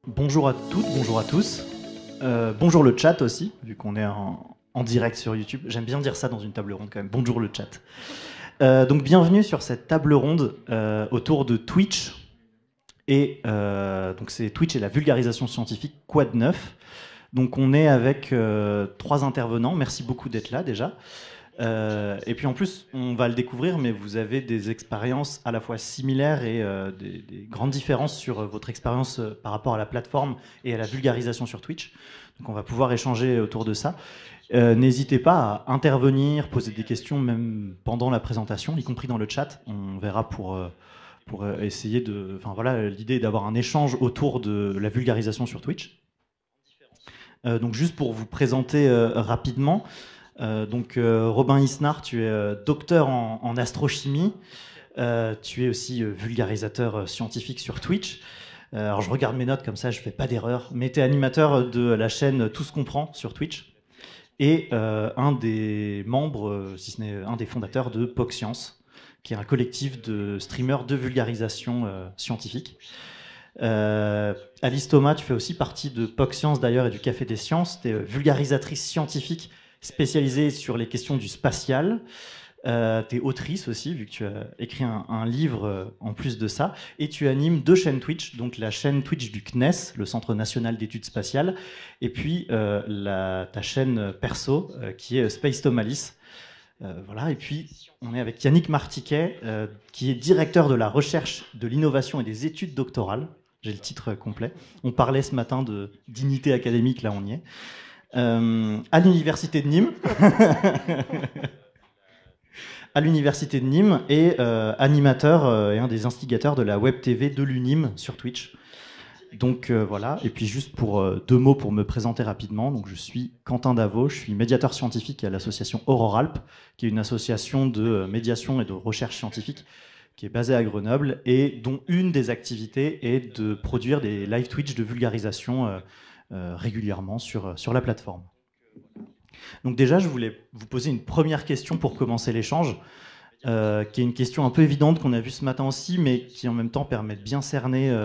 Bonjour à toutes, bonjour à tous. Bonjour le chat aussi, vu qu'on est en direct sur YouTube. J'aime bien dire ça dans une table ronde quand même. Bonjour le chat. Donc bienvenue sur cette table ronde autour de Twitch. Et donc c'est Twitch et la vulgarisation scientifique, quoi de neuf. Donc on est avec 3 intervenants. Merci beaucoup d'être là déjà. Et puis en plus, on va le découvrir, mais vous avez des expériences à la fois similaires et des grandes différences sur votre expérience par rapport à la plateforme et à la vulgarisation sur Twitch. Donc on va pouvoir échanger autour de ça. N'hésitez pas à intervenir, poser des questions même pendant la présentation, y compris dans le chat. On verra pour essayer de... Enfin voilà, l'idée est d'avoir un échange autour de la vulgarisation sur Twitch. Donc juste pour vous présenter rapidement... Robin Isnard, tu es docteur en astrochimie, tu es aussi vulgarisateur scientifique sur Twitch. Alors je regarde mes notes comme ça, je fais pas d'erreur, mais tu es animateur de la chaîne Tout se comprend sur Twitch et un des membres, si ce n'est un des fondateurs de POC Science, qui est un collectif de streamers de vulgarisation scientifique. Alice Thomas, tu fais aussi partie de POC Science d'ailleurs et du Café des Sciences, tu es vulgarisatrice scientifique spécialisée sur les questions du spatial. Tu es autrice aussi, vu que tu as écrit un livre en plus de ça. Et tu animes 2 chaînes Twitch, donc la chaîne Twitch du CNES, le Centre National d'Études Spatiales, et puis ta chaîne perso, qui est Space Tomalis. Voilà. Et puis, on est avec Yannick Martiquet, qui est directeur de la recherche, de l'innovation et des études doctorales. J'ai le titre complet. On parlait ce matin de dignité académique, là on y est. À l'université de Nîmes, à l'université de Nîmes et animateur et un des instigateurs de la web TV de l'UNIM sur Twitch. Donc voilà, et puis juste pour 2 mots pour me présenter rapidement, donc je suis Quentin Davot, je suis médiateur scientifique à l'association Auroralp, qui est une association de médiation et de recherche scientifique qui est basée à Grenoble et dont une des activités est de produire des live Twitch de vulgarisation régulièrement sur la plateforme. Donc déjà, je voulais vous poser une première question pour commencer l'échange, qui est une question un peu évidente qu'on a vue ce matin aussi, mais qui en même temps permet de bien cerner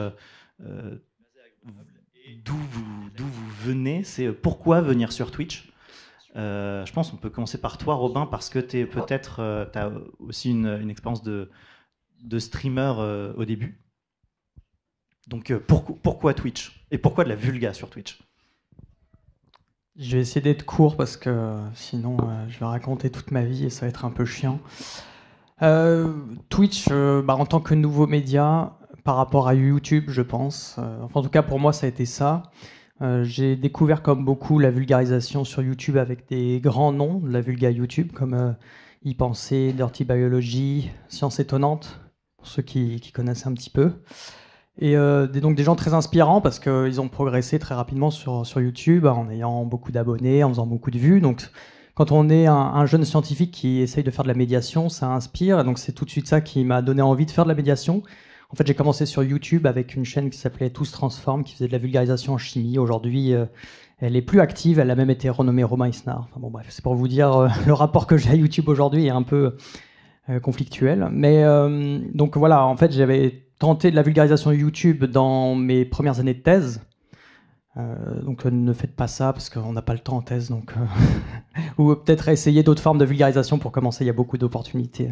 d'où vous venez. C'est pourquoi venir sur Twitch. Je pense qu'on peut commencer par toi, Robin, parce que tu as aussi une expérience de streamer au début. Donc pourquoi Twitch? Et pourquoi de la vulga sur Twitch? Je vais essayer d'être court parce que sinon je vais raconter toute ma vie et ça va être un peu chiant. Twitch, en tant que nouveau média par rapport à YouTube, je pense. En tout cas, pour moi, ça a été ça. J'ai découvert, comme beaucoup, la vulgarisation sur YouTube avec des grands noms de la vulga YouTube, comme Y Penser, Dirty Biology, Science Étonnante, pour ceux qui connaissent un petit peu. Et donc des gens très inspirants parce qu'ils ont progressé très rapidement sur YouTube en ayant beaucoup d'abonnés, en faisant beaucoup de vues. Donc quand on est un jeune scientifique qui essaye de faire de la médiation, ça inspire. Donc c'est tout de suite ça qui m'a donné envie de faire de la médiation. En fait, j'ai commencé sur YouTube avec une chaîne qui s'appelait Tout se transforme, qui faisait de la vulgarisation en chimie. Aujourd'hui, elle est plus active. Elle a même été renommée Robin Isnard. Enfin, bon, bref, c'est pour vous dire le rapport que j'ai à YouTube aujourd'hui est un peu conflictuel. Mais donc voilà, en fait, j'avais tenté de la vulgarisation YouTube dans mes premières années de thèse. Donc ne faites pas ça parce qu'on n'a pas le temps en thèse. Donc, ou peut-être essayer d'autres formes de vulgarisation pour commencer. Il y a beaucoup d'opportunités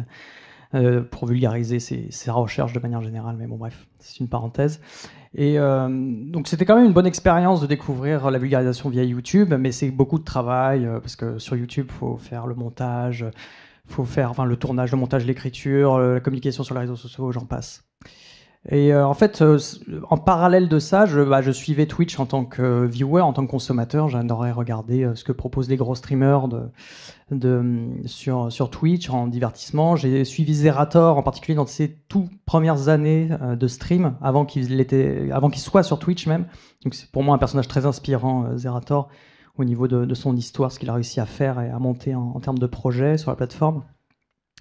pour vulgariser ces recherches de manière générale. Mais bon, bref, c'est une parenthèse. Et donc c'était quand même une bonne expérience de découvrir la vulgarisation via YouTube, mais c'est beaucoup de travail parce que sur YouTube, il faut faire le montage, faut faire le tournage, le montage, l'écriture, la communication sur les réseaux sociaux, j'en passe. Et en fait, en parallèle de ça, je suivais Twitch en tant que viewer, en tant que consommateur. J'adorais regarder ce que proposent les gros streamers sur Twitch en divertissement. J'ai suivi Zerator, en particulier dans ses toutes premières années de stream, avant qu'il soit sur Twitch même. Donc c'est pour moi un personnage très inspirant, Zerator, au niveau de son histoire, ce qu'il a réussi à faire et à monter en termes de projet sur la plateforme.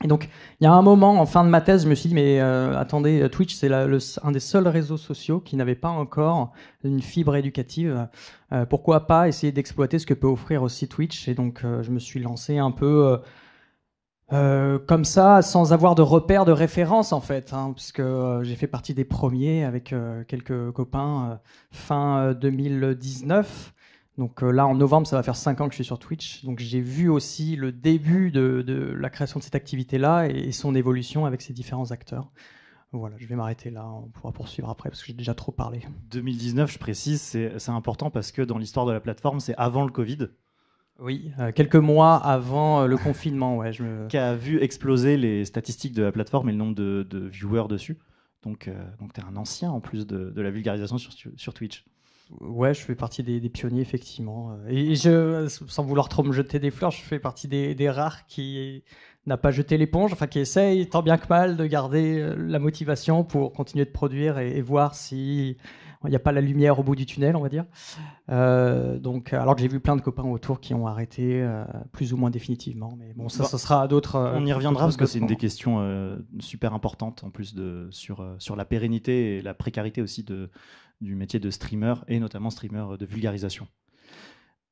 Et donc, il y a un moment, en fin de ma thèse, je me suis dit, mais attendez, Twitch, c'est un des seuls réseaux sociaux qui n'avait pas encore une fibre éducative. Pourquoi pas essayer d'exploiter ce que peut offrir aussi Twitch? Et donc, je me suis lancé un peu Comme ça, sans avoir de repères de référence en fait, hein, puisque j'ai fait partie des premiers avec quelques copains fin 2019. Donc là, en novembre, ça va faire 5 ans que je suis sur Twitch. Donc j'ai vu aussi le début de la création de cette activité-là et son évolution avec ces différents acteurs. Voilà, je vais m'arrêter là, on pourra poursuivre après parce que j'ai déjà trop parlé. 2019, je précise, c'est important parce que dans l'histoire de la plateforme, c'est avant le Covid. Oui, quelques mois avant le confinement, ouais. Qui a vu exploser les statistiques de la plateforme et le nombre de viewers dessus. Donc tu es un ancien en plus de la vulgarisation sur Twitch. Ouais, je fais partie des pionniers, effectivement. Et sans vouloir trop me jeter des fleurs, je fais partie des rares qui n'a pas jeté l'éponge, enfin qui essaye tant bien que mal de garder la motivation pour continuer de produire et voir si il n'y a pas la lumière au bout du tunnel, on va dire. Donc, alors que j'ai vu plein de copains autour qui ont arrêté plus ou moins définitivement. Mais bon, ça sera d'autres. On y reviendra parce que c'est une des questions super importantes en plus sur la pérennité et la précarité aussi du métier de streamer et notamment streamer de vulgarisation.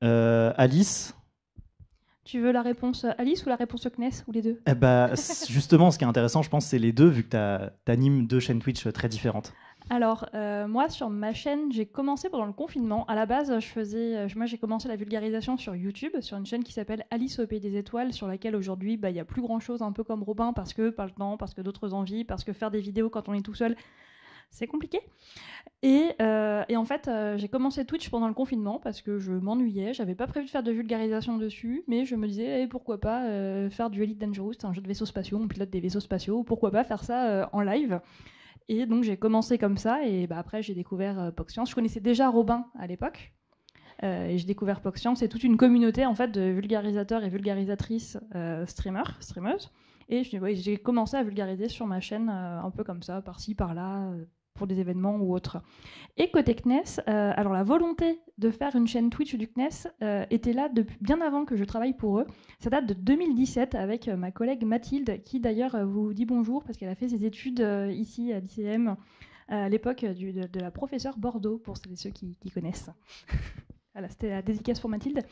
Alice, tu veux la réponse Alice ou la réponse CNES ou les deux? Justement, ce qui est intéressant, je pense, c'est les deux, vu que tu animes 2 chaînes Twitch très différentes. Alors, moi, sur ma chaîne, j'ai commencé pendant le confinement. À la base, moi, j'ai commencé la vulgarisation sur YouTube, sur une chaîne qui s'appelle Alice au Pays des Étoiles, sur laquelle aujourd'hui, il n'y a plus grand-chose, un peu comme Robin, parce que pas le temps, parce que d'autres envies, parce que faire des vidéos quand on est tout seul, c'est compliqué. Et en fait, j'ai commencé Twitch pendant le confinement parce que je m'ennuyais. J'avais pas prévu de faire de vulgarisation dessus, mais je me disais pourquoi pas faire du Elite Dangerous, c'est un jeu de vaisseaux spatiaux, on pilote des vaisseaux spatiaux, pourquoi pas faire ça en live. Et donc j'ai commencé comme ça, et après j'ai découvert PogScience. Je connaissais déjà Robin à l'époque, et j'ai découvert PogScience. C'est toute une communauté en fait de vulgarisateurs et vulgarisatrices streameuses. Et j'ai commencé à vulgariser sur ma chaîne un peu comme ça, par-ci, par-là, pour des événements ou autres. Et côté CNES, alors la volonté de faire une chaîne Twitch du CNES était là depuis bien avant que je travaille pour eux. Ça date de 2017 avec ma collègue Mathilde, qui d'ailleurs vous dit bonjour parce qu'elle a fait ses études ici à l'ICM à l'époque de la professeure Bordeaux, pour celles et ceux qui connaissent. Voilà, c'était la dédicace pour Mathilde.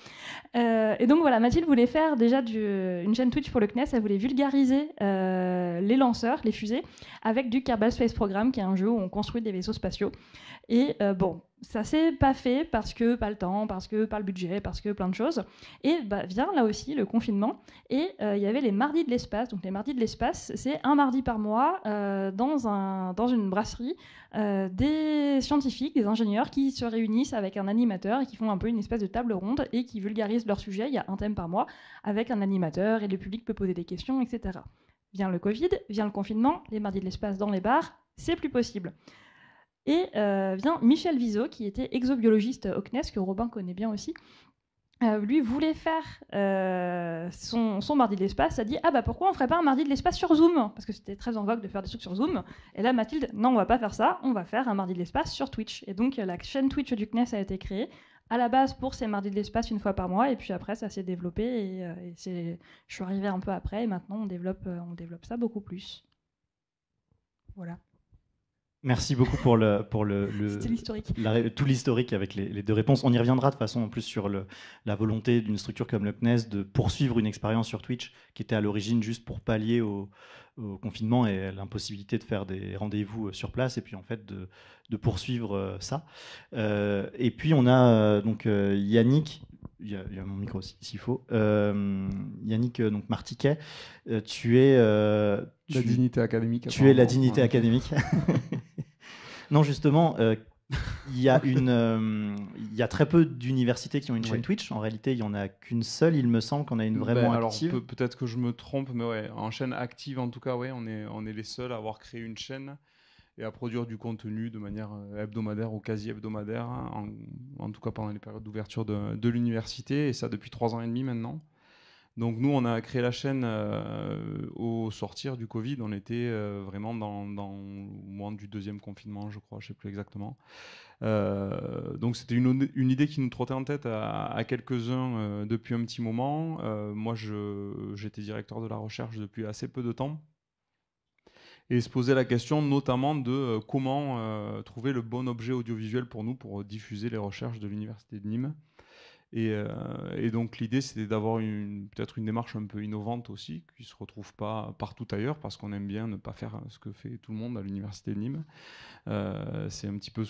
Et donc voilà, Mathilde voulait faire déjà une chaîne Twitch pour le CNES. Elle voulait vulgariser les lanceurs, les fusées, avec du Kerbal Space Program, qui est un jeu où on construit des vaisseaux spatiaux. Et bon, ça s'est pas fait parce que pas le temps, parce que pas le budget, parce que plein de choses. Et vient là aussi le confinement. Et il y avait les mardis de l'espace. Donc les mardis de l'espace, c'est un mardi par mois dans une brasserie. Des scientifiques, des ingénieurs qui se réunissent avec un animateur et qui font un peu une espèce de table ronde et qui vulgarisent leur sujet. Il y a un thème par mois avec un animateur et le public peut poser des questions, etc. Vient le Covid, vient le confinement, les mardis de l'espace dans les bars, c'est plus possible. Et vient Michel Viseau, qui était exobiologiste au CNES, que Robin connaît bien aussi. Lui voulait faire son mardi de l'espace, a dit pourquoi on ferait pas un mardi de l'espace sur Zoom, parce que c'était très en vogue de faire des trucs sur Zoom. Et là Mathilde, non, on va pas faire ça, on va faire un mardi de l'espace sur Twitch. Et donc la chaîne Twitch du CNES a été créée à la base pour ces mardis de l'espace une fois par mois, et puis après ça s'est développé et je suis arrivée un peu après et maintenant on développe ça beaucoup plus. Voilà. Merci beaucoup pour tout l'historique avec les 2 réponses. On y reviendra de façon en plus sur la volonté d'une structure comme le CNES de poursuivre une expérience sur Twitch qui était à l'origine juste pour pallier au confinement et l'impossibilité de faire des rendez-vous sur place, et puis en fait de poursuivre ça. Et puis on a donc Yannick. Il y a mon micro aussi, s'il faut. Yannick donc Martiquet, tu es la dignité académique. Tu es la dignité académique. Non, justement, il y a très peu d'universités qui ont une chaîne Twitch. En réalité, il n'y en a qu'une seule, il me semble, qu'on a une vraiment active. Alors, peut-être que je me trompe, mais ouais, en chaîne active, en tout cas, ouais, on est les seuls à avoir créé une chaîne et à produire du contenu de manière hebdomadaire ou quasi hebdomadaire, hein, en tout cas pendant les périodes d'ouverture de l'université, et ça depuis 3 ans et demi maintenant. Donc nous, on a créé la chaîne au sortir du Covid. On était vraiment dans au moment du 2e confinement, je crois, je ne sais plus exactement. Donc c'était une idée qui nous trottait en tête à quelques-uns depuis un petit moment. Moi, j'étais directeur de la recherche depuis assez peu de temps. Et se poser la question notamment de comment trouver le bon objet audiovisuel pour nous pour diffuser les recherches de l'université de Nîmes. Et donc l'idée, c'était d'avoir peut-être une démarche un peu innovante aussi, qui ne se retrouve pas partout ailleurs, parce qu'on aime bien ne pas faire ce que fait tout le monde à l'université de Nîmes. C'est un petit peu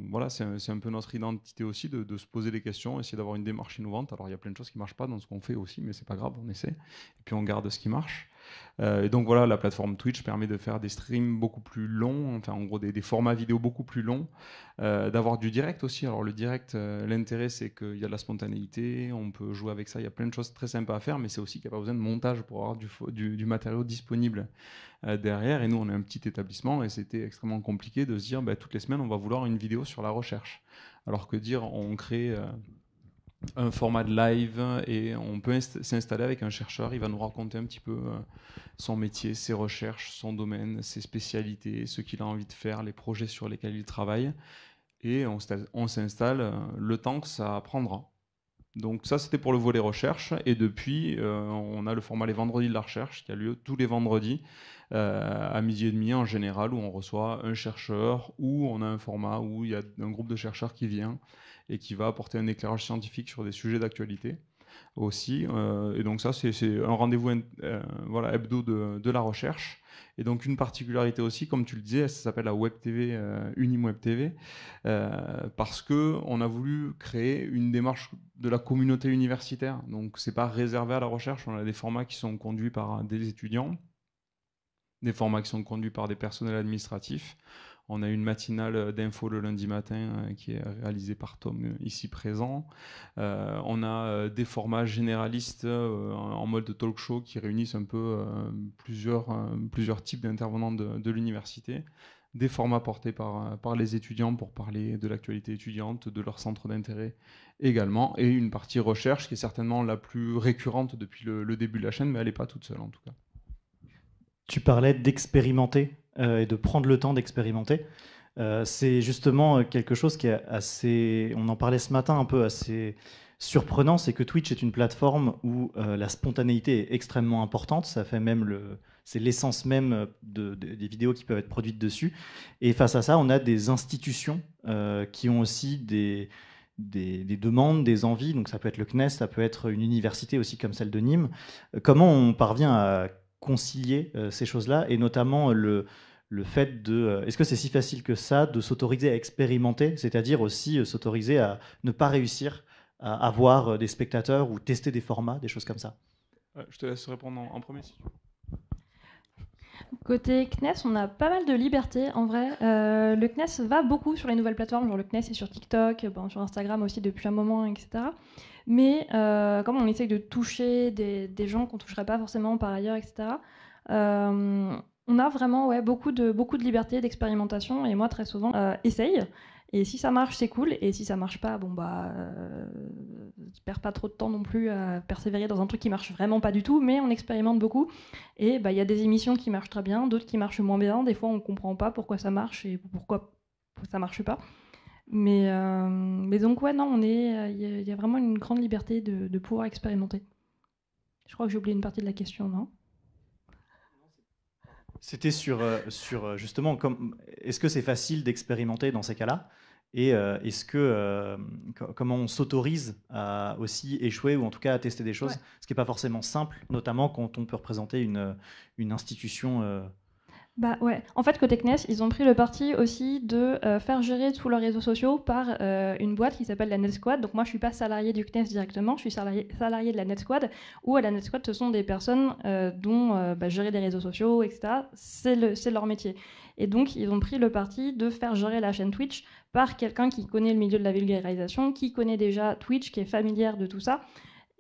voilà, c'est un peu notre identité aussi, de se poser des questions, essayer d'avoir une démarche innovante. Alors il y a plein de choses qui ne marchent pas dans ce qu'on fait aussi, mais c'est pas grave, on essaie. Et puis on garde ce qui marche. Et donc voilà, la plateforme Twitch permet de faire des streams beaucoup plus longs, enfin en gros des formats vidéo beaucoup plus longs, d'avoir du direct aussi. Alors le direct, l'intérêt c'est qu'il y a de la spontanéité, on peut jouer avec ça, il y a plein de choses très sympas à faire, mais c'est aussi qu'il n'y a pas besoin de montage pour avoir du matériau disponible derrière. Et nous on est un petit établissement et c'était extrêmement compliqué de se dire toutes les semaines on va vouloir une vidéo sur la recherche. Alors que dire on crée un format de live et on peut s'installer avec un chercheur, il va nous raconter un petit peu son métier, ses recherches, son domaine, ses spécialités, ce qu'il a envie de faire, les projets sur lesquels il travaille, et on s'installe le temps que ça prendra. Donc ça c'était pour le volet recherche, et depuis on a le format les vendredis de la recherche qui a lieu tous les vendredis à 12h30 en général, où on reçoit un chercheur, ou on a un format où il y a un groupe de chercheurs qui vient et qui va apporter un éclairage scientifique sur des sujets d'actualité aussi. Et donc ça, c'est un rendez-vous voilà, hebdo de la recherche. Et donc une particularité aussi, comme tu le disais, ça s'appelle la Web TV, Unim Web TV, parce qu'on a voulu créer une démarche de la communauté universitaire. Donc c'est pas réservé à la recherche, on a des formats qui sont conduits par des étudiants, des formats qui sont conduits par des personnels administratifs. On a une matinale d'info le lundi matin qui est réalisée par Tom ici présent. On a des formats généralistes en mode talk show qui réunissent un peu plusieurs types d'intervenants de l'université. Des formats portés par les étudiants pour parler de l'actualité étudiante, de leur centre d'intérêt également. Et une partie recherche qui est certainement la plus récurrente depuis le début de la chaîne, mais elle n'est pas toute seule en tout cas. Tu parlais d'expérimenter et de prendre le temps d'expérimenter. C'est justement quelque chose qui est assez... On en parlait ce matin, un peu assez surprenant, c'est que Twitch est une plateforme où la spontanéité est extrêmement importante. Ça fait même c'est l'essence même des vidéos qui peuvent être produites dessus. Et face à ça, on a des institutions qui ont aussi des demandes, des envies. Donc ça peut être le CNES, ça peut être une université aussi comme celle de Nîmes. Comment on parvient à concilier ces choses-là, et notamment le fait de... Est-ce que c'est si facile que ça de s'autoriser à expérimenter, c'est-à-dire aussi s'autoriser à ne pas réussir à avoir des spectateurs ou tester des formats, des choses comme ça? Je te laisse répondre en premier si tu veux. Côté CNES, on a pas mal de liberté en vrai. Le CNES va beaucoup sur les nouvelles plateformes, genre le CNES est sur TikTok, sur Instagram aussi depuis un moment, etc. Mais comme on essaye de toucher des gens qu'on ne toucherait pas forcément par ailleurs, etc., on a vraiment beaucoup de liberté, d'expérimentation, et moi très souvent essaye. Et si ça marche, c'est cool. Et si ça marche pas, je perds pas trop de temps non plus à persévérer dans un truc qui marche vraiment pas du tout, mais on expérimente beaucoup. Et il y a des émissions qui marchent très bien, d'autres qui marchent moins bien. Des fois, on comprend pas pourquoi ça marche et pourquoi ça marche pas. Mais donc, non, il y a vraiment une grande liberté de pouvoir expérimenter. Je crois que j'ai oublié une partie de la question, non ? C'était sur justement, est-ce que c'est facile d'expérimenter dans ces cas-là ? Et est-ce que comment on s'autorise à aussi échouer ou en tout cas à tester des choses, ce qui n'est pas forcément simple, notamment quand on peut représenter une institution. En fait, côté CNES, ils ont pris le parti aussi de faire gérer tous leurs réseaux sociaux par une boîte qui s'appelle la NetSquad. Donc moi, je suis pas salarié du CNES directement, je suis salarié de la NetSquad, où à la NetSquad, ce sont des personnes dont gérer des réseaux sociaux, etc., c'est leur métier. Et donc, ils ont pris le parti de faire gérer la chaîne Twitch par quelqu'un qui connaît le milieu de la vulgarisation, qui connaît déjà Twitch, qui est familière de tout ça,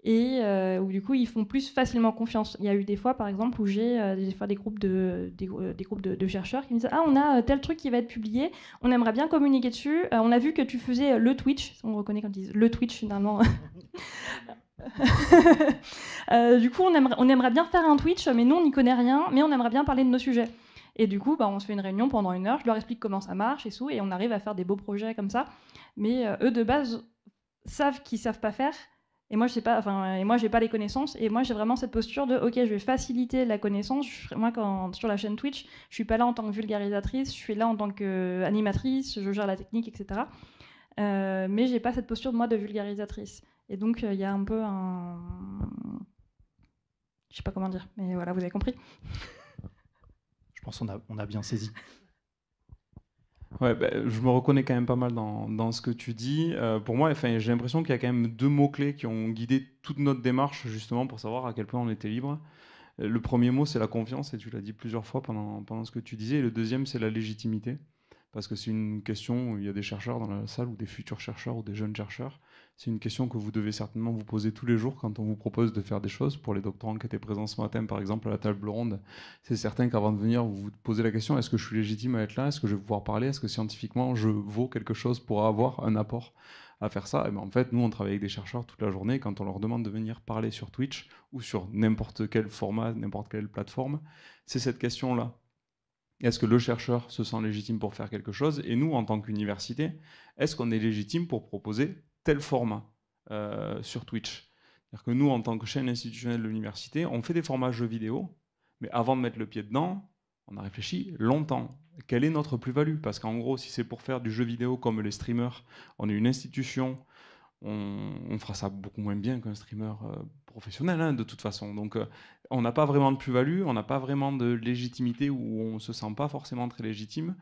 et où du coup ils font plus facilement confiance. Il y a eu des fois par exemple où j'ai des groupes de chercheurs qui me disent on a tel truc qui va être publié, on aimerait bien communiquer dessus, on a vu que tu faisais le Twitch, on reconnaît quand ils disent le Twitch finalement. Du coup on aimerait bien faire un Twitch, mais nous on n'y connaît rien, mais on aimerait bien parler de nos sujets. Et du coup, on se fait une réunion pendant 1 heure, je leur explique comment ça marche et on arrive à faire des beaux projets comme ça. Mais eux, de base, savent qu'ils savent pas faire. Et moi, je sais pas, et moi, j'ai pas les connaissances. Et moi, j'ai vraiment cette posture de, ok, je vais faciliter la connaissance. Moi, sur la chaîne Twitch, je suis pas là en tant que vulgarisatrice, je suis là en tant qu'animatrice, je gère la technique, etc. Mais j'ai pas cette posture de moi de vulgarisatrice. Et donc, il y a un peu un... Je sais pas comment dire, mais voilà, vous avez compris. Je pense qu'on a bien saisi. Ouais, je me reconnais quand même pas mal dans ce que tu dis. Pour moi, enfin, j'ai l'impression qu'il y a quand même deux mots-clés qui ont guidé toute notre démarche, justement, pour savoir à quel point on était libre. Le premier mot, c'est la confiance, et tu l'as dit plusieurs fois pendant ce que tu disais. Et le deuxième, c'est la légitimité. Parce que c'est une question où il y a des chercheurs dans la salle, ou des futurs chercheurs, ou des jeunes chercheurs. C'est une question que vous devez certainement vous poser tous les jours quand on vous propose de faire des choses. Pour les doctorants qui étaient présents ce matin, par exemple, à la table ronde, c'est certain qu'avant de venir, vous vous posez la question, est-ce que je suis légitime à être là? Est-ce que je vais pouvoir parler? Est-ce que scientifiquement, je vaux quelque chose pour avoir un apport à faire ça? Et bien, en fait, nous, on travaille avec des chercheurs toute la journée. Quand on leur demande de venir parler sur Twitch ou sur n'importe quel format, n'importe quelle plateforme, c'est cette question-là. Est-ce que le chercheur se sent légitime pour faire quelque chose? Et nous, en tant qu'université, est-ce qu'on est légitime pour proposer tel format sur Twitch? C'est-à-dire que nous, en tant que chaîne institutionnelle de l'université, on fait des formats jeux vidéo, mais avant de mettre le pied dedans, on a réfléchi longtemps. Quelle est notre plus-value? Parce qu'en gros, si c'est pour faire du jeu vidéo comme les streamers, on est une institution, on fera ça beaucoup moins bien qu'un streamer professionnel, hein, de toute façon. Donc, on n'a pas vraiment de plus-value, on n'a pas vraiment de légitimité, ou on ne se sent pas forcément très légitime.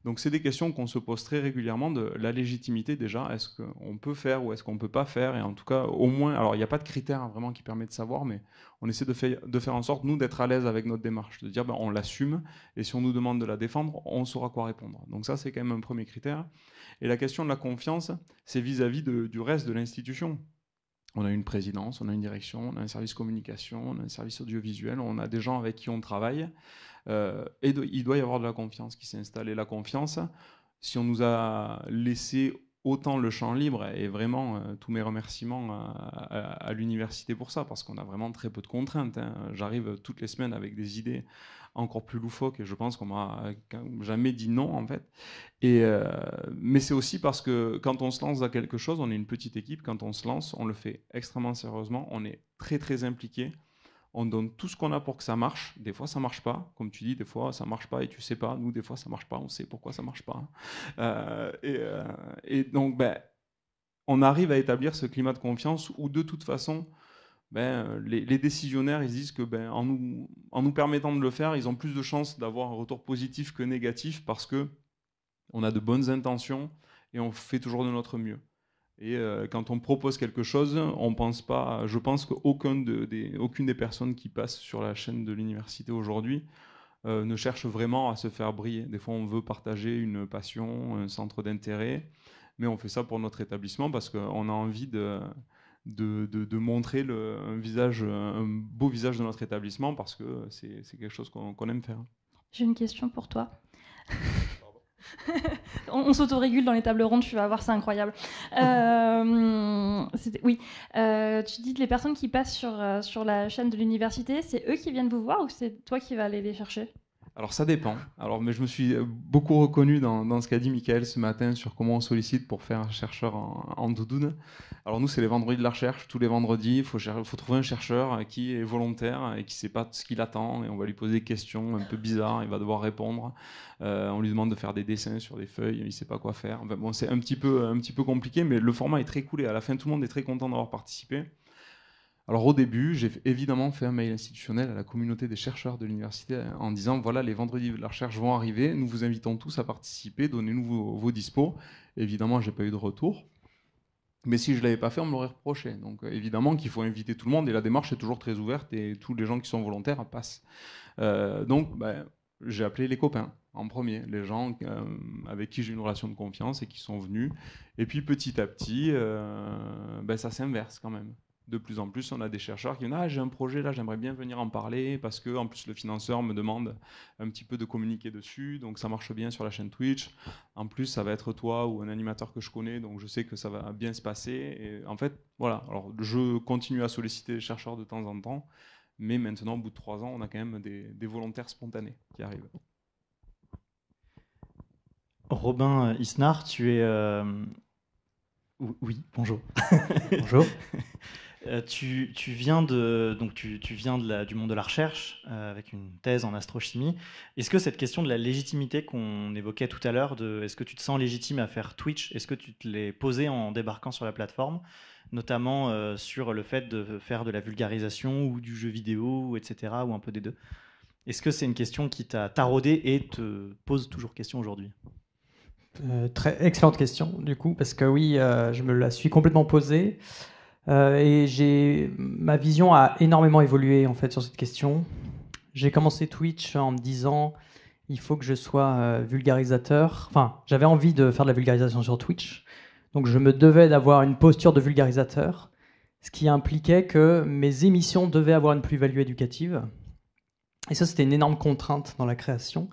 Donc, c'est des questions qu'on se pose très régulièrement, de la légitimité déjà. Est-ce qu'on peut faire ou est-ce qu'on ne peut pas faire? Et en tout cas, au moins, alors il n'y a pas de critère, hein, vraiment qui permet de savoir, mais on essaie de faire en sorte, nous, d'être à l'aise avec notre démarche, de dire on l'assume, et si on nous demande de la défendre, on saura quoi répondre. Donc ça, c'est quand même un premier critère. Et la question de la confiance, c'est vis-à-vis du reste de l'institution. On a une présidence, on a une direction, on a un service communication, on a un service audiovisuel, on a des gens avec qui on travaille. Et il doit y avoir de la confiance qui s'installe. Et la confiance, si on nous a laissé autant le champ libre, et vraiment tous mes remerciements à l'université pour ça, parce qu'on a vraiment très peu de contraintes, hein. J'arrive toutes les semaines avec des idées encore plus loufoques, et je pense qu'on m'a jamais dit non, en fait. Mais c'est aussi parce que quand on se lance dans quelque chose, on est une petite équipe, quand on se lance, on le fait extrêmement sérieusement, on est très très impliqué. On donne tout ce qu'on a pour que ça marche. Des fois, ça marche pas. Comme tu dis, des fois, ça marche pas et tu sais pas. Nous, des fois, ça marche pas. On sait pourquoi ça marche pas. Et donc, on arrive à établir ce climat de confiance où, de toute façon, les décisionnaires, ils disent que en nous permettant de le faire, ils ont plus de chances d'avoir un retour positif que négatif, parce que on a de bonnes intentions et on fait toujours de notre mieux. Et quand on propose quelque chose, on pense pas. Je pense qu'aucune des personnes qui passent sur la chaîne de l'université aujourd'hui ne cherche vraiment à se faire briller. Des fois, on veut partager une passion, un centre d'intérêt, mais on fait ça pour notre établissement parce qu'on a envie de montrer un beau visage de notre établissement, parce que c'est quelque chose qu'on aime faire. J'ai une question pour toi. On s'autorégule dans les tables rondes, tu vas voir, c'est incroyable. Oui, tu dis que les personnes qui passent sur la chaîne de l'université, c'est eux qui viennent vous voir ou c'est toi qui vas aller les chercher? Alors ça dépend. Mais je me suis beaucoup reconnu dans ce qu'a dit Michael ce matin sur comment on sollicite pour faire un chercheur en doudoune. Alors nous, c'est les vendredis de la recherche. Tous les vendredis, il faut trouver un chercheur qui est volontaire et qui ne sait pas ce qu'il attend. Et on va lui poser des questions un peu bizarres. Il va devoir répondre. On lui demande de faire des dessins sur des feuilles. Il ne sait pas quoi faire. Enfin, bon, c'est un petit peu compliqué, mais le format est très cool. Et à la fin, tout le monde est très content d'avoir participé. Alors au début, j'ai évidemment fait un mail institutionnel à la communauté des chercheurs de l'université en disant voilà, les vendredis de la recherche vont arriver, nous vous invitons tous à participer, donnez-nous vos dispos. Évidemment, j'ai pas eu de retour. Mais si je ne l'avais pas fait, on me l'aurait reproché. Donc évidemment qu'il faut inviter tout le monde, et la démarche est toujours très ouverte et tous les gens qui sont volontaires passent. J'ai appelé les copains en premier, les gens avec qui j'ai une relation de confiance et qui sont venus. Et puis petit à petit, ça s'inverse quand même. De plus en plus, on a des chercheurs qui disent j'ai un projet là, j'aimerais bien venir en parler, parce que en plus le financeur me demande un petit peu de communiquer dessus, donc ça marche bien sur la chaîne Twitch. En plus, ça va être toi ou un animateur que je connais, donc je sais que ça va bien se passer. Et en fait, voilà. Alors je continue à solliciter les chercheurs de temps en temps, mais maintenant, au bout de 3 ans, on a quand même des volontaires spontanés qui arrivent. Robin Isnard, tu es... Oui, bonjour. Bonjour. Tu viens du monde de la recherche avec une thèse en astrochimie. Est-ce que cette question de la légitimité qu'on évoquait tout à l'heure, est-ce que tu te sens légitime à faire Twitch, est-ce que tu te l'es posé en débarquant sur la plateforme, notamment sur le fait de faire de la vulgarisation ou du jeu vidéo, etc., ou un peu des deux? Est-ce que c'est une question qui t'a taraudé et te pose toujours question aujourd'hui? Très excellente question, du coup, parce que oui, je me la suis complètement posée. Et ma vision a énormément évolué en fait sur cette question. J'ai commencé Twitch en me disant il faut que je sois vulgarisateur. Enfin, j'avais envie de faire de la vulgarisation sur Twitch, donc je me devais d'avoir une posture de vulgarisateur, ce qui impliquait que mes émissions devaient avoir une plus-value éducative. Et ça, c'était une énorme contrainte dans la création,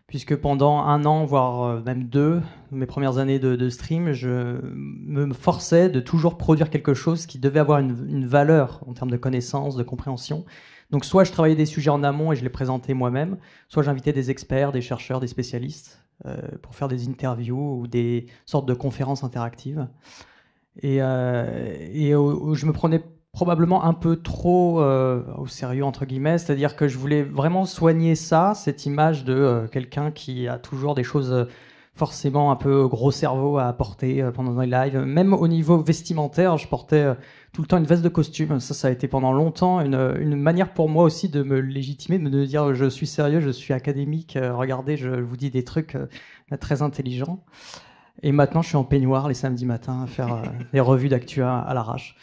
puisque pendant 1 an, voire même 2, mes premières années de stream, je me forçais de toujours produire quelque chose qui devait avoir une valeur en termes de connaissances, de compréhension. Donc soit je travaillais des sujets en amont et je les présentais moi-même, soit j'invitais des experts, des chercheurs, des spécialistes pour faire des interviews ou des sortes de conférences interactives. Et je me prenais probablement un peu trop au sérieux, entre guillemets, c'est-à-dire que je voulais vraiment soigner ça, cette image de quelqu'un qui a toujours des choses forcément un peu gros cerveau à apporter pendant les lives. Même au niveau vestimentaire, je portais tout le temps une veste de costume. Ça a été pendant longtemps une manière pour moi aussi de me légitimer, de me dire je suis sérieux, je suis académique, regardez, je vous dis des trucs très intelligents. Et maintenant, je suis en peignoir les samedis matins à faire des revues d'actu à l'arrache.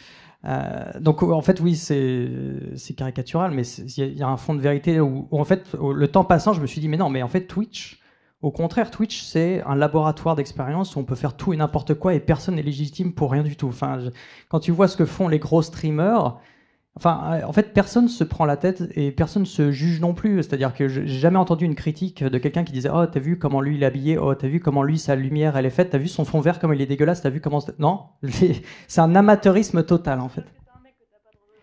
Donc en fait oui c'est caricatural, mais il y a un fond de vérité où en fait le temps passant je me suis dit mais non, mais en fait Twitch, au contraire, Twitch c'est un laboratoire d'expérience où on peut faire tout et n'importe quoi et personne n'est légitime pour rien du tout. Enfin, quand tu vois ce que font les gros streamers, enfin, en fait, personne se prend la tête et personne se juge non plus. C'est-à-dire que j'ai jamais entendu une critique de quelqu'un qui disait « Oh, t'as vu comment lui il est habillé? Oh, t'as vu comment lui sa lumière elle est faite? T'as vu son fond vert comme il est dégueulasse? T'as vu comment…» Non, c'est un amateurisme total en fait.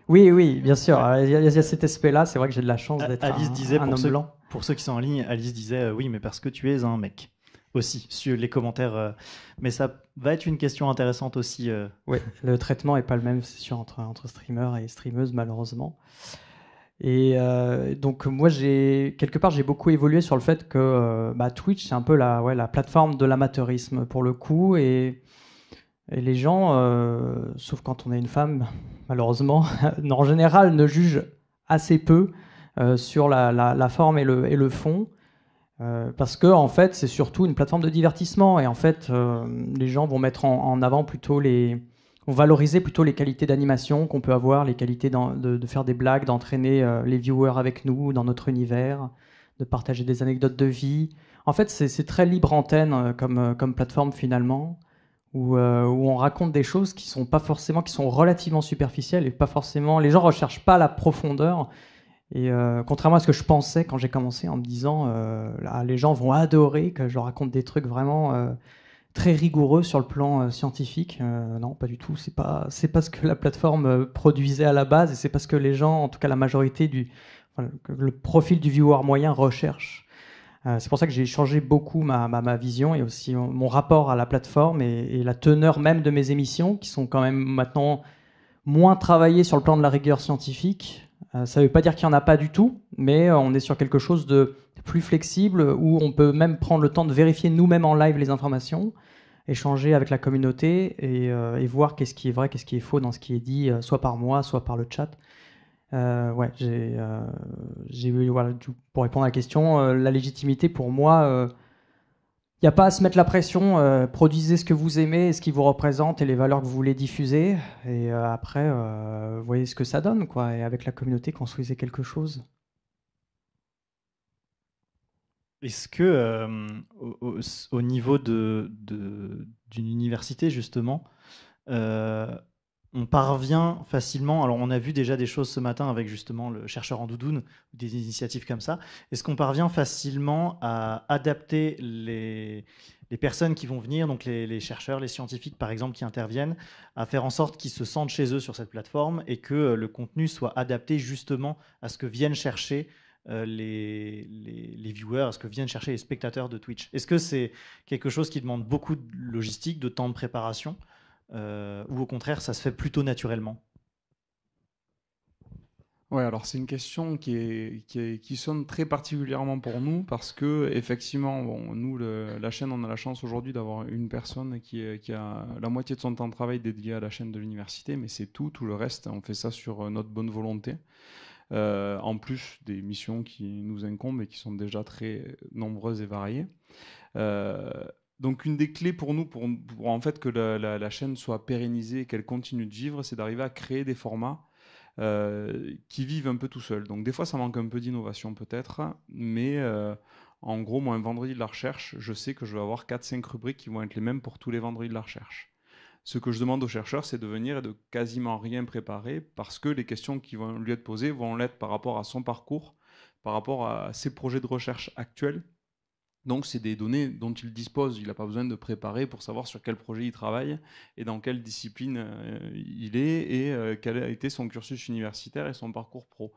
Oui, oui, bien sûr. Il y a cet aspect-là. C'est vrai que j'ai de la chance d'être un homme blanc. Pour ceux qui sont en ligne, Alice disait oui, mais parce que tu es un mec. Aussi, sur les commentaires. Mais ça va être une question intéressante aussi. Oui, le traitement n'est pas le même, c'est sûr, entre streamers et streameuses, malheureusement. Et donc, moi, quelque part, j'ai beaucoup évolué sur le fait que Twitch, c'est un peu la plateforme de l'amateurisme, pour le coup. Et les gens, sauf quand on est une femme, malheureusement, en général, ne jugent assez peu sur la forme et le fond. Parce que en fait, c'est surtout une plateforme de divertissement et en fait, les gens vont mettre en avant plutôt vont valoriser plutôt les qualités d'animation qu'on peut avoir, les qualités de faire des blagues, d'entraîner les viewers avec nous dans notre univers, de partager des anecdotes de vie. En fait, c'est très libre antenne comme plateforme finalement, où on raconte des choses qui sont pas forcément, qui sont relativement superficielles et pas forcément. Les gens recherchent pas la profondeur. Et contrairement à ce que je pensais quand j'ai commencé en me disant les gens vont adorer que je leur raconte des trucs vraiment très rigoureux sur le plan scientifique, non, pas du tout. C'est pas ce que la plateforme produisait à la base et c'est pas ce que les gens, en tout cas la majorité le profil du viewer moyen recherche. C'est pour ça que j'ai changé beaucoup ma vision et aussi mon rapport à la plateforme et la teneur même de mes émissions qui sont quand même maintenant moins travaillées sur le plan de la rigueur scientifique. Ça ne veut pas dire qu'il n'y en a pas du tout, mais on est sur quelque chose de plus flexible où on peut même prendre le temps de vérifier nous-mêmes en live les informations, échanger avec la communauté et voir qu'est-ce qui est vrai, qu'est-ce qui est faux dans ce qui est dit, soit par moi, soit par le chat. Voilà, pour répondre à la question, la légitimité pour moi, il n'y a pas à se mettre la pression, produisez ce que vous aimez, ce qui vous représente et les valeurs que vous voulez diffuser. Et après, voyez ce que ça donne, quoi. Et avec la communauté, construisez quelque chose. Est-ce que au niveau d'une université, justement, on parvient facilement, alors on a vu déjà des choses ce matin avec justement le chercheur en doudoune, des initiatives comme ça, est-ce qu'on parvient facilement à adapter les personnes qui vont venir, donc les chercheurs, les scientifiques par exemple qui interviennent, à faire en sorte qu'ils se sentent chez eux sur cette plateforme et que le contenu soit adapté justement à ce que viennent chercher les viewers, à ce que viennent chercher les spectateurs de Twitch? Est-ce que c'est quelque chose qui demande beaucoup de logistique, de temps de préparation, ou au contraire ça se fait plutôt naturellement? Ouais, alors c'est une question qui sonne très particulièrement pour nous parce que effectivement, bon, nous, la chaîne, on a la chance aujourd'hui d'avoir une personne qui a la moitié de son temps de travail dédié à la chaîne de l'université, mais c'est tout. Tout le reste, on fait ça sur notre bonne volonté. En plus des missions qui nous incombent et qui sont déjà très nombreuses et variées. Donc une des clés pour nous, pour en fait que la chaîne soit pérennisée et qu'elle continue de vivre, c'est d'arriver à créer des formats qui vivent un peu tout seuls. Donc des fois, ça manque un peu d'innovation peut-être, mais en gros, moi, un vendredi de la recherche, je sais que je vais avoir 4-5 rubriques qui vont être les mêmes pour tous les vendredis de la recherche. Ce que je demande aux chercheurs, c'est de venir et de quasiment rien préparer parce que les questions qui vont lui être posées vont l'être par rapport à son parcours, par rapport à ses projets de recherche actuels. Donc, c'est des données dont il dispose. Il n'a pas besoin de préparer pour savoir sur quel projet il travaille et dans quelle discipline il est et quel a été son cursus universitaire et son parcours pro.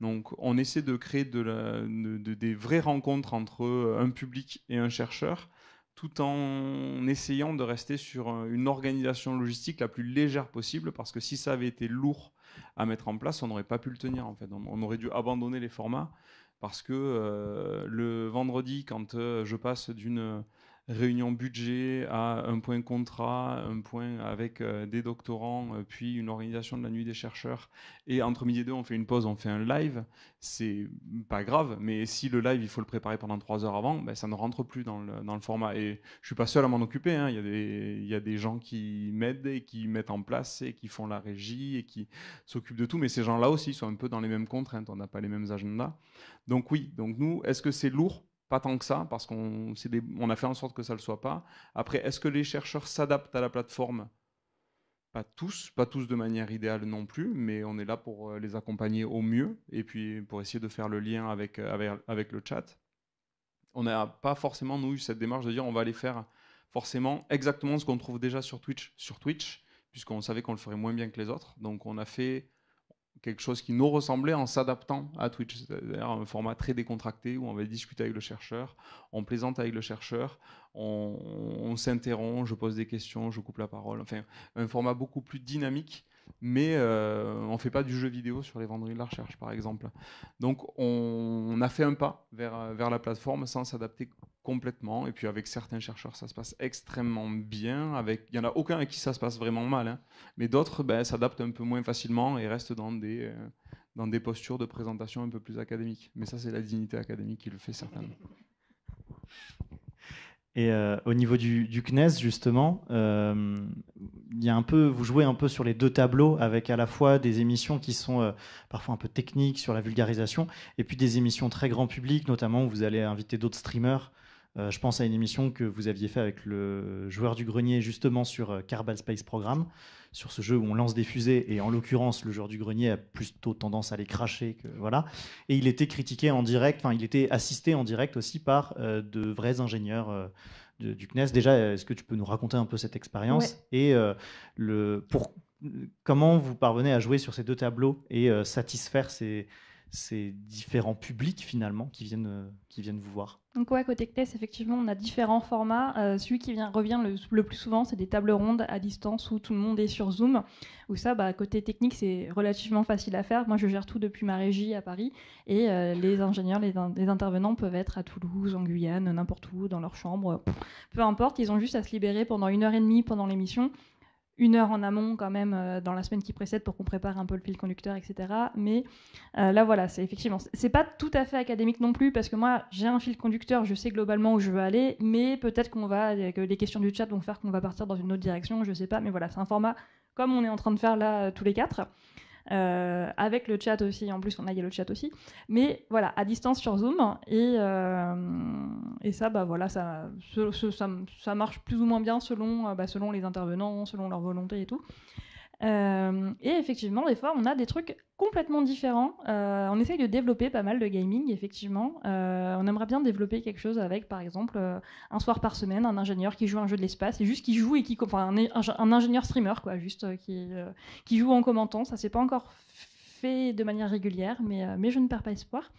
Donc, on essaie de créer des vraies rencontres entre un public et un chercheur, tout en essayant de rester sur une organisation logistique la plus légère possible, parce que si ça avait été lourd à mettre en place, on n'aurait pas pu le tenir. En fait. On aurait dû abandonner les formats. Parce que le vendredi, quand je passe d'une réunion budget à un point contrat, un point avec des doctorants, puis une organisation de la nuit des chercheurs, et entre midi et deux, on fait une pause, on fait un live, c'est pas grave, mais si le live, il faut le préparer pendant 3 heures avant, ben, ça ne rentre plus dans le format. Et je suis pas seul à m'en occuper, hein. Il y a des gens qui m'aident et qui mettent en place et qui font la régie et qui s'occupent de tout, mais ces gens-là aussi sont un peu dans les mêmes contraintes, on n'a pas les mêmes agendas. Donc oui, donc nous, est-ce que c'est lourd? Pas tant que ça, parce qu'on a fait en sorte que ça ne le soit pas. Après, est-ce que les chercheurs s'adaptent à la plateforme? Pas tous de manière idéale non plus, mais on est là pour les accompagner au mieux, et puis pour essayer de faire le lien avec le chat. On n'a pas forcément, nous, eu cette démarche de dire on va aller faire forcément exactement ce qu'on trouve déjà sur Twitch, puisqu'on savait qu'on le ferait moins bien que les autres. Donc on a fait quelque chose qui nous ressemblait en s'adaptant à Twitch, c'est-à-dire un format très décontracté où on va discuter avec le chercheur, on plaisante avec le chercheur, on s'interrompt, je pose des questions, je coupe la parole, enfin un format beaucoup plus dynamique, mais on ne fait pas du jeu vidéo sur les vendredis de la recherche par exemple. Donc on a fait un pas vers la plateforme sans s'adapter complètement, et puis avec certains chercheurs ça se passe extrêmement bien, il n'y en a aucun avec qui ça se passe vraiment mal, hein. Mais d'autres s'adaptent un peu moins facilement et restent dans des postures de présentation un peu plus académiques. Mais ça, c'est la dignité académique qui le fait certainement. Et au niveau du CNES, justement, il y a vous jouez un peu sur les deux tableaux, avec à la fois des émissions qui sont parfois un peu techniques sur la vulgarisation, et puis des émissions très grand public, notamment où vous allez inviter d'autres streamers. Je pense à une émission que vous aviez fait avec le joueur du grenier, justement sur Kerbal Space Program, sur ce jeu où on lance des fusées, et en l'occurrence, le joueur du grenier a plutôt tendance à les cracher. Voilà. Et il était critiqué en direct, il était assisté en direct aussi par de vrais ingénieurs du CNES. Déjà, est-ce que tu peux nous raconter un peu cette expérience? Ouais. Et comment vous parvenez à jouer sur ces deux tableaux et satisfaire ces différents publics finalement qui viennent vous voir? Donc ouais, côté CNES, effectivement, on a différents formats. Celui qui revient le plus souvent, c'est des tables rondes à distance où tout le monde est sur Zoom. Où ça, côté technique, c'est relativement facile à faire. Moi, je gère tout depuis ma régie à Paris. Et les ingénieurs, les intervenants peuvent être à Toulouse, en Guyane, n'importe où, dans leur chambre. Peu importe, ils ont juste à se libérer pendant 1h30 pendant l'émission. 1 heure en amont quand même dans la semaine qui précède pour qu'on prépare un peu le fil conducteur, etc. Mais là, voilà, c'est pas tout à fait académique non plus, parce que moi, j'ai un fil conducteur, je sais globalement où je veux aller, mais peut-être que les questions du chat vont faire qu'on va partir dans une autre direction, je sais pas. Mais voilà, c'est un format comme on est en train de faire là tous les 4. Avec le chat aussi, en plus il y a le chat aussi, mais voilà, à distance sur Zoom, et ça, voilà, ça marche plus ou moins bien selon les intervenants, selon leur volonté et tout. Et effectivement, des fois, on a des trucs complètement différents. On essaye de développer pas mal de gaming, effectivement. On aimerait bien développer quelque chose avec, par exemple, un soir par semaine, un ingénieur qui joue un jeu de l'espace, et juste qui joue et un ingénieur streamer, quoi, juste qui joue en commentant. Ça s'est pas encore fait de manière régulière, mais je ne perds pas espoir.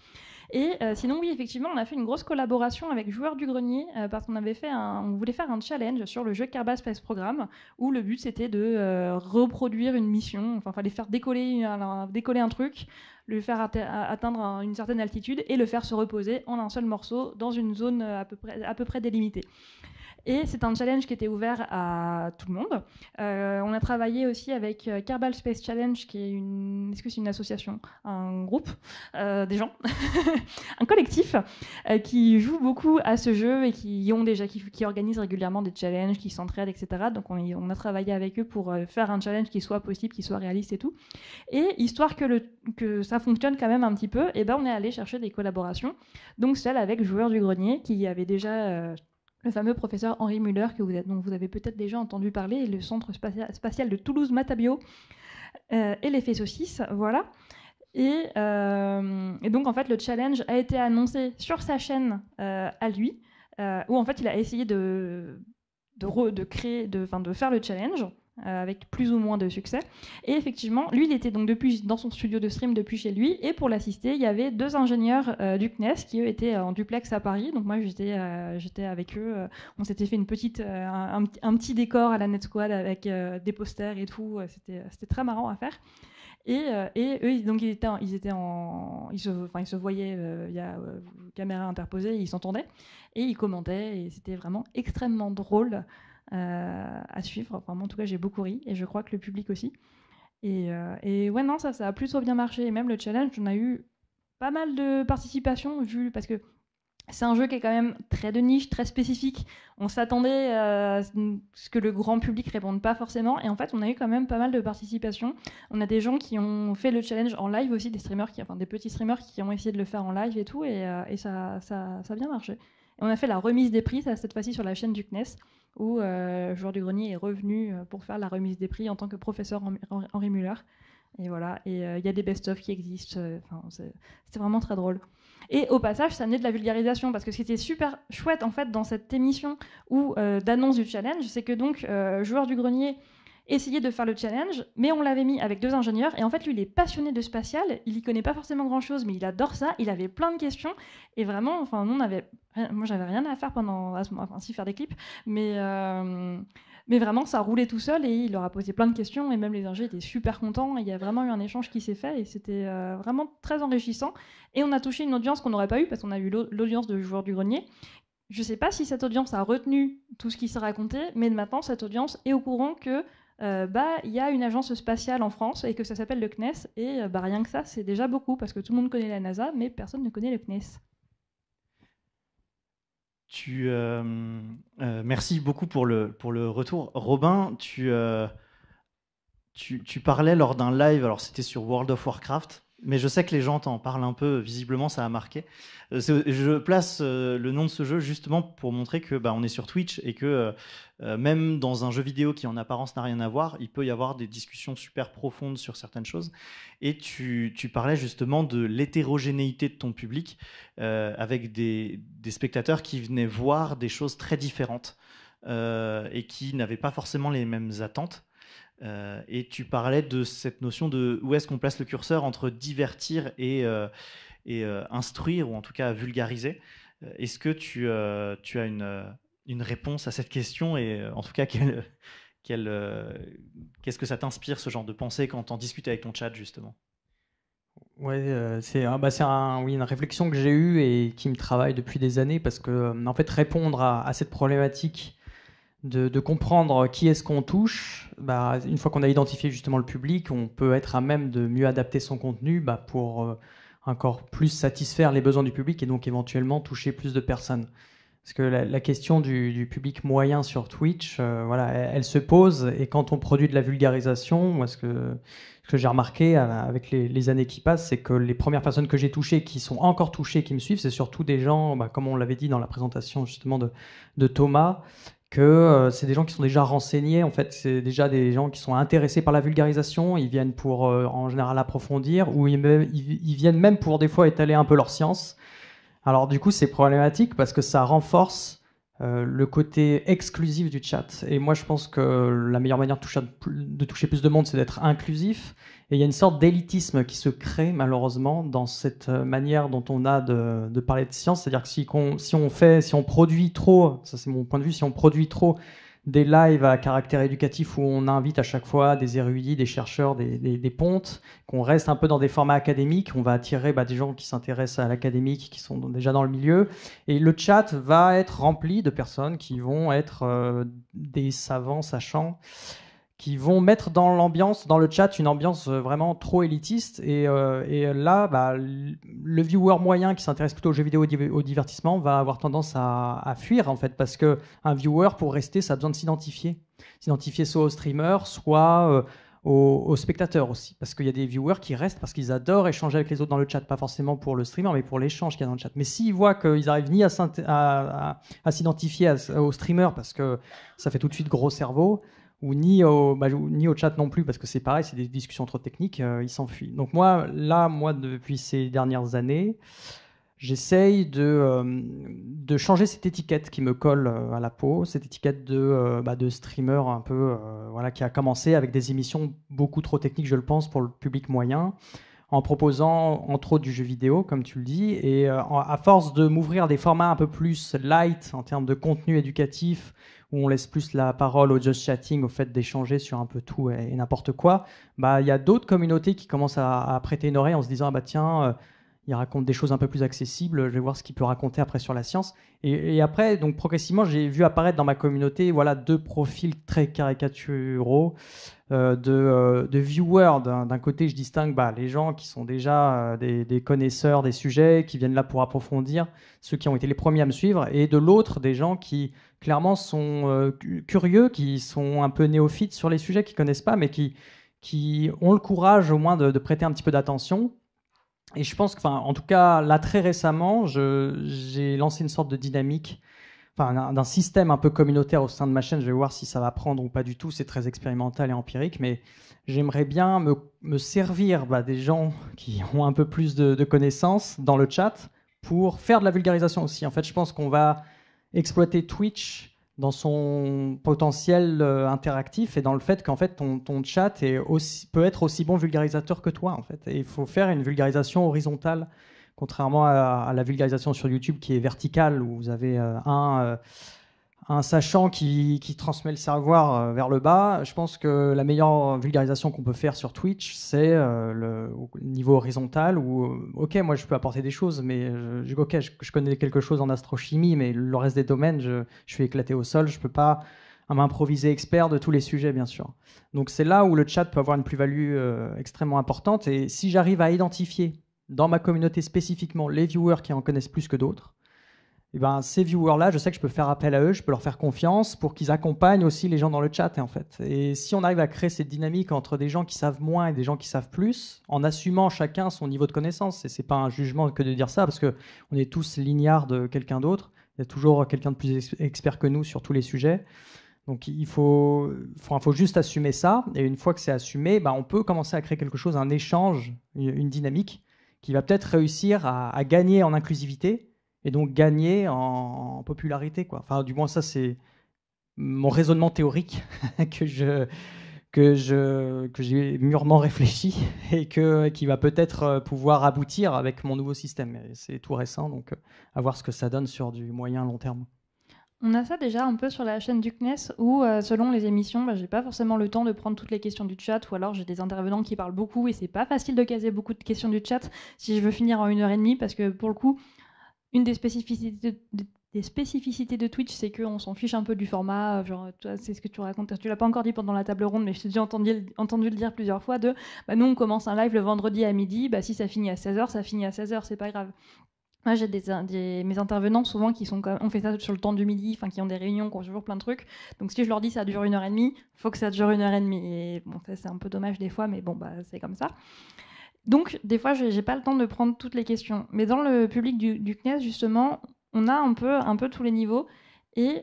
Et sinon, oui, effectivement, on a fait une grosse collaboration avec Joueurs du Grenier parce qu'on on voulait faire un challenge sur le jeu Kerbal Space Program où le but c'était de reproduire une mission. Enfin, fallait faire décoller un truc, le faire atteindre une certaine altitude et le faire se reposer en un seul morceau dans une zone à peu près délimitée. Et c'est un challenge qui était ouvert à tout le monde. On a travaillé aussi avec Kerbal Space Challenge, qui est est-ce que c'est une association, un groupe, des gens, un collectif qui joue beaucoup à ce jeu et qui organise régulièrement des challenges, qui s'entraident, etc. Donc on a travaillé avec eux pour faire un challenge qui soit possible, qui soit réaliste et tout. Et histoire que ça fonctionne quand même un petit peu, et ben on est allé chercher des collaborations. Donc celle avec Joueurs du Grenier, qui avait déjà le fameux professeur Henri Muller, dont vous avez peut-être déjà entendu parler, et le centre spatial de Toulouse-Matabio, et l'effet saucisse, voilà. Et donc, en fait, le challenge a été annoncé sur sa chaîne à lui, où, en fait, il a essayé de faire le challenge, avec plus ou moins de succès. Et effectivement, lui, il était donc dans son studio de stream depuis chez lui. Et pour l'assister, il y avait 2 ingénieurs du CNES qui, eux, étaient en duplex à Paris. Donc moi, j'étais avec eux. On s'était fait un petit décor à la Net Squad avec des posters et tout. C'était très marrant à faire. Et eux, donc ils se voyaient via caméra interposée, ils s'entendaient et ils commentaient. Et c'était vraiment extrêmement drôle à suivre. Enfin, moi, en tout cas, j'ai beaucoup ri et je crois que le public aussi. Et ouais, non, ça a plutôt bien marché. Et même le challenge, on a eu pas mal de participation parce que c'est un jeu qui est quand même très de niche, très spécifique. On s'attendait à ce que le grand public ne réponde pas forcément. Et en fait, on a eu quand même pas mal de participation. On a des gens qui ont fait le challenge en live aussi, des petits streamers qui ont essayé de le faire en live et tout. Et ça a bien marché. Et on a fait la remise des prix, cette fois-ci sur la chaîne du CNES, où Joueur du Grenier est revenu pour faire la remise des prix en tant que professeur Henri Muller. Et voilà, et il y a des best-of qui existent. C'est vraiment très drôle. Et au passage, ça naît de la vulgarisation, parce que ce qui était super chouette en fait dans cette émission d'annonce du challenge, c'est que donc Joueur du Grenier essayait de faire le challenge, mais on l'avait mis avec 2 ingénieurs, et en fait lui il est passionné de spatial, il y connaît pas forcément grand chose, mais il adore ça, il avait plein de questions, et vraiment, enfin moi j'avais rien à faire si faire des clips, mais vraiment ça roulait tout seul, et il leur a posé plein de questions, et même les ingés étaient super contents, et il y a vraiment eu un échange qui s'est fait, et c'était vraiment très enrichissant, et on a touché une audience qu'on n'aurait pas eu, parce qu'on a eu l'audience de Joueurs du Grenier. Je sais pas si cette audience a retenu tout ce qui s'est raconté, mais maintenant cette audience est au courant que il y a une agence spatiale en France et que ça s'appelle le CNES, et rien que ça, c'est déjà beaucoup, parce que tout le monde connaît la NASA, mais personne ne connaît le CNES. Merci beaucoup pour le retour. Robin, tu parlais lors d'un live, alors c'était sur World of Warcraft, mais je sais que les gens t'en parlent un peu, visiblement ça a marqué. Je place le nom de ce jeu justement pour montrer que on est sur Twitch et que même dans un jeu vidéo qui en apparence n'a rien à voir, il peut y avoir des discussions super profondes sur certaines choses. Et tu parlais justement de l'hétérogénéité de ton public avec des spectateurs qui venaient voir des choses très différentes et qui n'avaient pas forcément les mêmes attentes. Et tu parlais de cette notion de où est-ce qu'on place le curseur entre divertir et instruire, ou en tout cas vulgariser. Est-ce que tu as une réponse à cette question, et en tout cas qu'est-ce que ça t'inspire, ce genre de pensée, quand tu en discutes avec ton chat justement? Ouais, c'est une réflexion que j'ai eue et qui me travaille depuis des années, parce que en fait répondre à cette problématique de comprendre qui est-ce qu'on touche, une fois qu'on a identifié justement le public, on peut être à même de mieux adapter son contenu pour encore plus satisfaire les besoins du public et donc éventuellement toucher plus de personnes. Parce que la question du public moyen sur Twitch, elle se pose, et quand on produit de la vulgarisation, moi ce que j'ai remarqué avec les années qui passent, c'est que les premières personnes que j'ai touchées, qui sont encore touchées, qui me suivent, c'est surtout des gens, comme on l'avait dit dans la présentation justement de Thomas, que c'est des gens qui sont déjà renseignés. En fait, c'est déjà des gens qui sont intéressés par la vulgarisation. Ils viennent pour, en général, approfondir, ou ils viennent même pour, des fois, étaler un peu leur science. Alors, du coup, c'est problématique parce que ça renforce le côté exclusif du chat. Et moi, je pense que la meilleure manière de toucher plus de monde, c'est d'être inclusif. Et il y a une sorte d'élitisme qui se crée, malheureusement, dans cette manière dont on a de parler de science. C'est-à-dire que si on produit trop, ça c'est mon point de vue, si on produit trop des lives à caractère éducatif où on invite à chaque fois des érudits, des chercheurs, des pontes, qu'on reste un peu dans des formats académiques, on va attirer des gens qui s'intéressent à l'académique, qui sont déjà dans le milieu, et le chat va être rempli de personnes qui vont être des savants sachants, qui vont mettre dans l'ambiance, dans le chat, une ambiance vraiment trop élitiste. Et là, le viewer moyen qui s'intéresse plutôt aux jeux vidéo, au divertissement, va avoir tendance à fuir, en fait, parce qu'un viewer, pour rester, ça a besoin de s'identifier. S'identifier soit aux streamers, soit aux spectateurs aussi. Parce qu'il y a des viewers qui restent parce qu'ils adorent échanger avec les autres dans le chat, pas forcément pour le streamer, mais pour l'échange qu'il y a dans le chat. Mais s'ils voient qu'ils n'arrivent ni à s'identifier aux streamers, parce que ça fait tout de suite gros cerveau, ou ni au chat non plus, parce que c'est pareil, c'est des discussions trop techniques, ils s'enfuient. Donc moi, depuis ces dernières années, j'essaye de changer cette étiquette qui me colle à la peau, cette étiquette de streamer un peu, qui a commencé avec des émissions beaucoup trop techniques, je le pense, pour le public moyen, en proposant entre autres du jeu vidéo, comme tu le dis, et à force de m'ouvrir des formats un peu plus light en termes de contenu éducatif, où on laisse plus la parole au just chatting, au fait d'échanger sur un peu tout et n'importe quoi, il y a d'autres communautés qui commencent à prêter une oreille en se disant tiens, il raconte des choses un peu plus accessibles, je vais voir ce qu'il peut raconter après sur la science. Et après, donc progressivement, j'ai vu apparaître dans ma communauté deux profils très caricaturaux de viewers. D'un côté, je distingue les gens qui sont déjà des connaisseurs des sujets, qui viennent là pour approfondir, ceux qui ont été les premiers à me suivre, et de l'autre, des gens qui clairement sont curieux, qui sont un peu néophytes sur les sujets, qui ne connaissent pas, mais qui ont le courage au moins de prêter un petit peu d'attention. Et je pense que, en tout cas, là, très récemment, j'ai lancé une sorte de dynamique, d'un système un peu communautaire au sein de ma chaîne. Je vais voir si ça va prendre ou pas du tout. C'est très expérimental et empirique, mais j'aimerais bien me servir des gens qui ont un peu plus de connaissances dans le chat pour faire de la vulgarisation aussi. En fait, je pense qu'on va exploiter Twitch dans son potentiel interactif et dans le fait qu'en fait ton chat peut être aussi bon vulgarisateur que toi, en fait. Et il faut faire une vulgarisation horizontale, contrairement à la vulgarisation sur YouTube qui est verticale, où vous avez un sachant qui transmet le savoir vers le bas. Je pense que la meilleure vulgarisation qu'on peut faire sur Twitch, c'est au niveau horizontal, où ok, moi je peux apporter des choses, mais je connais quelque chose en astrochimie, mais le reste des domaines, je suis éclaté au sol, je peux pas m'improviser expert de tous les sujets, bien sûr. Donc c'est là où le chat peut avoir une plus-value extrêmement importante, et si j'arrive à identifier dans ma communauté spécifiquement les viewers qui en connaissent plus que d'autres, et ces viewers-là, je sais que je peux faire appel à eux, je peux leur faire confiance pour qu'ils accompagnent aussi les gens dans le chat, en fait. Et si on arrive à créer cette dynamique entre des gens qui savent moins et des gens qui savent plus, en assumant chacun son niveau de connaissance, et c'est pas un jugement que de dire ça, parce que on est tous lignaires de quelqu'un d'autre, il y a toujours quelqu'un de plus expert que nous sur tous les sujets. Donc il faut juste assumer ça, et une fois que c'est assumé, on peut commencer à créer quelque chose, un échange, une dynamique, qui va peut-être réussir à gagner en inclusivité, et donc gagner en popularité, quoi. Enfin, du moins, ça, c'est mon raisonnement théorique que j'ai mûrement réfléchi et qui va peut-être pouvoir aboutir avec mon nouveau système. C'est tout récent, donc à voir ce que ça donne sur du moyen long terme. On a ça déjà un peu sur la chaîne du CNES où, selon les émissions, j'ai pas forcément le temps de prendre toutes les questions du chat, ou alors j'ai des intervenants qui parlent beaucoup et c'est pas facile de caser beaucoup de questions du chat si je veux finir en 1h30, parce que pour le coup, une des spécificités de Twitch, c'est qu'on s'en fiche un peu du format. Genre, toi, c'est ce que tu racontes. Tu l'as pas encore dit pendant la table ronde, mais je t'ai déjà entendu le dire plusieurs fois. Nous, on commence un live le vendredi à midi. Si ça finit à 16h, ça finit à 16h, c'est pas grave. Moi, j'ai mes intervenants souvent qui sont on fait ça sur le temps du midi, qui ont des réunions, qui ont toujours plein de trucs. Donc si je leur dis ça dure 1h30, faut que ça dure 1h30. Et bon, ça c'est un peu dommage des fois, mais bon, c'est comme ça. Donc, des fois, j'ai pas le temps de prendre toutes les questions. Mais dans le public du CNES, justement, on a un peu tous les niveaux. Et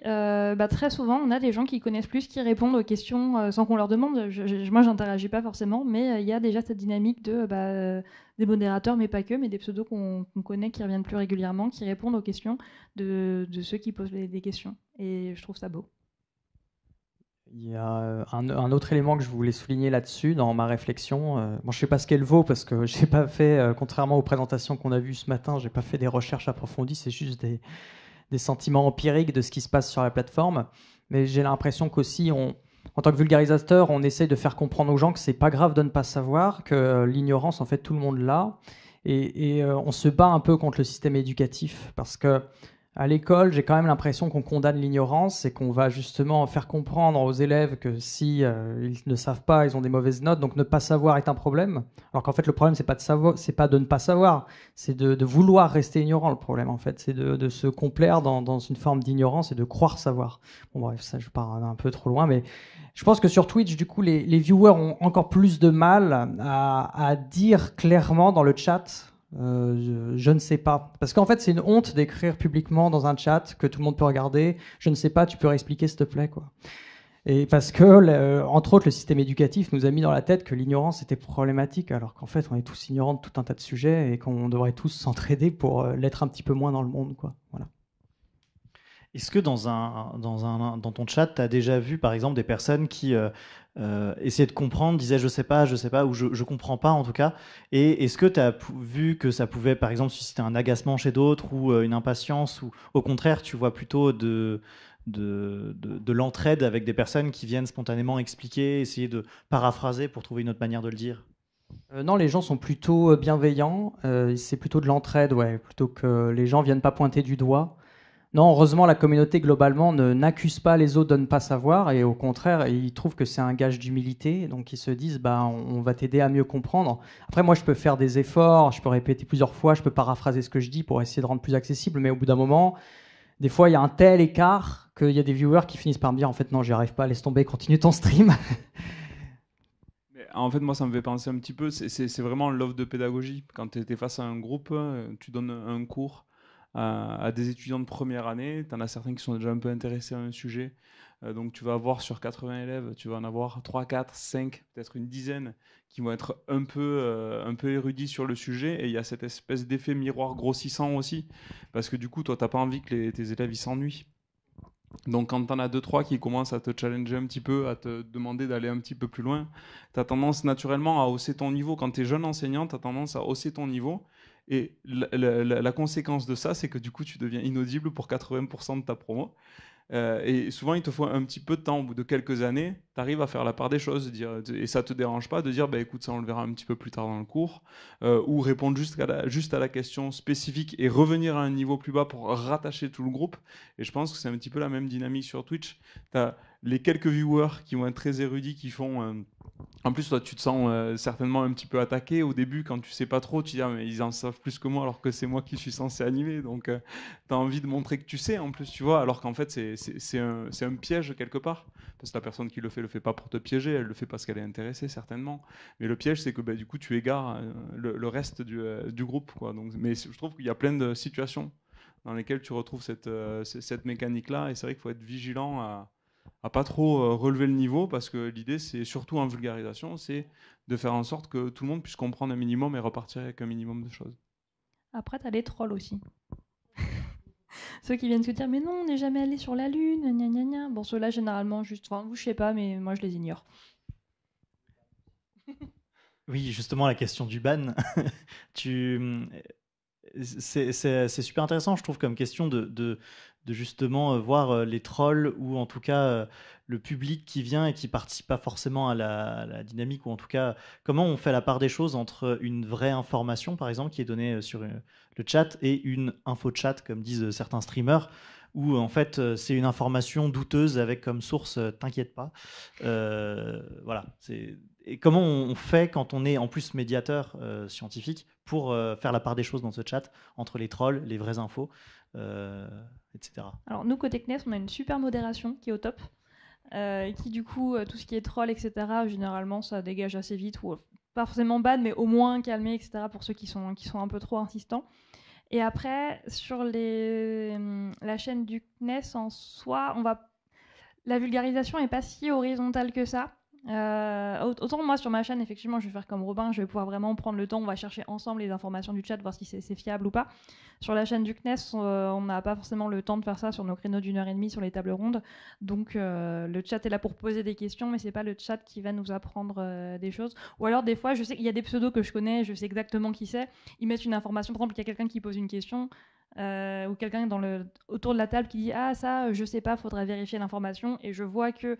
très souvent, on a des gens qui connaissent plus, qui répondent aux questions sans qu'on leur demande. Moi, j'interagis pas forcément, mais il y a déjà cette dynamique des modérateurs, mais pas que, mais des pseudos qu'on connaît, qui reviennent plus régulièrement, qui répondent aux questions de ceux qui posent des questions. Et je trouve ça beau. Il y a un autre élément que je voulais souligner là-dessus dans ma réflexion. Je ne sais pas ce qu'elle vaut parce que j'ai pas fait, contrairement aux présentations qu'on a vues ce matin, j'ai pas fait des recherches approfondies. C'est juste des sentiments empiriques de ce qui se passe sur la plateforme. Mais j'ai l'impression qu'aussi, en tant que vulgarisateur, on essaye de faire comprendre aux gens que c'est pas grave de ne pas savoir, que l'ignorance, en fait, tout le monde l'a. Et on se bat un peu contre le système éducatif parce que à l'école, j'ai quand même l'impression qu'on condamne l'ignorance et qu'on va justement faire comprendre aux élèves que si ils ne savent pas, ils ont des mauvaises notes, donc ne pas savoir est un problème. Alors qu'en fait, le problème, c'est pas de savoir, c'est pas de ne pas savoir, c'est de vouloir rester ignorant. Le problème, en fait, c'est de se complaire dans une forme d'ignorance et de croire savoir. Bon, bref, ça, je pars un peu trop loin, mais je pense que sur Twitch, du coup, les viewers ont encore plus de mal à dire clairement dans le chat. Je ne sais pas. Parce qu'en fait, c'est une honte d'écrire publiquement dans un chat que tout le monde peut regarder. Je ne sais pas, tu peux réexpliquer s'il te plaît, quoi. Et parce que, entre autres, le système éducatif nous a mis dans la tête que l'ignorance était problématique, alors qu'en fait, on est tous ignorants de tout un tas de sujets et qu'on devrait tous s'entraider pour l'être un petit peu moins dans le monde, quoi. Voilà. Est-ce que dans ton chat, tu as déjà vu, par exemple, des personnes qui essayaient de comprendre, disaient je sais pas, ou je comprends pas en tout cas, et est-ce que tu as vu que ça pouvait, par exemple, susciter un agacement chez d'autres ou une impatience, ou au contraire, tu vois plutôt de l'entraide avec des personnes qui viennent spontanément expliquer, essayer de paraphraser pour trouver une autre manière de le dire? Non, les gens sont plutôt bienveillants, c'est plutôt de l'entraide, ouais, plutôt que les gens viennent pas pointer du doigt. Non, heureusement, la communauté globalement n'accuse pas les autres de ne pas savoir et au contraire, ils trouvent que c'est un gage d'humilité. Donc ils se disent, on va t'aider à mieux comprendre. Après, moi, je peux faire des efforts, je peux répéter plusieurs fois, je peux paraphraser ce que je dis pour essayer de rendre plus accessible. Mais au bout d'un moment, des fois, il y a un tel écart qu'il y a des viewers qui finissent par me dire, en fait, non, j'y arrive pas, laisse tomber, continue ton stream. Mais en fait, moi, ça me fait penser un petit peu, c'est vraiment l'offre de pédagogie. Quand tu es face à un groupe, tu donnes un cours à des étudiants de première année, tu en as certains qui sont déjà un peu intéressés à un sujet, donc tu vas avoir sur 80 élèves, tu vas en avoir 3, 4, 5, peut-être une dizaine qui vont être un peu érudits sur le sujet, et il y a cette espèce d'effet miroir grossissant aussi, parce que du coup, toi, tu n'as pas envie que tes élèves ils s'ennuient. Donc quand tu en as 2-3 qui commencent à te challenger un petit peu, à te demander d'aller un petit peu plus loin, tu as tendance naturellement à hausser ton niveau. Quand tu es jeune enseignant, tu as tendance à hausser ton niveau. Et la conséquence de ça, c'est que du coup, tu deviens inaudible pour 80% de ta promo. Et souvent, il te faut un petit peu de temps. Au bout de quelques années, tu arrives à faire la part des choses. Et ça ne te dérange pas de dire, écoute, ça, on le verra un petit peu plus tard dans le cours. Ou répondre juste à la question spécifique et revenir à un niveau plus bas pour rattacher tout le groupe. Et je pense que c'est un petit peu la même dynamique sur Twitch. Tu as les quelques viewers qui vont être très érudits, qui font... En plus, toi, tu te sens certainement un petit peu attaqué au début quand tu sais pas trop. Tu dis, mais ils en savent plus que moi alors que c'est moi qui suis censé animer. Donc, tu as envie de montrer que tu sais en plus, tu vois. Alors qu'en fait, c'est un piège quelque part. Parce que la personne qui le fait pas pour te piéger, elle le fait parce qu'elle est intéressée, certainement. Mais le piège, c'est que du coup, tu égares le reste du groupe, quoi. Donc, mais je trouve qu'il y a plein de situations dans lesquelles tu retrouves cette mécanique-là. Et c'est vrai qu'il faut être vigilant à pas trop relever le niveau, parce que l'idée, c'est surtout en vulgarisation, c'est de faire en sorte que tout le monde puisse comprendre un minimum et repartir avec un minimum de choses. Après, t'as les trolls aussi. Ceux qui viennent se dire, mais non, on n'est jamais allé sur la Lune, gna gna gna. Bon, ceux-là, généralement, vous, je sais pas, mais moi, je les ignore. Oui, justement, la question du ban. C'est super intéressant, je trouve, comme question de justement voir les trolls, ou en tout cas le public qui vient et qui participe pas forcément à la dynamique, ou en tout cas comment on fait la part des choses entre une vraie information, par exemple, qui est donnée sur le chat, et une info chat, comme disent certains streamers, où en fait c'est une information douteuse avec comme source t'inquiète pas. Voilà. Et comment on fait quand on est en plus médiateur scientifique pour faire la part des choses dans ce chat entre les trolls, les vraies infos, etc. Alors nous, côté CNES, on a une super modération qui est au top, qui du coup, tout ce qui est troll, etc., généralement ça dégage assez vite, ou pas forcément ban, mais au moins calmé, etc., pour ceux qui sont un peu trop insistants. Et après, sur la chaîne du CNES en soi, la vulgarisation n'est pas si horizontale que ça. Autant moi sur ma chaîne, effectivement, je vais faire comme Robin, je vais pouvoir vraiment prendre le temps, on va chercher ensemble les informations du chat, voir si c'est fiable ou pas. Sur la chaîne du CNES, on n'a pas forcément le temps de faire ça sur nos créneaux d'1h30 sur les tables rondes. Donc le chat est là pour poser des questions, mais c'est pas le chat qui va nous apprendre des choses. Ou alors des fois, je sais qu'il y a des pseudos que je connais, je sais exactement qui c'est. Ils mettent une information, par exemple, il y a quelqu'un qui pose une question. Ou quelqu'un autour de la table qui dit ah ça je sais pas, faudra vérifier l'information, et je vois que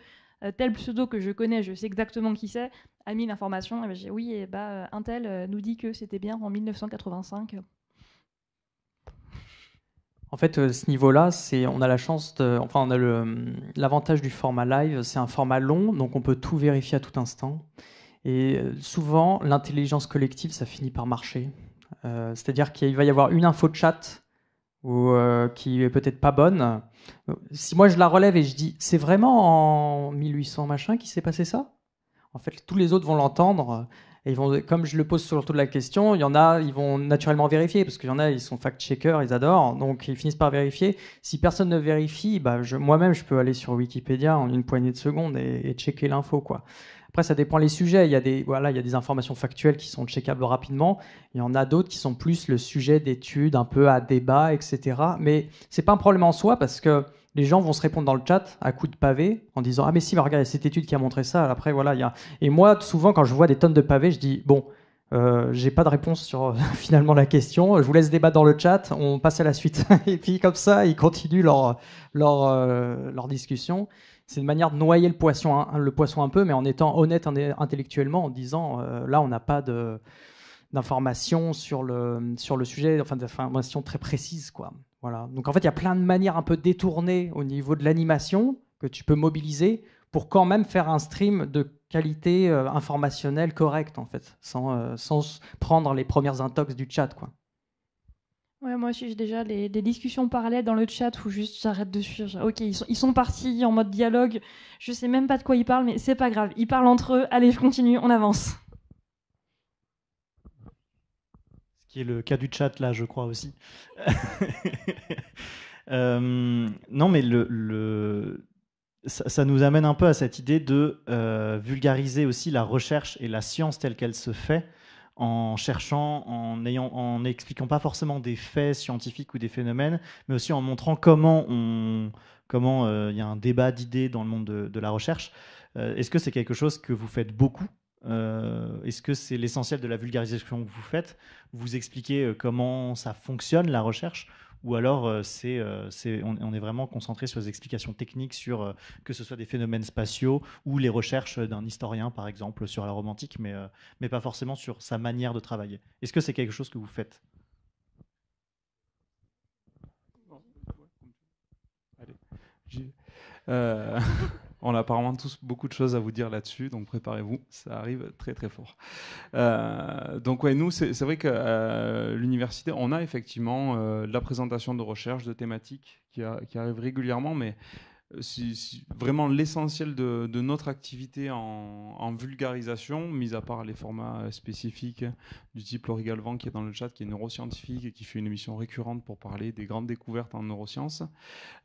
tel pseudo que je connais, je sais exactement qui c'est, a mis l'information, et ben j'ai oui, et bah un tel nous dit que c'était bien en 1985. En fait, ce niveau-là, on a la chance enfin, on a l'avantage du format live, c'est un format long, donc on peut tout vérifier à tout instant. Et souvent, l'intelligence collective, ça finit par marcher. C'est-à-dire qu'il va y avoir une info de chat qui est peut-être pas bonne. Si moi je la relève et je dis c'est vraiment en 1800 machin qui s'est passé ça, en fait tous les autres vont l'entendre et ils vont, comme je le pose surtout de la question, il y en a, ils vont naturellement vérifier parce qu'il y en a, ils sont fact-checkers, ils adorent, donc ils finissent par vérifier. Si personne ne vérifie, bah, moi-même je peux aller sur Wikipédia en une poignée de secondes et checker l'info, quoi. Après, ça dépend les sujets. Il y a des informations factuelles qui sont checkables rapidement. Il y en a d'autres qui sont plus le sujet d'études, un peu à débat, etc. Mais c'est pas un problème en soi parce que les gens vont se répondre dans le chat à coups de pavé en disant ah mais si, mais regarde, cette étude qui a montré ça. Après voilà, et moi souvent quand je vois des tonnes de pavés, je dis bon. J'ai pas de réponse sur finalement la question. Je vous laisse débattre dans le chat. On passe à la suite. Et puis comme ça, ils continuent leur discussion. C'est une manière de noyer le poisson un peu, mais en étant honnête intellectuellement, en disant là, on n'a pas d'informations sur le sujet, enfin d'informations très précises, quoi. Voilà. Donc en fait, il y a plein de manières un peu détournées au niveau de l'animation que tu peux mobiliser pour quand même faire un stream de qualité informationnelle correcte, en fait, sans prendre les premières intox du chat, quoi. Ouais, moi aussi j'ai déjà des discussions parallèles dans le chat où juste j'arrête de suivre. Ok, ils sont partis en mode dialogue, je sais même pas de quoi ils parlent, mais c'est pas grave, ils parlent entre eux, allez je continue, on avance. Ce qui est le cas du chat là, je crois aussi. Non, mais ça nous amène un peu à cette idée de vulgariser aussi la recherche et la science telle qu'elle se fait, en cherchant, en n'expliquant pas forcément des faits scientifiques ou des phénomènes, mais aussi en montrant comment il y a un débat d'idées dans le monde de la recherche. Est-ce que c'est quelque chose que vous faites beaucoup ? Est-ce que c'est l'essentiel de la vulgarisation que vous faites ? Vous expliquez comment ça fonctionne, la recherche ? Ou alors on est vraiment concentré sur les explications techniques sur que ce soit des phénomènes spatiaux ou les recherches d'un historien, par exemple, sur la Rome antique, mais pas forcément sur sa manière de travailler. Est-ce que c'est quelque chose que vous faites ? On a apparemment tous beaucoup de choses à vous dire là-dessus, donc préparez-vous, ça arrive très très fort. Donc ouais, nous, c'est vrai qu'à l'université, on a effectivement de la présentation de recherche, de thématiques qui arrive régulièrement, mais vraiment l'essentiel de notre activité en vulgarisation, mis à part les formats spécifiques du type Laurie Galvan qui est dans le chat, qui est neuroscientifique et qui fait une émission récurrente pour parler des grandes découvertes en neurosciences.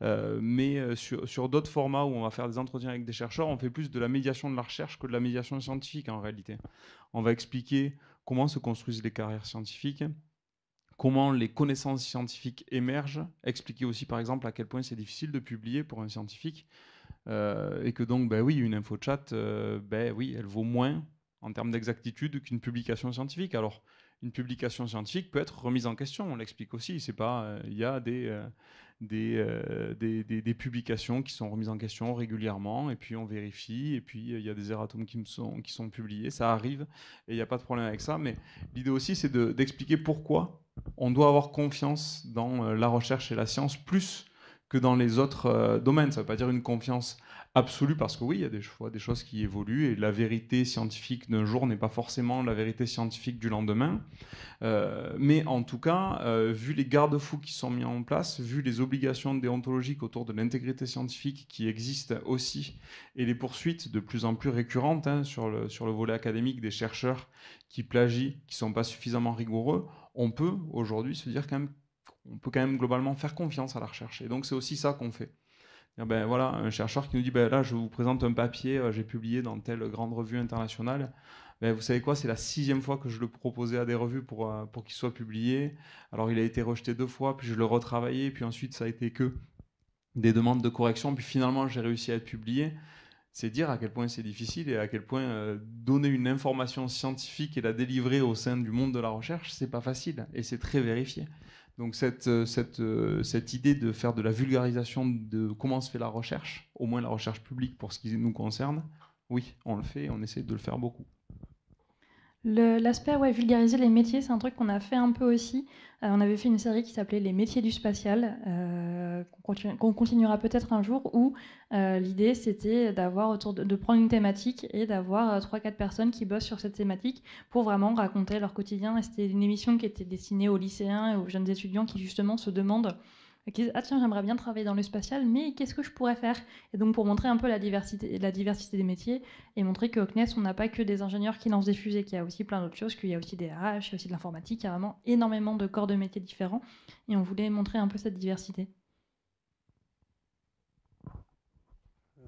Mais sur d'autres formats où on va faire des entretiens avec des chercheurs, on fait plus de la médiation de la recherche que de la médiation scientifique en réalité. On va expliquer comment se construisent les carrières scientifiques, comment les connaissances scientifiques émergent, expliquer aussi par exemple à quel point c'est difficile de publier pour un scientifique, et que donc oui, une info chat, oui, elle vaut moins en termes d'exactitude qu'une publication scientifique. Alors une publication scientifique peut être remise en question, on l'explique aussi, c'est pas, il y a des publications qui sont remises en question régulièrement, et puis on vérifie, et puis il y a des erratums qui sont publiés, ça arrive, et il n'y a pas de problème avec ça, mais l'idée aussi c'est d'expliquer pourquoi on doit avoir confiance dans la recherche et la science plus que dans les autres domaines. Ça ne veut pas dire une confiance absolue, parce que oui, il y a des fois des choses qui évoluent, et la vérité scientifique d'un jour n'est pas forcément la vérité scientifique du lendemain. Mais en tout cas, vu les garde-fous qui sont mis en place, vu les obligations déontologiques autour de l'intégrité scientifique qui existent aussi, et les poursuites de plus en plus récurrentes sur le volet académique des chercheurs qui plagient, qui ne sont pas suffisamment rigoureux, on peut aujourd'hui se dire quand même on peut quand même globalement faire confiance à la recherche. Et donc c'est aussi ça qu'on fait. Ben voilà, un chercheur qui nous dit ben là je vous présente un papier, j'ai publié dans telle grande revue internationale. Ben, vous savez quoi, c'est la 6e fois que je le proposais à des revues pour qu'il soit publié. Alors il a été rejeté 2 fois, puis je le retravaillais, puis ensuite ça a été que des demandes de correction, puis finalement j'ai réussi à être publié. C'est dire à quel point c'est difficile et à quel point donner une information scientifique et la délivrer au sein du monde de la recherche, c'est pas facile et c'est très vérifié. Donc cette idée de faire de la vulgarisation de comment se fait la recherche, au moins la recherche publique pour ce qui nous concerne, oui, on le fait et on essaie de le faire beaucoup. L'aspect vulgariser les métiers, c'est un truc qu'on a fait un peu aussi. On avait fait une série qui s'appelait Les métiers du spatial, qu'on continuera peut-être un jour, où l'idée c'était de prendre une thématique et d'avoir 3-4 personnes qui bossent sur cette thématique pour vraiment raconter leur quotidien. Et c'était une émission qui était destinée aux lycéens et aux jeunes étudiants qui justement se demandent qui disent « Ah tiens, j'aimerais bien travailler dans le spatial, mais qu'est-ce que je pourrais faire ?» Et donc pour montrer un peu la diversité des métiers et montrer qu'au CNES, on n'a pas que des ingénieurs qui lancent des fusées, qu'il y a aussi plein d'autres choses, qu'il y a aussi des RH, il y a aussi de l'informatique, il y a vraiment énormément de corps de métiers différents. Et on voulait montrer un peu cette diversité.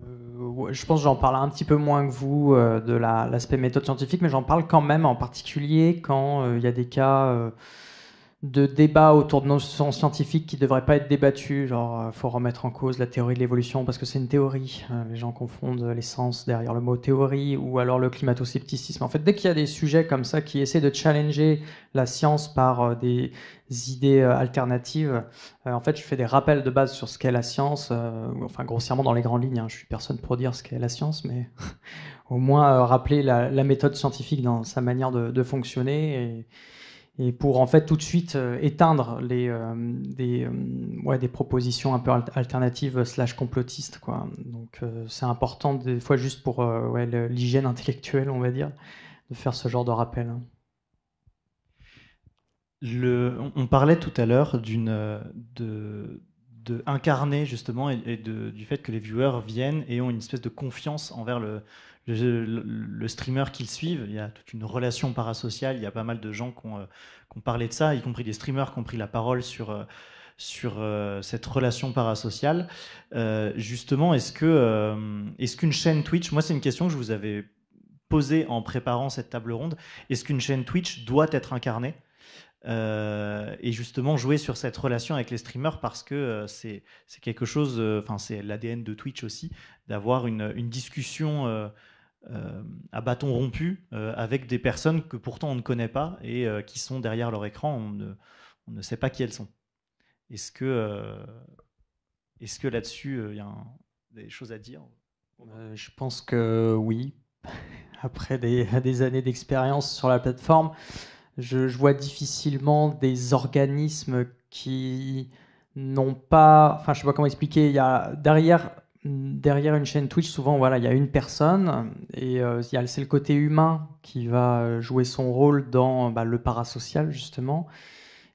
Je pense que j'en parle un petit peu moins que vous de l'aspect méthode scientifique, mais j'en parle quand même, en particulier quand il y a des cas de débats autour de notions scientifiques qui ne devraient pas être débattus, genre faut remettre en cause la théorie de l'évolution parce que c'est une théorie. Les gens confondent l'essence derrière le mot théorie, ou alors le climato-scepticisme. En fait, dès qu'il y a des sujets comme ça qui essaient de challenger la science par des idées alternatives, en fait, je fais des rappels de base sur ce qu'est la science, enfin grossièrement dans les grandes lignes. Je suis personne pour dire ce qu'est la science, mais au moins rappeler la méthode scientifique dans sa manière de fonctionner et pour en fait tout de suite éteindre des propositions un peu alternatives / complotistes, quoi. Donc c'est important des fois juste pour l'hygiène intellectuelle, on va dire, de faire ce genre de rappel. On parlait tout à l'heure de incarner justement et du fait que les viewers viennent et ont une espèce de confiance envers le streamer qu'ils suivent. Il y a toute une relation parasociale, il y a pas mal de gens qui ont parlé de ça, y compris des streamers qui ont pris la parole sur cette relation parasociale. Justement, est-ce qu'une chaîne Twitch, moi c'est une question que je vous avais posée en préparant cette table ronde, est-ce qu'une chaîne Twitch doit être incarnée et justement jouer sur cette relation avec les streamers, parce que c'est quelque chose, c'est l'ADN de Twitch aussi, d'avoir une discussion à bâton rompu avec des personnes que pourtant on ne connaît pas et qui sont derrière leur écran, on ne sait pas qui elles sont. Est-ce que là-dessus il y a des choses à dire? Je pense que oui. Après des années d'expérience sur la plateforme, je vois difficilement des organismes qui n'ont pas... Enfin, je ne sais pas comment expliquer. Il y a derrière une chaîne Twitch, souvent, il y a une personne et c'est le côté humain qui va jouer son rôle dans le parasocial, justement.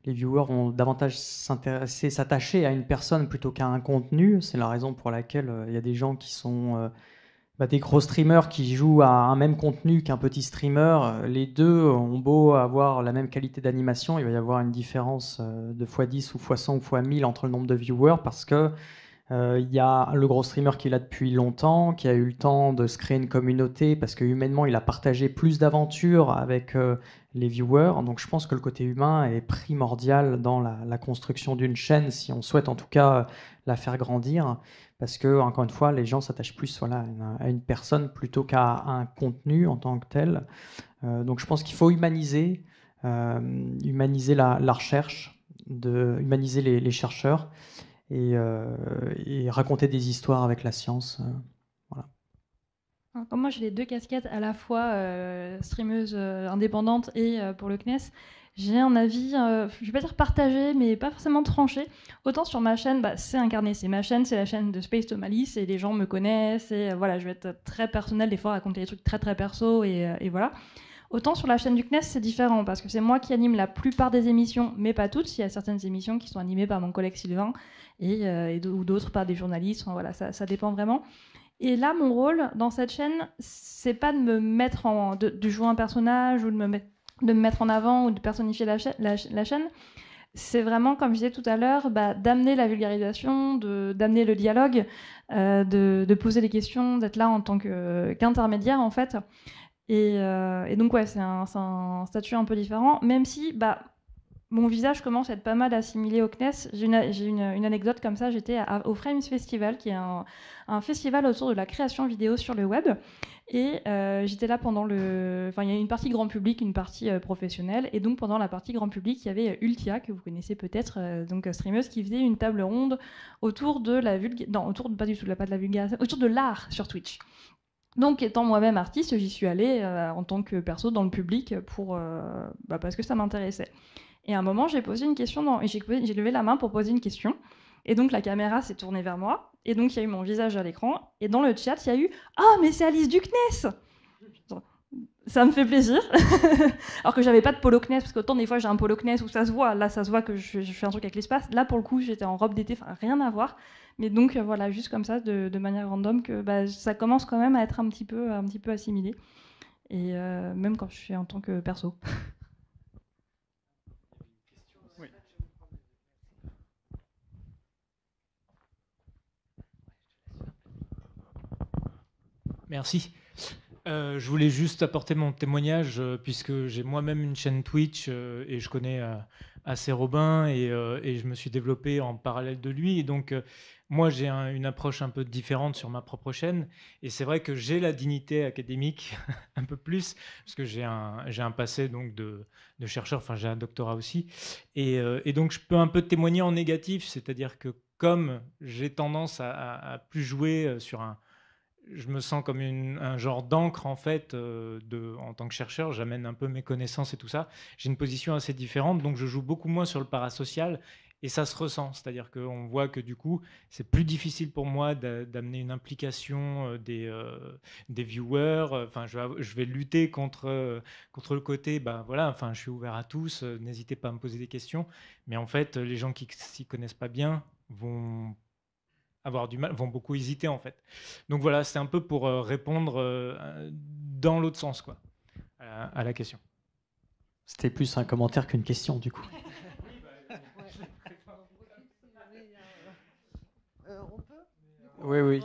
Les viewers vont davantage s'attacher à une personne plutôt qu'à un contenu. C'est la raison pour laquelle il y a des gens qui sont... des gros streamers qui jouent à un même contenu qu'un petit streamer. Les deux ont beau avoir la même qualité d'animation, il va y avoir une différence de x10 ou x100 ou x1000 entre le nombre de viewers, parce que il y a le gros streamer qui est là depuis longtemps, qui a eu le temps de se créer une communauté, parce que humainement il a partagé plus d'aventures avec les viewers. Donc je pense que le côté humain est primordial dans la construction d'une chaîne, si on souhaite en tout cas la faire grandir. Parce que, encore une fois, les gens s'attachent plus à une personne plutôt qu'à un contenu en tant que tel. Donc je pense qu'il faut humaniser la recherche, humaniser les chercheurs et raconter des histoires avec la science. Voilà. Comme moi, j'ai les deux casquettes, à la fois streameuse indépendante et pour le CNES. J'ai un avis, je vais pas dire partagé, mais pas forcément tranché. Autant sur ma chaîne, c'est incarné, c'est ma chaîne, c'est la chaîne de Space Tomalis, et les gens me connaissent, et je vais être très personnel, des fois raconter des trucs très très perso, et voilà. Autant sur la chaîne du CNES, c'est différent, parce que c'est moi qui anime la plupart des émissions, mais pas toutes. Il y a certaines émissions qui sont animées par mon collègue Sylvain, ou d'autres par des journalistes, ça dépend vraiment. Et là, mon rôle dans cette chaîne, c'est pas de me mettre de jouer un personnage, ou de me mettre en avant ou de personnifier la chaîne. c'est vraiment, comme je disais tout à l'heure, d'amener la vulgarisation, d'amener le dialogue, de poser des questions, d'être là en tant qu'intermédiaire en fait. Et donc ouais, c'est un statut un peu différent, même si mon visage commence à être pas mal assimilé au CNES. J'ai une anecdote comme ça. J'étais au Frames Festival, qui est un festival autour de la création vidéo sur le web. Et j'étais là pendant Enfin, il y a une partie grand public, une partie professionnelle. Et donc, pendant la partie grand public, il y avait Ultia, que vous connaissez peut-être, donc streameuse, qui faisait une table ronde autour de la pas du tout, pas de la vulgarisation, autour de l'art sur Twitch. Donc, étant moi-même artiste, j'y suis allée en tant que perso dans le public parce que ça m'intéressait. Et à un moment, j'ai posé une question, j'ai levé la main pour poser une question. Et donc, la caméra s'est tournée vers moi. Et donc, il y a eu mon visage à l'écran. Et dans le chat, il y a eu « Ah, mais c'est Alice du CNES !» Ça me fait plaisir. Alors que j'avais pas de polo CNES, parce qu'autant des fois j'ai un polo CNES où ça se voit. Là, ça se voit que je fais un truc avec l'espace. Là, pour le coup, j'étais en robe d'été, enfin rien à voir. Mais donc, voilà, juste comme ça, de manière random, que ça commence quand même à être un petit peu assimilé. Et même quand je suis en tant que perso. Merci. Je voulais juste apporter mon témoignage puisque j'ai moi-même une chaîne Twitch et je connais assez Robin et je me suis développé en parallèle de lui. Et donc, moi, j'ai une approche un peu différente sur ma propre chaîne. Et c'est vrai que j'ai la dignité académique un peu plus parce que j'ai un passé donc, de chercheur, enfin j'ai un doctorat aussi. Et donc, je peux un peu témoigner en négatif, c'est-à-dire que comme j'ai tendance à plus jouer sur je me sens comme un genre d'encre en fait en tant que chercheur, j'amène un peu mes connaissances et tout ça. J'ai une position assez différente, donc je joue beaucoup moins sur le parasocial et ça se ressent. C'est-à-dire qu'on voit que du coup, c'est plus difficile pour moi d'amener une implication des viewers. Enfin, je vais lutter contre le côté, voilà, enfin, je suis ouvert à tous. N'hésitez pas à me poser des questions. Mais en fait, les gens qui s'y connaissent pas bien vont avoir du mal, vont beaucoup hésiter en fait. Donc voilà, c'est un peu pour répondre dans l'autre sens quoi, à la question. C'était plus un commentaire qu'une question du coup. Oui, oui.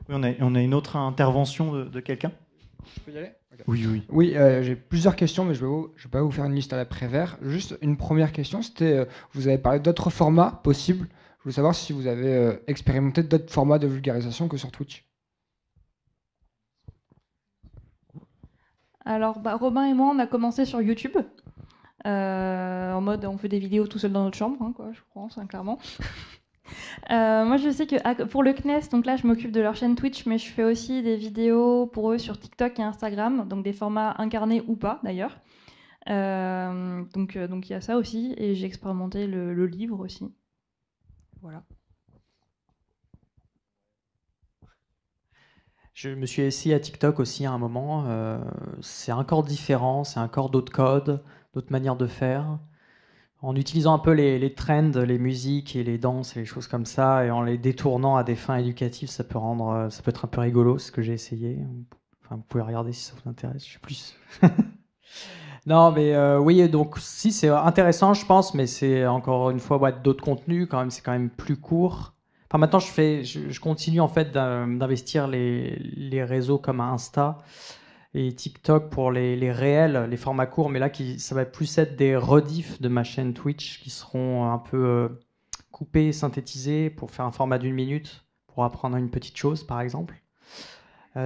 Oui, on a une autre intervention de quelqu'un. Je peux y aller ? Okay. Oui. Oui, j'ai plusieurs questions, mais je vais pas vous faire une liste à la Prévert. Juste une première question, c'était, vous avez parlé d'autres formats possibles. Je voulais savoir si vous avez expérimenté d'autres formats de vulgarisation que sur Twitch. Alors, Robin et moi, on a commencé sur YouTube. En mode, on fait des vidéos tout seul dans notre chambre, quoi, je pense, clairement. Moi, je sais que pour le CNES, donc là, je m'occupe de leur chaîne Twitch, mais je fais aussi des vidéos pour eux sur TikTok et Instagram, donc des formats incarnés ou pas, d'ailleurs. Donc il y a ça aussi, et j'ai expérimenté le livre aussi. Voilà. Je me suis essayé à TikTok aussi à un moment. C'est encore différent, c'est encore d'autres codes, d'autres manières de faire. En utilisant un peu les trends, les musiques et les danses et les choses comme ça, et en les détournant à des fins éducatives, ça peut être un peu rigolo, c'est ce que j'ai essayé. Enfin, vous pouvez regarder si ça vous intéresse, je sais plus. Non, mais oui, donc si, c'est intéressant, je pense, mais c'est encore une fois d'autres contenus, quand même, c'est quand même plus court. Enfin, maintenant, je continue en fait d'investir les réseaux comme Insta et TikTok pour les réels, les formats courts, mais là, ça va plus être des rediffs de ma chaîne Twitch qui seront un peu coupés, synthétisés pour faire un format d'1 minute pour apprendre une petite chose, par exemple. Parce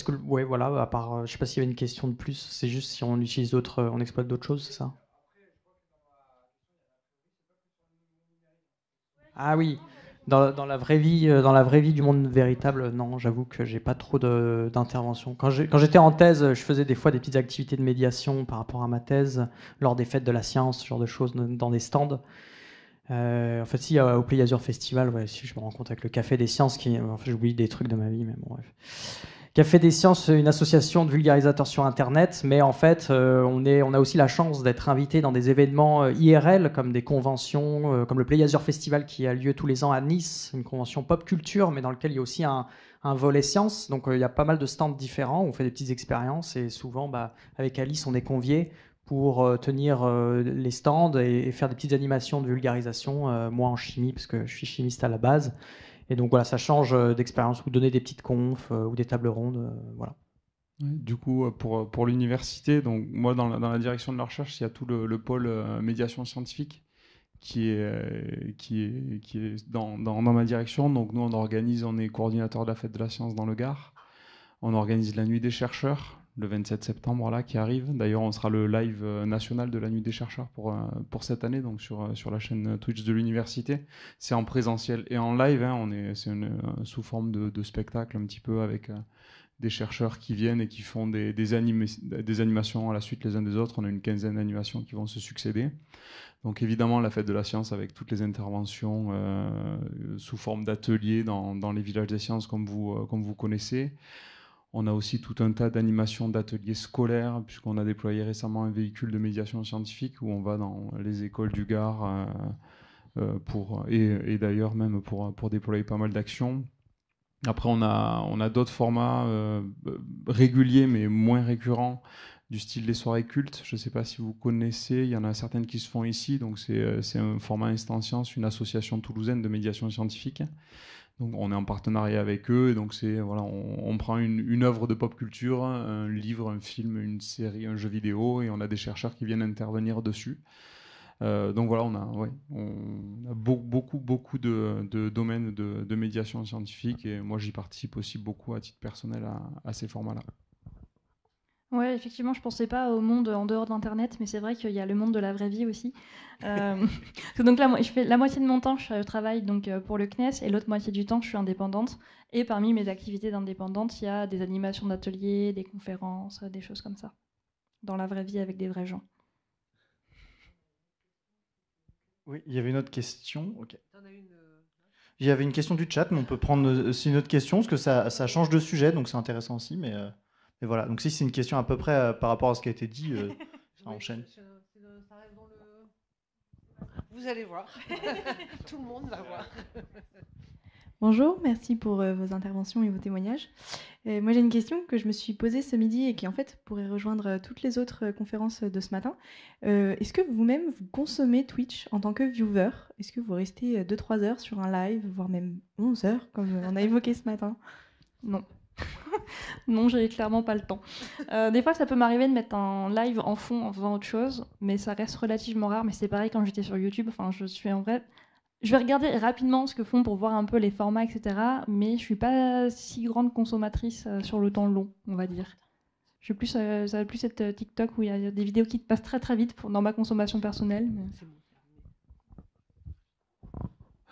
que, ouais, voilà, à part, je sais pas s'il y avait une question de plus, c'est juste si on utilise on exploite d'autres choses, c'est ça? Ah oui, dans la vraie vie du monde véritable, non, j'avoue que j'ai pas trop d'intervention. Quand j'étais en thèse, je faisais des fois des petites activités de médiation par rapport à ma thèse, lors des fêtes de la science, ce genre de choses, dans des stands. En fait, si, au Play Azure Festival, ouais, si je me rends compte avec le Café des Sciences, j'oublie des trucs de ma vie, mais bon, bref. Café des Sciences, une association de vulgarisateurs sur Internet, mais en fait, on a aussi la chance d'être invité dans des événements IRL, comme des conventions, comme le Play Azure Festival qui a lieu tous les ans à Nice, une convention pop culture, mais dans lequel il y a aussi un un volet science. Donc il y a pas mal de stands différents où on fait des petites expériences et souvent avec Alice on est conviés pour tenir les stands et faire des petites animations de vulgarisation, moi en chimie parce que je suis chimiste à la base. Et donc voilà, ça change d'expérience, ou donner des petites confs ou des tables rondes, voilà. Du coup, pour l'université, donc moi dans la direction de la recherche, il y a tout le pôle médiation scientifique qui est dans ma direction. Donc nous on est coordinateur de la fête de la science dans le Gard. On organise la nuit des chercheurs le 27 septembre là qui arrive. D'ailleurs, on sera le live national de la nuit des chercheurs pour cette année, donc sur la chaîne Twitch de l'université. C'est en présentiel et en live, hein, c'est sous forme de spectacle un petit peu avec des chercheurs qui viennent et qui font des animations à la suite les uns des autres. On a une quinzaine d'animations qui vont se succéder. Donc évidemment, la fête de la science avec toutes les interventions sous forme d'ateliers dans les villages des sciences comme vous connaissez. On a aussi tout un tas d'animations d'ateliers scolaires, puisqu'on a déployé récemment un véhicule de médiation scientifique où on va dans les écoles du Gard et d'ailleurs même pour déployer pas mal d'actions. Après, on a d'autres formats réguliers mais moins récurrents, du style des soirées cultes. Je ne sais pas si vous connaissez, il y en a certaines qui se font ici. Donc c'est un format Instant Science, une association toulousaine de médiation scientifique. Donc on est en partenariat avec eux, et donc on prend une œuvre de pop culture, un livre, un film, une série, un jeu vidéo, et on a des chercheurs qui viennent intervenir dessus. Donc voilà, on a beaucoup de domaines de médiation scientifique, et moi j'y participe aussi beaucoup à titre personnel à ces formats-là. Ouais, effectivement, je pensais pas au monde en dehors d'Internet, mais c'est vrai qu'il y a le monde de la vraie vie aussi. Donc là, je fais la moitié de mon temps, je travaille donc pour le CNES, et l'autre moitié du temps, je suis indépendante. Et parmi mes activités d'indépendante, il y a des animations d'ateliers, des conférences, des choses comme ça, dans la vraie vie avec des vrais gens. Oui, il y avait une autre question. Ok. Il y avait une question du chat, mais on peut prendre aussi une autre question, parce que ça change de sujet, donc c'est intéressant aussi. Mais voilà, donc si c'est une question à peu près par rapport à ce qui a été dit, ça enchaîne. Ça reste dans le... Vous allez voir. Tout le monde va voir. Bonjour, merci pour vos interventions et vos témoignages. Moi j'ai une question que je me suis posée ce midi et qui en fait pourrait rejoindre toutes les autres conférences de ce matin. Est-ce que vous-même vous consommez Twitch en tant que viewer? Est-ce que vous restez 2-3 heures sur un live, voire même 11 heures comme on a évoqué ce matin? Non. Non, j'ai clairement pas le temps. Des fois, ça peut m'arriver de mettre un live en fond en faisant autre chose, mais ça reste relativement rare. Mais c'est pareil quand j'étais sur YouTube. Enfin, je vais regarder rapidement ce que font pour voir un peu les formats, etc. Mais je suis pas si grande consommatrice sur le temps long, on va dire. Ça va plus être TikTok où il y a des vidéos qui te passent très très vite dans ma consommation personnelle. Mais...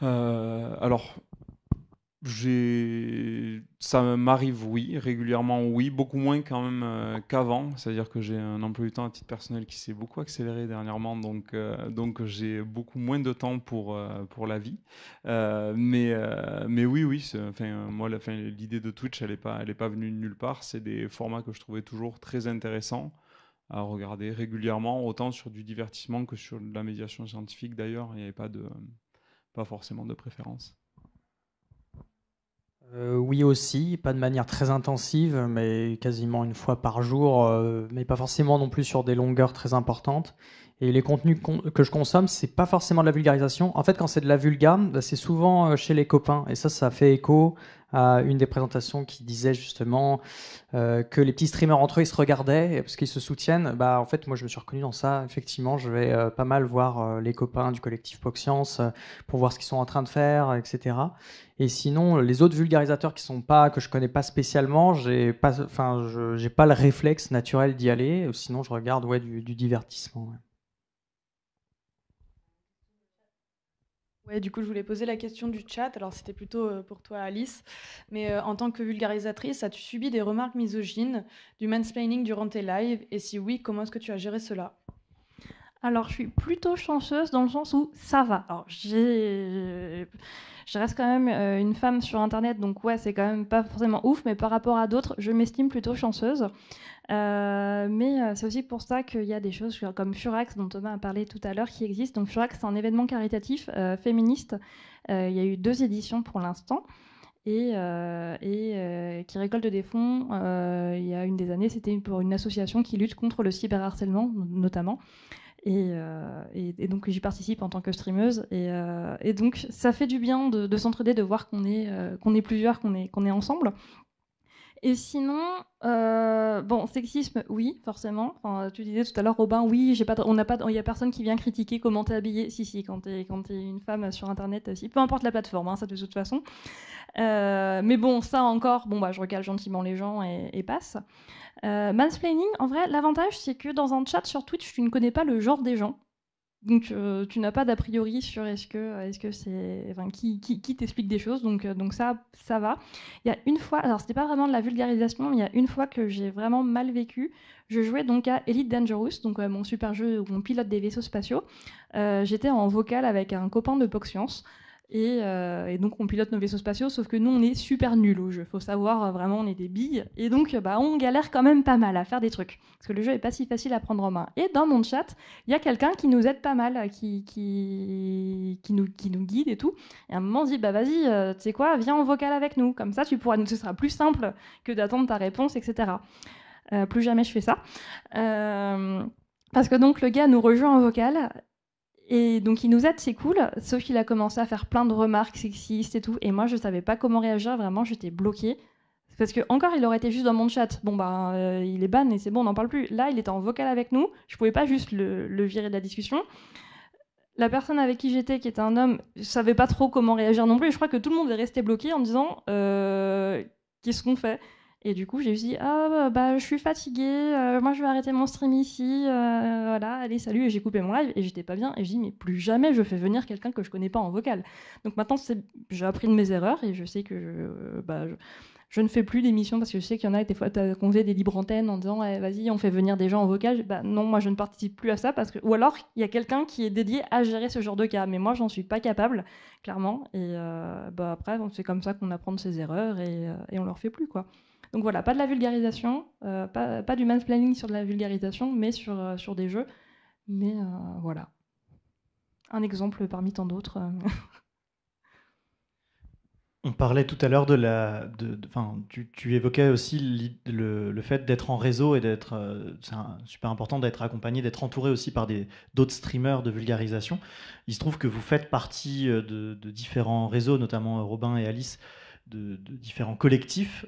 Alors, ça m'arrive, oui, régulièrement, oui, beaucoup moins quand même qu'avant. C'est-à-dire que j'ai un emploi du temps à titre personnel qui s'est beaucoup accéléré dernièrement, donc j'ai beaucoup moins de temps pour la vie. Mais oui, moi, l'idée de Twitch, elle est pas venue de nulle part. C'est des formats que je trouvais toujours très intéressants à regarder régulièrement, autant sur du divertissement que sur de la médiation scientifique. D'ailleurs, il n'y avait pas forcément de préférence. Oui aussi, pas de manière très intensive, mais quasiment une fois par jour, mais pas forcément non plus sur des longueurs très importantes. Et les contenus que je consomme, c'est pas forcément de la vulgarisation. En fait, quand c'est de la vulga, c'est souvent chez les copains. Et ça fait écho à une des présentations qui disait justement que les petits streamers entre eux, ils se regardaient parce qu'ils se soutiennent. En fait, moi, je me suis reconnu dans ça. Effectivement, je vais pas mal voir les copains du collectif PocScience pour voir ce qu'ils sont en train de faire, etc. Et sinon, les autres vulgarisateurs que je connais pas spécialement, j'ai pas le réflexe naturel d'y aller. Sinon, je regarde du divertissement. Ouais. Ouais, du coup, je voulais poser la question du chat. Alors, c'était plutôt pour toi, Alice. Mais en tant que vulgarisatrice, as-tu subi des remarques misogynes, du mansplaining durant tes lives? Et si oui, comment est-ce que tu as géré cela? Alors, je suis plutôt chanceuse dans le sens où ça va. Alors, je reste quand même une femme sur Internet, donc ouais, c'est quand même pas forcément ouf, mais par rapport à d'autres, je m'estime plutôt chanceuse. Mais c'est aussi pour ça qu'il y a des choses comme Furax, dont Thomas a parlé tout à l'heure, qui existent. Donc Furax, c'est un événement caritatif féministe. Il y a eu 2 éditions pour l'instant. et qui récolte des fonds. Il y a une des années, c'était pour une association qui lutte contre le cyberharcèlement, notamment. Et donc j'y participe en tant que streameuse. Et donc ça fait du bien de s'entraider, de voir qu'on est plusieurs, qu'on est ensemble. Et sinon, bon, sexisme, oui, forcément. Enfin, tu disais tout à l'heure, Robin, oui, il y a personne qui vient critiquer comment t'es habillée. Si, quand t'es une femme sur Internet, si, peu importe la plateforme, hein, ça de toute façon. Mais bon, ça encore, bon, bah, je recale gentiment les gens et passe. Mansplaining, en vrai, l'avantage, c'est que dans un chat sur Twitch, tu ne connais pas le genre des gens. Donc tu n'as pas d'a priori sur est-ce que c'est, enfin, qui t'explique des choses, donc ça va. Il y a une fois, alors c'était pas vraiment de la vulgarisation, mais il y a une fois que j'ai vraiment mal vécu. Je jouais donc à Elite Dangerous, donc mon super jeu où on pilote des vaisseaux spatiaux. J'étais en vocal avec un copain de POC Science. Et donc on pilote nos vaisseaux spatiaux, sauf que nous on est super nuls au jeu. Faut savoir, vraiment on est des billes. Et donc on galère quand même pas mal à faire des trucs. Parce que le jeu est pas si facile à prendre en main. Et dans mon chat, il y a quelqu'un qui nous aide pas mal, qui nous guide et tout. Et à un moment on dit vas-y, tu sais quoi, viens en vocal avec nous. Comme ça ce sera plus simple que d'attendre ta réponse, etc. Plus jamais je fais ça. Parce que donc le gars nous rejoint en vocal. Et donc il nous aide, c'est cool, sauf qu'il a commencé à faire plein de remarques sexistes et tout, et moi je savais pas comment réagir, vraiment j'étais bloquée. Parce que encore il aurait été juste dans mon chat, bon il est ban et c'est bon, on n'en parle plus. Là il était en vocal avec nous, je pouvais pas juste le virer de la discussion. La personne avec qui j'étais, qui était un homme, je savais pas trop comment réagir non plus, et je crois que tout le monde est resté bloqué en me disant qu'est-ce qu'on fait ? Et du coup, j'ai dit je suis fatiguée, moi je vais arrêter mon stream ici, voilà, allez, salut, et j'ai coupé mon live, et j'étais pas bien, et je dis, mais plus jamais je fais venir quelqu'un que je connais pas en vocal. Donc maintenant, j'ai appris de mes erreurs, et je sais que je ne fais plus d'émissions, parce que je sais qu'il y en a des fois qu'on faisait des libres antennes en disant, vas-y, on fait venir des gens en vocal. Non, moi je ne participe plus à ça, ou alors il y a quelqu'un qui est dédié à gérer ce genre de cas, mais moi j'en suis pas capable, clairement, et après, c'est comme ça qu'on apprend de ses erreurs, et on leur fait plus, quoi. Donc voilà, pas de la vulgarisation, pas du mansplaining sur de la vulgarisation, mais sur des jeux. Mais voilà. Un exemple parmi tant d'autres. On parlait tout à l'heure tu évoquais aussi le fait d'être en réseau et c'est super important d'être accompagné, d'être entouré aussi par d'autres streamers de vulgarisation. Il se trouve que vous faites partie de différents réseaux, notamment Robin et Alice, de différents collectifs.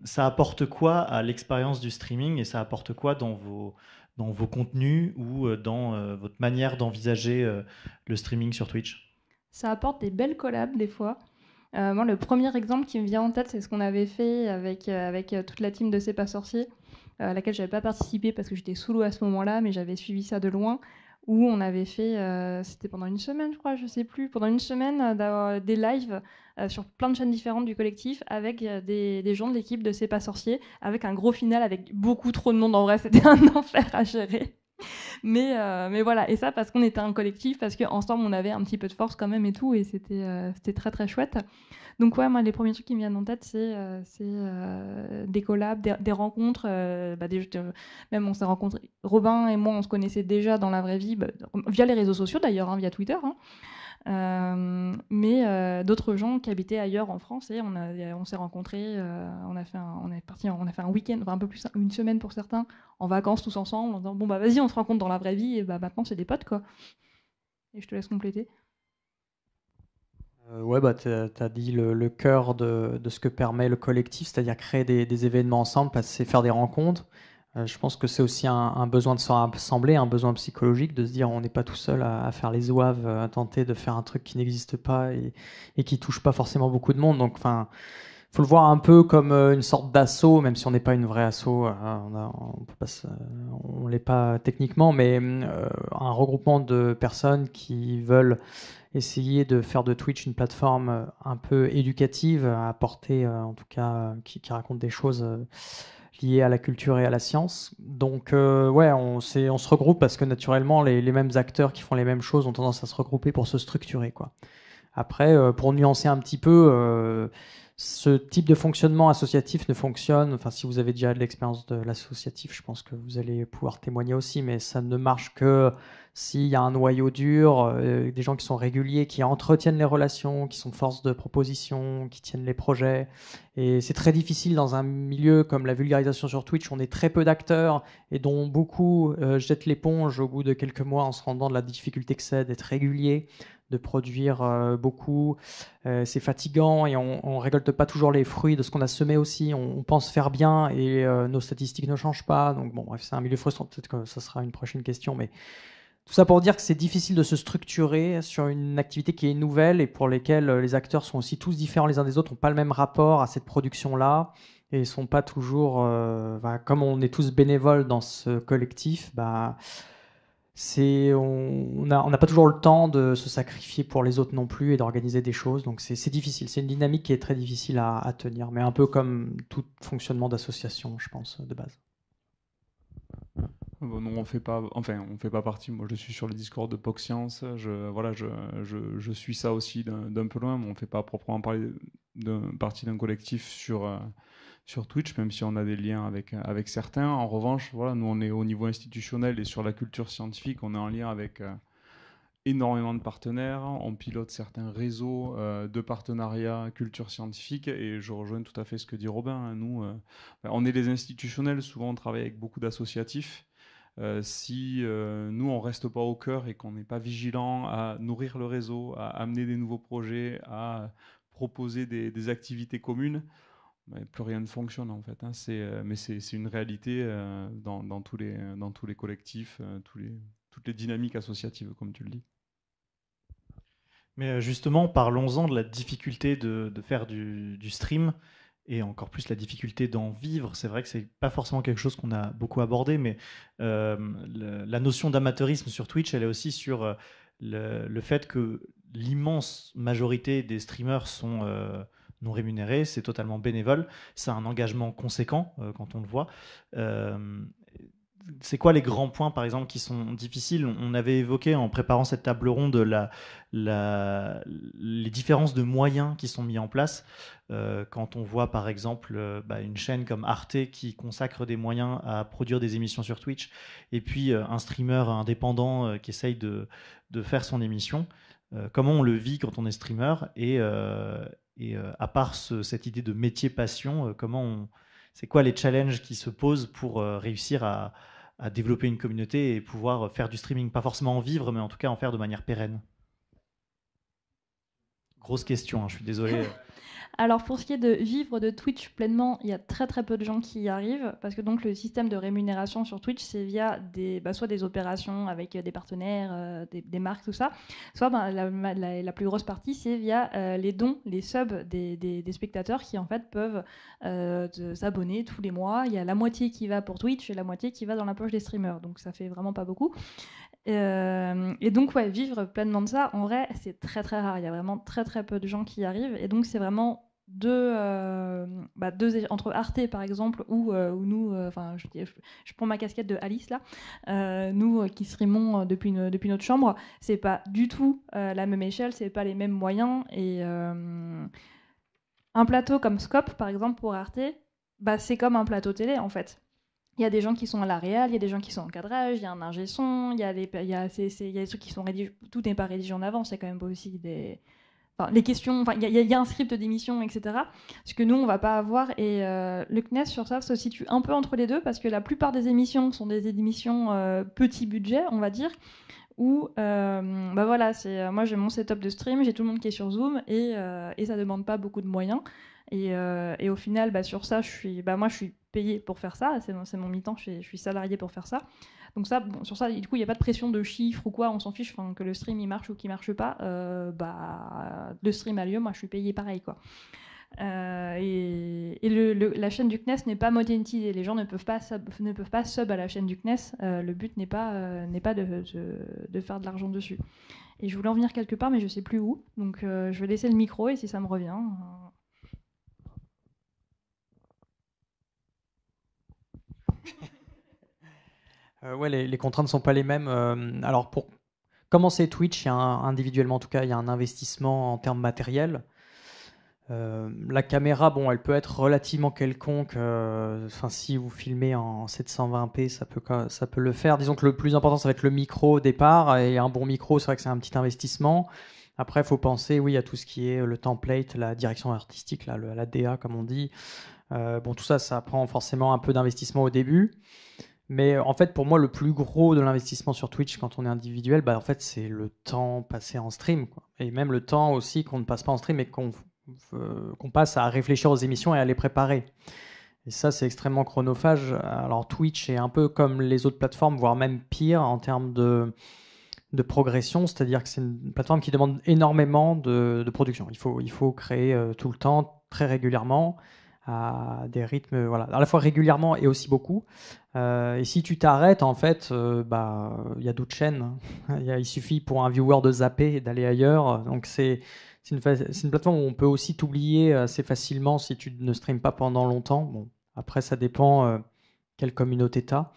Ça apporte quoi à l'expérience du streaming et ça apporte quoi dans vos contenus ou dans votre manière d'envisager le streaming sur Twitch ? Ça apporte des belles collabs des fois. Moi, le premier exemple qui me vient en tête, c'est ce qu'on avait fait avec toute la team de C'est pas sorcier, à laquelle j'avais pas participé parce que j'étais sous l'eau à ce moment-là, mais j'avais suivi ça de loin, où on avait fait, c'était pendant une semaine, je crois, je sais plus, pendant une semaine, des lives sur plein de chaînes différentes du collectif avec des gens de l'équipe de C'est pas sorcier, avec un gros final avec beaucoup trop de monde. En vrai, c'était un enfer à gérer. Mais voilà, et ça parce qu'on était un collectif, parce qu'ensemble on avait un petit peu de force quand même et tout, et c'était très très chouette. Donc ouais, moi les premiers trucs qui me viennent en tête, c'est des collabs, des rencontres, même on s'est rencontrés, Robin et moi on se connaissait déjà dans la vraie vie, via les réseaux sociaux d'ailleurs, via Twitter, mais d'autres gens qui habitaient ailleurs en France, et on s'est rencontrés, on a fait un week-end, enfin un peu plus, une semaine pour certains, en vacances tous ensemble, en disant bon vas-y, on se rencontre dans la vraie vie, et maintenant c'est des potes, quoi. Et je te laisse compléter. Ouais, tu as dit le cœur de ce que permet le collectif, c'est-à-dire créer des événements ensemble, faire des rencontres. Je pense que c'est aussi un besoin de se rassembler, un besoin psychologique, de se dire on n'est pas tout seul à faire les zouaves, à tenter de faire un truc qui n'existe pas et qui touche pas forcément beaucoup de monde. Donc, faut le voir un peu comme une sorte d'assaut, même si on n'est pas une vraie assaut, on l'est pas techniquement, mais un regroupement de personnes qui veulent essayer de faire de Twitch une plateforme un peu éducative, à apporter, en tout cas, qui raconte des choses liées à la culture et à la science. Donc on se regroupe parce que naturellement les mêmes acteurs qui font les mêmes choses ont tendance à se regrouper pour se structurer, quoi. Après, pour nuancer un petit peu, ce type de fonctionnement associatif ne fonctionne, enfin si vous avez déjà de l'expérience de l'associatif, je pense que vous allez pouvoir témoigner aussi, mais ça ne marche que s'il y a un noyau dur, des gens qui sont réguliers, qui entretiennent les relations, qui sont force de proposition, qui tiennent les projets. Et c'est très difficile dans un milieu comme la vulgarisation sur Twitch, on est très peu d'acteurs et dont beaucoup jettent l'éponge au bout de quelques mois en se rendant de la difficulté que c'est d'être régulier, de produire beaucoup. C'est fatigant et on ne récolte pas toujours les fruits de ce qu'on a semé aussi. On pense faire bien et nos statistiques ne changent pas. Donc bon, bref, c'est un milieu frustrant. Peut-être que ça sera une prochaine question, mais tout ça pour dire que c'est difficile de se structurer sur une activité qui est nouvelle et pour lesquelles les acteurs sont aussi tous différents les uns des autres, n'ont pas le même rapport à cette production-là et sont pas toujours... comme on est tous bénévoles dans ce collectif, on n'a pas toujours le temps de se sacrifier pour les autres non plus et d'organiser des choses. Donc c'est difficile. C'est une dynamique qui est très difficile à tenir, mais un peu comme tout fonctionnement d'association, je pense, de base. Bon, non, on fait pas partie. Moi, je suis sur le Discord de POC Science. Je suis ça aussi d'un peu loin, mais on ne fait pas proprement parler partie d'un collectif sur Twitch, même si on a des liens avec certains. En revanche, voilà, nous, on est au niveau institutionnel et sur la culture scientifique, on est en lien avec énormément de partenaires. On pilote certains réseaux de partenariats culture scientifique et je rejoins tout à fait ce que dit Robin. Hein. Nous, on est les institutionnels. Souvent, on travaille avec beaucoup d'associatifs. Si nous, on reste pas au cœur et qu'on n'est pas vigilant à nourrir le réseau, à amener des nouveaux projets, à proposer des activités communes, plus rien ne fonctionne en fait. Hein. Mais c'est une réalité dans tous les collectifs, toutes les dynamiques associatives, comme tu le dis. Mais justement, parlons-en de la difficulté de faire du stream et encore plus la difficulté d'en vivre. C'est vrai que c'est pas forcément quelque chose qu'on a beaucoup abordé, mais la notion d'amateurisme sur Twitch, elle est aussi sur le fait que l'immense majorité des streamers sont non rémunérés, c'est totalement bénévole, c'est un engagement conséquent quand on le voit. C'est quoi les grands points, par exemple, qui sont difficiles? On avait évoqué en préparant cette table ronde les différences de moyens qui sont mis en place. Quand on voit, par exemple, une chaîne comme Arte qui consacre des moyens à produire des émissions sur Twitch, et puis un streamer indépendant qui essaye de faire son émission. Comment on le vit quand on est streamer? Et à part cette idée de métier-passion, c'est quoi les challenges qui se posent pour réussir à développer une communauté et pouvoir faire du streaming, pas forcément en vivre, mais en tout cas en faire de manière pérenne? Grosse question, hein, je suis désolé. Alors pour ce qui est de vivre de Twitch pleinement, il y a très très peu de gens qui y arrivent parce que donc le système de rémunération sur Twitch, c'est via soit des opérations avec des partenaires, des marques, tout ça, soit la plus grosse partie, c'est via les dons, les subs des spectateurs qui en fait peuvent s'abonner tous les mois. Il y a la moitié qui va pour Twitch et la moitié qui va dans la poche des streamers, donc ça fait vraiment pas beaucoup. Et donc ouais, vivre pleinement de ça, en vrai, c'est très très rare. Il y a vraiment très très peu de gens qui y arrivent, et donc c'est vraiment entre Arte par exemple ou nous, je prends ma casquette de Alice là, nous qui streamons depuis notre chambre, c'est pas du tout la même échelle, c'est pas les mêmes moyens, et un plateau comme Scope par exemple pour Arte, c'est comme un plateau télé en fait. Il y a des gens qui sont à la réal, il y a des gens qui sont en cadrage, il y a un ingé son, il y a des trucs qui sont rédigés, tout n'est pas rédigé en avance, il y a quand même aussi les questions, il y a un script d'émission, etc. Ce que nous, on va pas avoir. Et le CNES, sur ça, se situe un peu entre les deux, parce que la plupart des émissions sont des émissions petit budget, on va dire, où, moi j'ai mon setup de stream, j'ai tout le monde qui est sur Zoom, et ça demande pas beaucoup de moyens. Et au final, sur ça, je suis payée pour faire ça, c'est mon mi-temps, je suis salariée pour faire ça. Donc ça, sur ça, du coup, il n'y a pas de pression de chiffres ou quoi, on s'en fiche, que le stream il marche ou qu'il marche pas, le stream a lieu, moi je suis payée pareil, quoi. Et la chaîne du CNES n'est pas monétisée, les gens ne peuvent pas sub à la chaîne du CNES, le but n'est pas de faire de l'argent dessus. Et je voulais en venir quelque part, mais je sais plus où, donc je vais laisser le micro, et si ça me revient... Les contraintes ne sont pas les mêmes. Alors, pour commencer Twitch, individuellement en tout cas, il y a un investissement en termes matériels. La caméra, bon, elle peut être relativement quelconque. Si vous filmez en 720p, ça peut le faire. Disons que le plus important, ça va être le micro au départ. Et un bon micro, c'est vrai que c'est un petit investissement. Après, il faut penser, oui, à tout ce qui est le template, la direction artistique, là, la DA, comme on dit. Tout ça, ça prend forcément un peu d'investissement au début. Mais en fait, pour moi, le plus gros de l'investissement sur Twitch quand on est individuel, en fait, c'est le temps passé en stream, quoi. Et même le temps aussi qu'on ne passe pas en stream et qu'on passe à réfléchir aux émissions et à les préparer. Et ça, c'est extrêmement chronophage. Alors Twitch est un peu comme les autres plateformes, voire même pire en termes de progression, c'est-à-dire que c'est une plateforme qui demande énormément de production. Il faut créer tout le temps, très régulièrement, à des rythmes, voilà, à la fois régulièrement et aussi beaucoup. Et si tu t'arrêtes, en fait, il y a d'autres chaînes. Il suffit pour un viewer de zapper et d'aller ailleurs. Donc c'est une plateforme où on peut aussi t'oublier assez facilement si tu ne streames pas pendant longtemps. Bon, après, ça dépend quelle communauté tu as.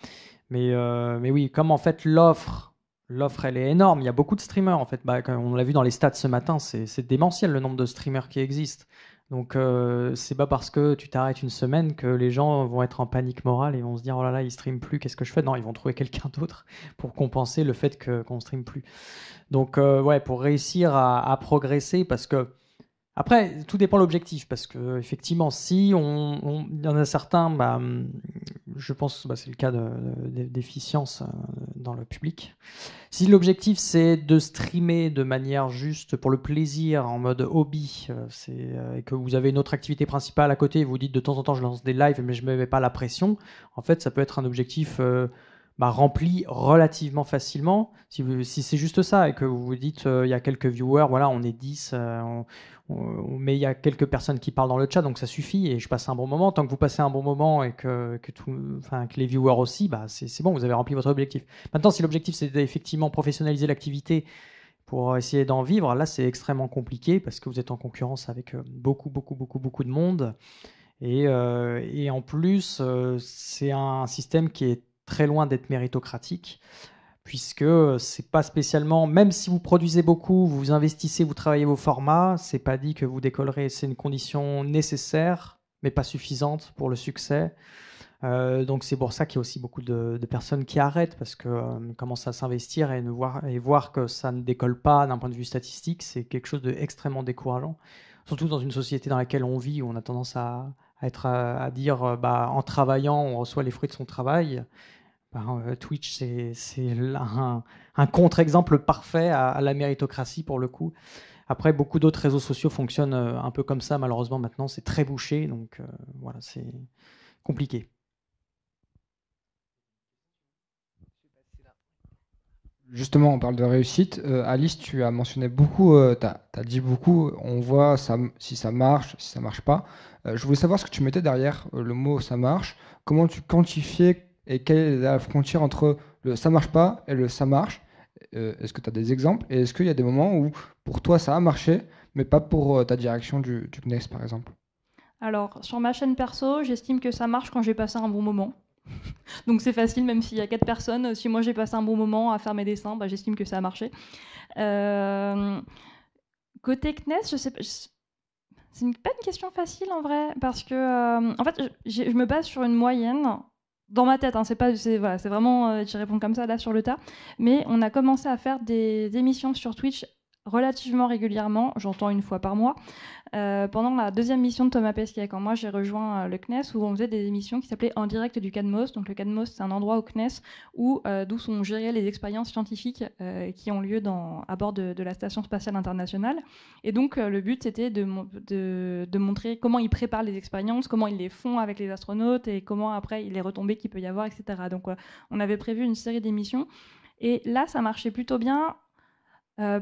Mais oui, comme en fait l'offre, elle est énorme. Il y a beaucoup de streamers, en fait. On l'a vu dans les stats ce matin, c'est démentiel le nombre de streamers qui existent. Donc, c'est pas parce que tu t'arrêtes une semaine que les gens vont être en panique morale et vont se dire oh là là, ils streament plus, qu'est-ce que je fais? Non, ils vont trouver quelqu'un d'autre pour compenser le fait qu'on streame plus. Donc, pour réussir à progresser, parce que après, tout dépend de l'objectif, parce que effectivement, si il y en a certains, je pense, c'est le cas d'efficience dans le public. Si l'objectif c'est de streamer de manière juste pour le plaisir, en mode hobby, et que vous avez une autre activité principale à côté, et vous dites de temps en temps je lance des lives, mais je me mets pas la pression. En fait, ça peut être un objectif rempli relativement facilement. Si c'est juste ça et que vous vous dites il y a quelques viewers, voilà, on est 10, mais il y a quelques personnes qui parlent dans le chat, donc ça suffit et je passe un bon moment. Tant que vous passez un bon moment et que les viewers aussi, c'est bon, vous avez rempli votre objectif. Maintenant, si l'objectif c'est d'effectivement professionnaliser l'activité pour essayer d'en vivre, là c'est extrêmement compliqué parce que vous êtes en concurrence avec beaucoup de monde et en plus c'est un système qui est très loin d'être méritocratique, puisque c'est pas spécialement, même si vous produisez beaucoup, vous investissez, vous travaillez vos formats, c'est pas dit que vous décollerez. C'est une condition nécessaire, mais pas suffisante pour le succès. Donc c'est pour ça qu'il y a aussi beaucoup de personnes qui arrêtent, parce que commencent à s'investir et voir que ça ne décolle pas d'un point de vue statistique, c'est quelque chose d'extrêmement décourageant. Surtout dans une société dans laquelle on vit, où on a tendance à dire en travaillant, on reçoit les fruits de son travail. Twitch, c'est un contre-exemple parfait à la méritocratie pour le coup. Après, beaucoup d'autres réseaux sociaux fonctionnent un peu comme ça. Malheureusement, maintenant, c'est très bouché. Donc, voilà, c'est compliqué. Justement, on parle de réussite. Alice, tu as mentionné beaucoup, tu as dit beaucoup, on voit si ça marche, si ça marche pas. Je voulais savoir ce que tu mettais derrière le mot ça marche. Comment tu quantifiais et quelle est la frontière entre le ça marche pas et le ça marche? Est-ce que tu as des exemples? Et est-ce qu'il y a des moments où pour toi ça a marché, mais pas pour ta direction du CNES par exemple? Alors, sur ma chaîne perso, j'estime que ça marche quand j'ai passé un bon moment. Donc c'est facile, même s'il y a 4 personnes. Si moi j'ai passé un bon moment à faire mes dessins, j'estime que ça a marché. Côté CNES, je sais pas. C'est pas une question facile en vrai, parce que en fait, je me base sur une moyenne. Dans ma tête, hein, c'est vraiment, j'y réponds comme ça là sur le tas. Mais on a commencé à faire des émissions sur Twitch relativement régulièrement, j'entends une fois par mois, pendant la deuxième mission de Thomas Pesquet, quand moi j'ai rejoint le CNES, où on faisait des émissions qui s'appelaient En direct du CADMOS. Donc le CADMOS, c'est un endroit au CNES d'où sont gérées les expériences scientifiques qui ont lieu à bord de la Station spatiale internationale. Et donc le but, c'était de montrer comment ils préparent les expériences, comment ils les font avec les astronautes et comment après les retombées qu'il peut y avoir, etc. Donc on avait prévu une série d'émissions. Et là, ça marchait plutôt bien.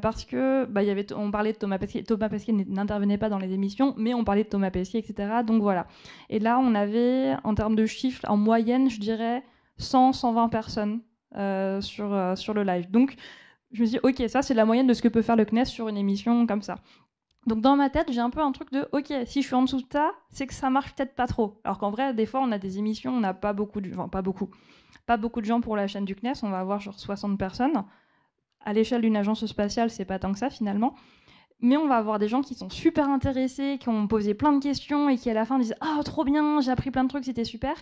Parce que on parlait de Thomas Pesquet. Thomas Pesquet n'intervenait pas dans les émissions, mais on parlait de Thomas Pesquet, etc. Donc voilà. Et là, on avait, en termes de chiffres, en moyenne, je dirais 100-120 personnes sur le live. Donc je me dis, ok, ça c'est la moyenne de ce que peut faire le CNES sur une émission comme ça. Donc dans ma tête, j'ai un peu un truc de, ok, si je suis en dessous de ça, c'est que ça marche peut-être pas trop. Alors qu'en vrai, des fois, on a des émissions, on n'a pas beaucoup de gens pour la chaîne du CNES. On va avoir genre 60 personnes. À l'échelle d'une agence spatiale, c'est pas tant que ça finalement. Mais on va avoir des gens qui sont super intéressés, qui ont posé plein de questions et qui à la fin disent « Ah, trop bien, j'ai appris plein de trucs, c'était super ».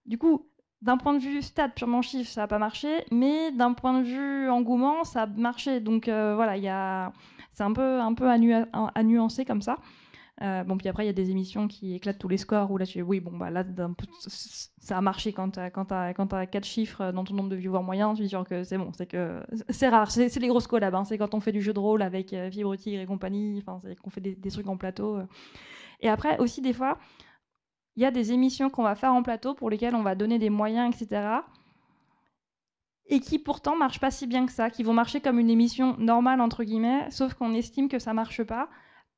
Du coup, d'un point de vue stats purement chiffre, ça n'a pas marché, mais d'un point de vue engouement, ça a marché. Donc voilà, c'est un peu à nuancer comme ça. Puis après, il y a des émissions qui éclatent tous les scores où là, là, ça a marché quand t'as 4 chiffres dans ton nombre de viewers moyens. Je suis sûr que c'est bon, c'est que c'est rare. C'est les grosses collabs. C'est quand on fait du jeu de rôle avec Fibre Tigre et compagnie, c'est qu'on fait des trucs en plateau. Et après, aussi, des fois, il y a des émissions qu'on va faire en plateau pour lesquelles on va donner des moyens, etc. Et qui pourtant marchent pas si bien que ça, qui vont marcher comme une émission normale, entre guillemets, sauf qu'on estime que ça marche pas.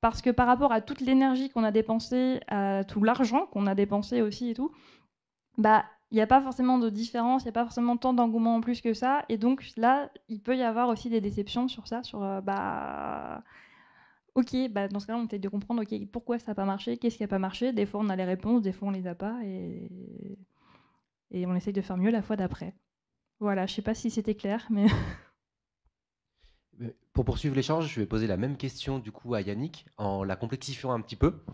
Parce que par rapport à toute l'énergie qu'on a dépensée, à tout l'argent qu'on a dépensé aussi et tout, il n'y a pas forcément de différence, il n'y a pas forcément tant d'engouement en plus que ça. Et donc là, il peut y avoir aussi des déceptions sur ça, sur ok, dans ce cas-là, on essaie de comprendre pourquoi ça n'a pas marché, qu'est-ce qui n'a pas marché. Des fois, on a les réponses, des fois, on les a pas. Et on essaye de faire mieux la fois d'après. Voilà, je ne sais pas si c'était clair, mais... Pour poursuivre l'échange, je vais poser la même question du coup à Yannick en la complexifiant un petit peu.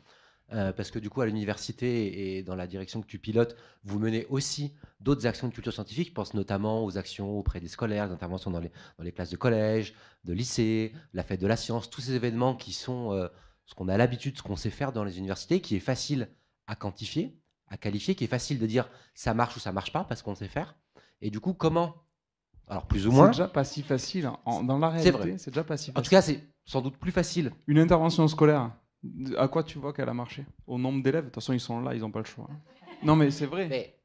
Parce que du coup, à l'université et dans la direction que tu pilotes, vous menez aussi d'autres actions de culture scientifique. Je pense notamment aux actions auprès des scolaires, des interventions dans les classes de collège, de lycée, la fête de la science, tous ces événements qui sont ce qu'on a l'habitude, ce qu'on sait faire dans les universités, qui est facile à quantifier, à qualifier, qui est facile de dire ça marche ou ça marche pas parce qu'on sait faire. Et du coup, comment... Alors, plus ou moins. C'est déjà pas si facile. Dans la réalité, c'est déjà pas si facile. En tout cas, c'est sans doute plus facile. Une intervention scolaire, à quoi tu vois qu'elle a marché? Au nombre d'élèves? De toute façon, ils sont là, ils n'ont pas le choix. Non, mais c'est vrai. Mais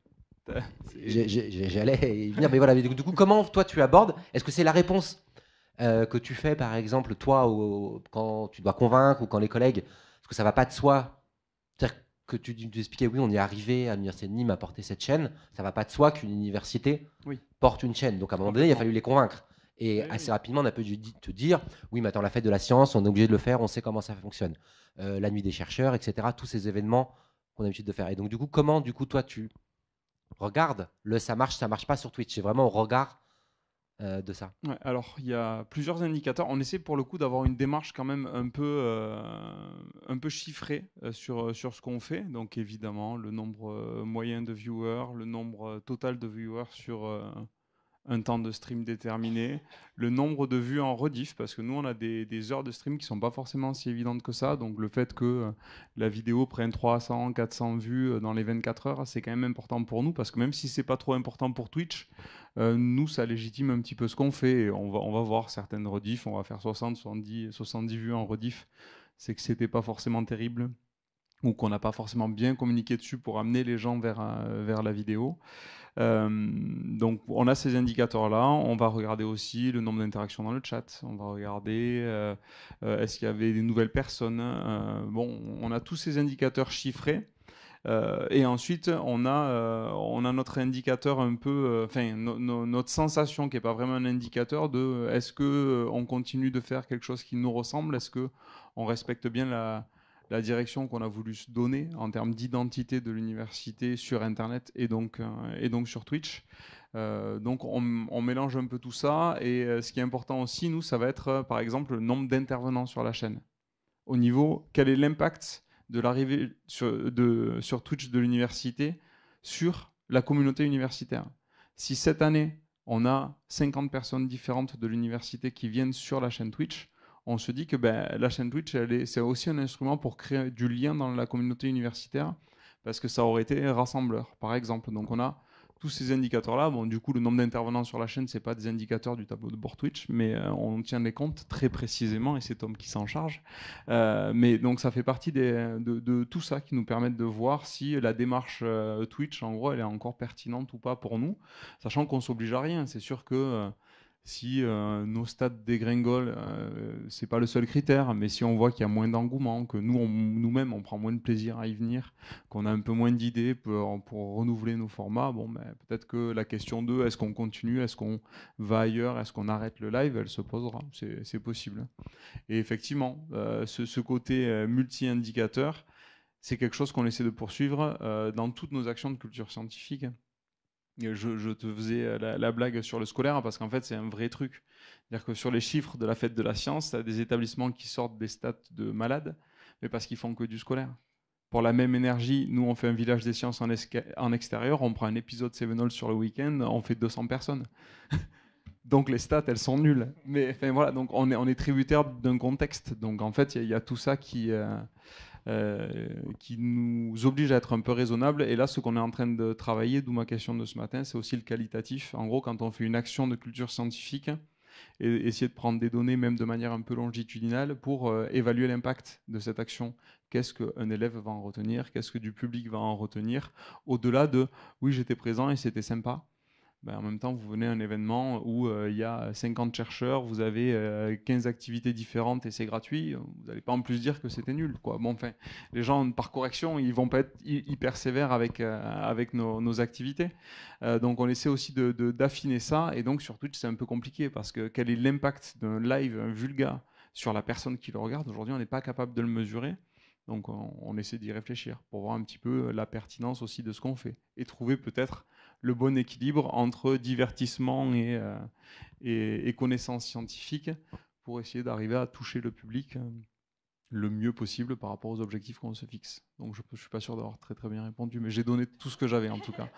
j'allais y venir. Mais voilà, du coup, comment toi tu abordes? Est-ce que c'est la réponse que tu fais, par exemple, toi, quand tu dois convaincre ou quand les collègues, parce que ça va pas de soi? C'est-à-dire que tu expliquais, oui, on est arrivé à l'université de Nîmes à porter cette chaîne. Ça va pas de soi qu'une université porte une chaîne. Donc à un moment donné, il a fallu les convaincre. Et assez rapidement, on a pu te dire, oui, mais attends, la fête de la science, on est obligé de le faire, on sait comment ça fonctionne. La nuit des chercheurs, etc. Tous ces événements qu'on a l'habitude de faire. Et donc du coup, comment, toi, tu regardes ça marche pas sur Twitch? C'est vraiment au regard de ça. Ouais, alors, il y a plusieurs indicateurs. On essaie pour le coup d'avoir une démarche quand même un peu chiffrée sur ce qu'on fait. Donc évidemment, le nombre moyen de viewers, le nombre total de viewers sur un temps de stream déterminé, le nombre de vues en rediff, parce que nous, on a des heures de stream qui sont pas forcément si évidentes que ça. Donc le fait que la vidéo prenne 300, 400 vues dans les 24 heures, c'est quand même important pour nous, parce que même si c'est pas trop important pour Twitch, nous, ça légitime un petit peu ce qu'on fait. Et on va voir certaines rediffs, on va faire 60, 70 vues en rediff. C'est que c'était pas forcément terrible, ou qu'on n'a pas forcément bien communiqué dessus pour amener les gens vers la vidéo. Donc on a ces indicateurs-là. On va regarder aussi le nombre d'interactions dans le chat. On va regarder est-ce qu'il y avait des nouvelles personnes. On a tous ces indicateurs chiffrés. Et ensuite, on a notre indicateur un peu, notre sensation qui n'est pas vraiment un indicateur de est-ce qu'on continue de faire quelque chose qui nous ressemble, est-ce qu'on respecte bien la direction qu'on a voulu se donner en termes d'identité de l'université sur Internet et donc sur Twitch. Donc on mélange un peu tout ça, et ce qui est important aussi, nous, ça va être par exemple le nombre d'intervenants sur la chaîne. Au niveau, quel est l'impact de l'arrivée sur Twitch de l'université sur la communauté universitaire. Si cette année, on a 50 personnes différentes de l'université qui viennent sur la chaîne Twitch, on se dit que la chaîne Twitch, c'est aussi un instrument pour créer du lien dans la communauté universitaire, parce que ça aurait été rassembleur, par exemple. Donc on a tous ces indicateurs-là. Bon, du coup, le nombre d'intervenants sur la chaîne, ce n'est pas des indicateurs du tableau de bord Twitch, mais on tient les comptes très précisément, et c'est Tom qui s'en charge. Mais donc ça fait partie de tout ça qui nous permettent de voir si la démarche Twitch, en gros, elle est encore pertinente ou pas pour nous, sachant qu'on ne s'oblige à rien. C'est sûr que si nos stats dégringolent, c'est pas le seul critère, mais si on voit qu'il y a moins d'engouement, que nous-mêmes on prend moins de plaisir à y venir, qu'on a un peu moins d'idées pour renouveler nos formats, peut-être que la question de est-ce qu'on continue, est-ce qu'on va ailleurs, est-ce qu'on arrête le live, elle se posera, c'est possible. Et effectivement, ce côté multi-indicateur, c'est quelque chose qu'on essaie de poursuivre dans toutes nos actions de culture scientifique. Je te faisais la blague sur le scolaire parce qu'en fait, c'est un vrai truc. C'est-à-dire que sur les chiffres de la fête de la science, tu as des établissements qui sortent des stats de malades, mais parce qu'ils font que du scolaire. Pour la même énergie, nous, on fait un village des sciences en extérieur, on prend un épisode Sevenol sur le week-end, on fait 200 personnes. Donc les stats, elles sont nulles. Mais enfin, voilà, donc on est tributaire d'un contexte. Donc en fait, il y a tout ça qui nous oblige à être un peu raisonnable. Et là, ce qu'on est en train de travailler, d'où ma question de ce matin, c'est aussi le qualitatif. En gros, quand on fait une action de culture scientifique, et essayer de prendre des données, même de manière un peu longitudinale, pour évaluer l'impact de cette action. Qu'est-ce qu'un élève va en retenir? Qu'est-ce que du public va en retenir? Au-delà de « oui, j'étais présent et c'était sympa ». Ben, en même temps, vous venez à un événement où il y a 50 chercheurs, vous avez 15 activités différentes et c'est gratuit, vous n'allez pas en plus dire que c'était nul, quoi. Bon, enfin, les gens, par correction, ils ne vont pas être hyper sévères avec nos activités. Donc on essaie aussi d'affiner ça, et donc sur Twitch, c'est un peu compliqué, parce que quel est l'impact d'un live, un vulga, sur la personne qui le regarde? Aujourd'hui, on n'est pas capable de le mesurer. Donc on essaie d'y réfléchir pour voir un petit peu la pertinence aussi de ce qu'on fait, et trouver peut-être le bon équilibre entre divertissement et connaissances scientifiques pour essayer d'arriver à toucher le public le mieux possible par rapport aux objectifs qu'on se fixe. Donc je ne suis pas sûr d'avoir très bien répondu, mais j'ai donné tout ce que j'avais en tout cas.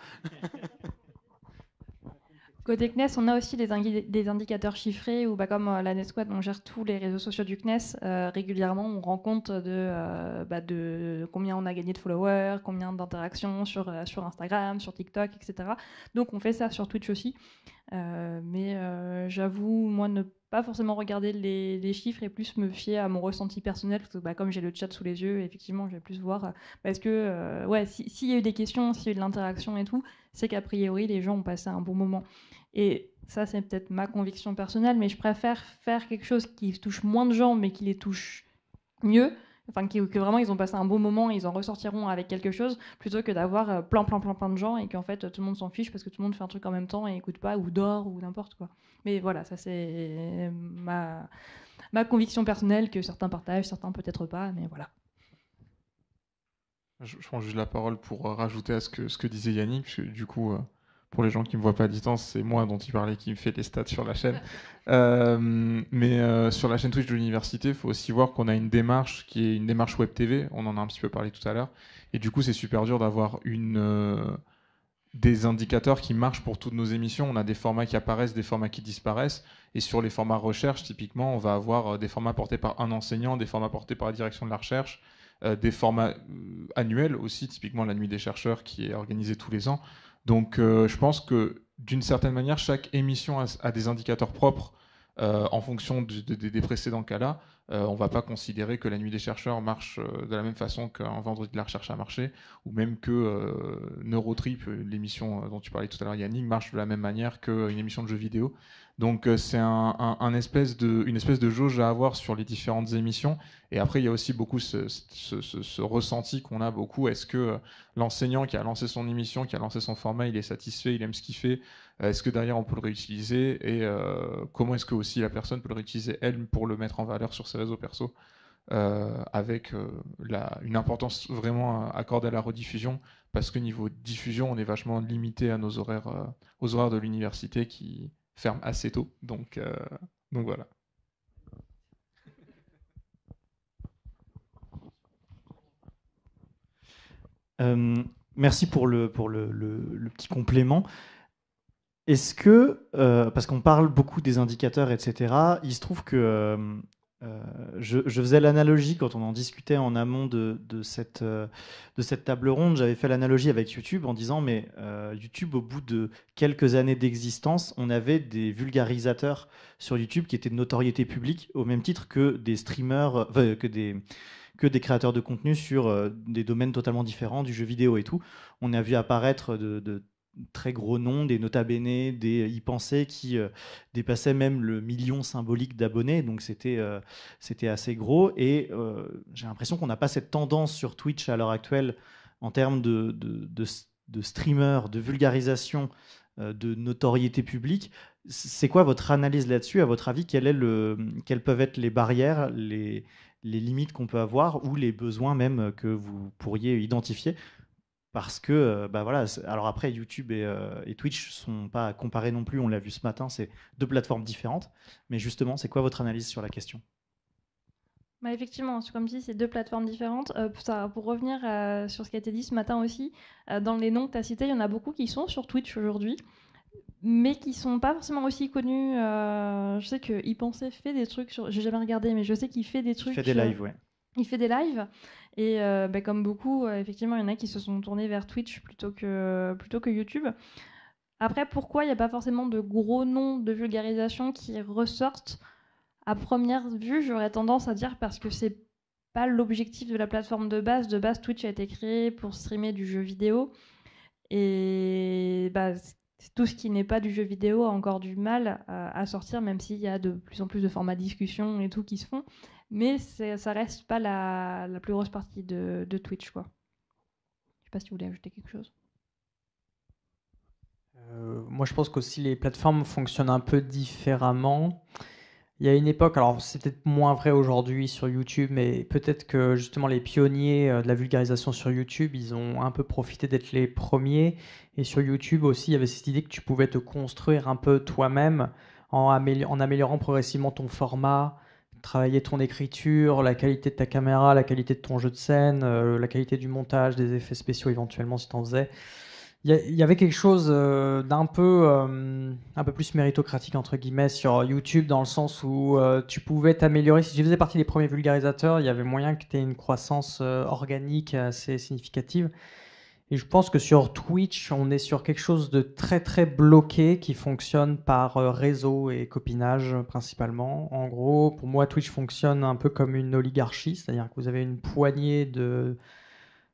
Côté CNES, on a aussi des indicateurs chiffrés où, comme la NetSquad, on gère tous les réseaux sociaux du CNES. Régulièrement, on rend compte de combien on a gagné de followers, combien d'interactions sur Instagram, sur TikTok, etc. Donc, on fait ça sur Twitch aussi. Mais j'avoue, moi, ne pas forcément regarder les chiffres et plus me fier à mon ressenti personnel, parce que comme j'ai le chat sous les yeux, effectivement, je vais plus voir. Parce que, s'il y a eu des questions, s'il y a eu de l'interaction et tout, c'est qu'a priori, les gens ont passé un bon moment. Et ça, c'est peut-être ma conviction personnelle, mais je préfère faire quelque chose qui touche moins de gens, mais qui les touche mieux, enfin que vraiment ils ont passé un bon moment et ils en ressortiront avec quelque chose, plutôt que d'avoir plein de gens et qu'en fait tout le monde s'en fiche parce que tout le monde fait un truc en même temps et écoute pas ou dort ou n'importe quoi. Mais voilà, ça c'est ma conviction personnelle que certains partagent, certains peut-être pas, mais voilà. Je prends juste la parole pour rajouter à ce que disait Yannick, parce que du coup, pour les gens qui ne me voient pas à distance, c'est moi dont il parlait qui me fait les stats sur la chaîne. Mais sur la chaîne Twitch de l'université, il faut aussi voir qu'on a une démarche qui est une démarche web TV, on en a un petit peu parlé tout à l'heure, et du coup c'est super dur d'avoir des indicateurs qui marchent pour toutes nos émissions. On a des formats qui apparaissent, des formats qui disparaissent, et sur les formats recherche, typiquement, on va avoir des formats portés par un enseignant, des formats portés par la direction de la recherche, des formats annuels aussi, typiquement la nuit des chercheurs qui est organisée tous les ans. Donc je pense que d'une certaine manière, chaque émission a des indicateurs propres en fonction des précédents cas-là. On ne va pas considérer que la nuit des chercheurs marche de la même façon qu'un vendredi de la recherche a marché, ou même que Neurotrip, l'émission dont tu parlais tout à l'heure Yannick, marche de la même manière qu'une émission de jeux vidéo. Donc c'est une espèce de jauge à avoir sur les différentes émissions. Et après, il y a aussi beaucoup ce ressenti qu'on a beaucoup. Est-ce que l'enseignant qui a lancé son émission, qui a lancé son format, il est satisfait, il aime ce qu'il fait? Est-ce que derrière, on peut le réutiliser? Et comment est-ce que aussi la personne peut le réutiliser, elle, pour le mettre en valeur sur ses réseaux perso, avec une importance vraiment accordée à la rediffusion, parce que niveau diffusion, on est vachement limité à nos horaires, aux horaires de l'université qui ferment assez tôt. Donc voilà. Merci pour le petit complément. Est-ce que, parce qu'on parle beaucoup des indicateurs, etc., il se trouve que je faisais l'analogie quand on en discutait en amont de cette table ronde, j'avais fait l'analogie avec YouTube en disant mais YouTube, au bout de quelques années d'existence, on avait des vulgarisateurs sur YouTube qui étaient de notoriété publique au même titre que des streamers, que des créateurs de contenu sur des domaines totalement différents, du jeu vidéo et tout. On a vu apparaître de très gros noms, des Nota Bene, des y-pensés qui dépassaient même le million symbolique d'abonnés, donc c'était assez gros. Et j'ai l'impression qu'on n'a pas cette tendance sur Twitch à l'heure actuelle en termes de streamers, de vulgarisation, de notoriété publique. C'est quoi votre analyse là-dessus? À votre avis, quelles peuvent être les barrières, les limites qu'on peut avoir ou les besoins même que vous pourriez identifier parce que, bah voilà, alors après, YouTube et Twitch sont pas comparés non plus, on l'a vu ce matin, c'est deux plateformes différentes. Mais justement, c'est quoi votre analyse sur la question? Bah effectivement, comme dit, c'est deux plateformes différentes. Pour revenir sur ce qui a été dit ce matin aussi, dans les noms que tu as cités, il y en a beaucoup qui sont sur Twitch aujourd'hui, mais qui sont pas forcément aussi connus. Je sais que Y Penser fait des trucs sur. J'ai jamais regardé, mais je sais qu'il fait des trucs. Il fait des lives, ouais. Il fait des lives. Et comme beaucoup, effectivement, il y en a qui se sont tournés vers Twitch plutôt que YouTube. Après, pourquoi il n'y a pas forcément de gros noms de vulgarisation qui ressortent? À première vue, j'aurais tendance à dire parce que c'est pas l'objectif de la plateforme de base. De base, Twitch a été créé pour streamer du jeu vidéo. Et tout ce qui n'est pas du jeu vidéo a encore du mal à sortir, même s'il y a de plus en plus de formats discussion et tout qui se font. Mais ça reste pas la plus grosse partie de Twitch, quoi. Je sais pas si vous voulez ajouter quelque chose. Moi, je pense qu'aussi les plateformes fonctionnent un peu différemment. Il y a une époque, alors c'est peut-être moins vrai aujourd'hui sur YouTube, mais peut-être que justement les pionniers de la vulgarisation sur YouTube, ils ont un peu profité d'être les premiers. Et sur YouTube aussi, il y avait cette idée que tu pouvais te construire un peu toi-même en améliorant progressivement ton format, travailler ton écriture, la qualité de ta caméra, la qualité de ton jeu de scène, la qualité du montage, des effets spéciaux éventuellement si tu en faisais. Il y avait quelque chose un peu plus méritocratique entre guillemets sur YouTube, dans le sens où tu pouvais t'améliorer. Si tu faisais partie des premiers vulgarisateurs, il y avait moyen que tu aies une croissance organique assez significative. Et je pense que sur Twitch, on est sur quelque chose de très très bloqué qui fonctionne par réseau et copinage principalement. En gros, pour moi, Twitch fonctionne un peu comme une oligarchie, c'est-à-dire que vous avez une poignée de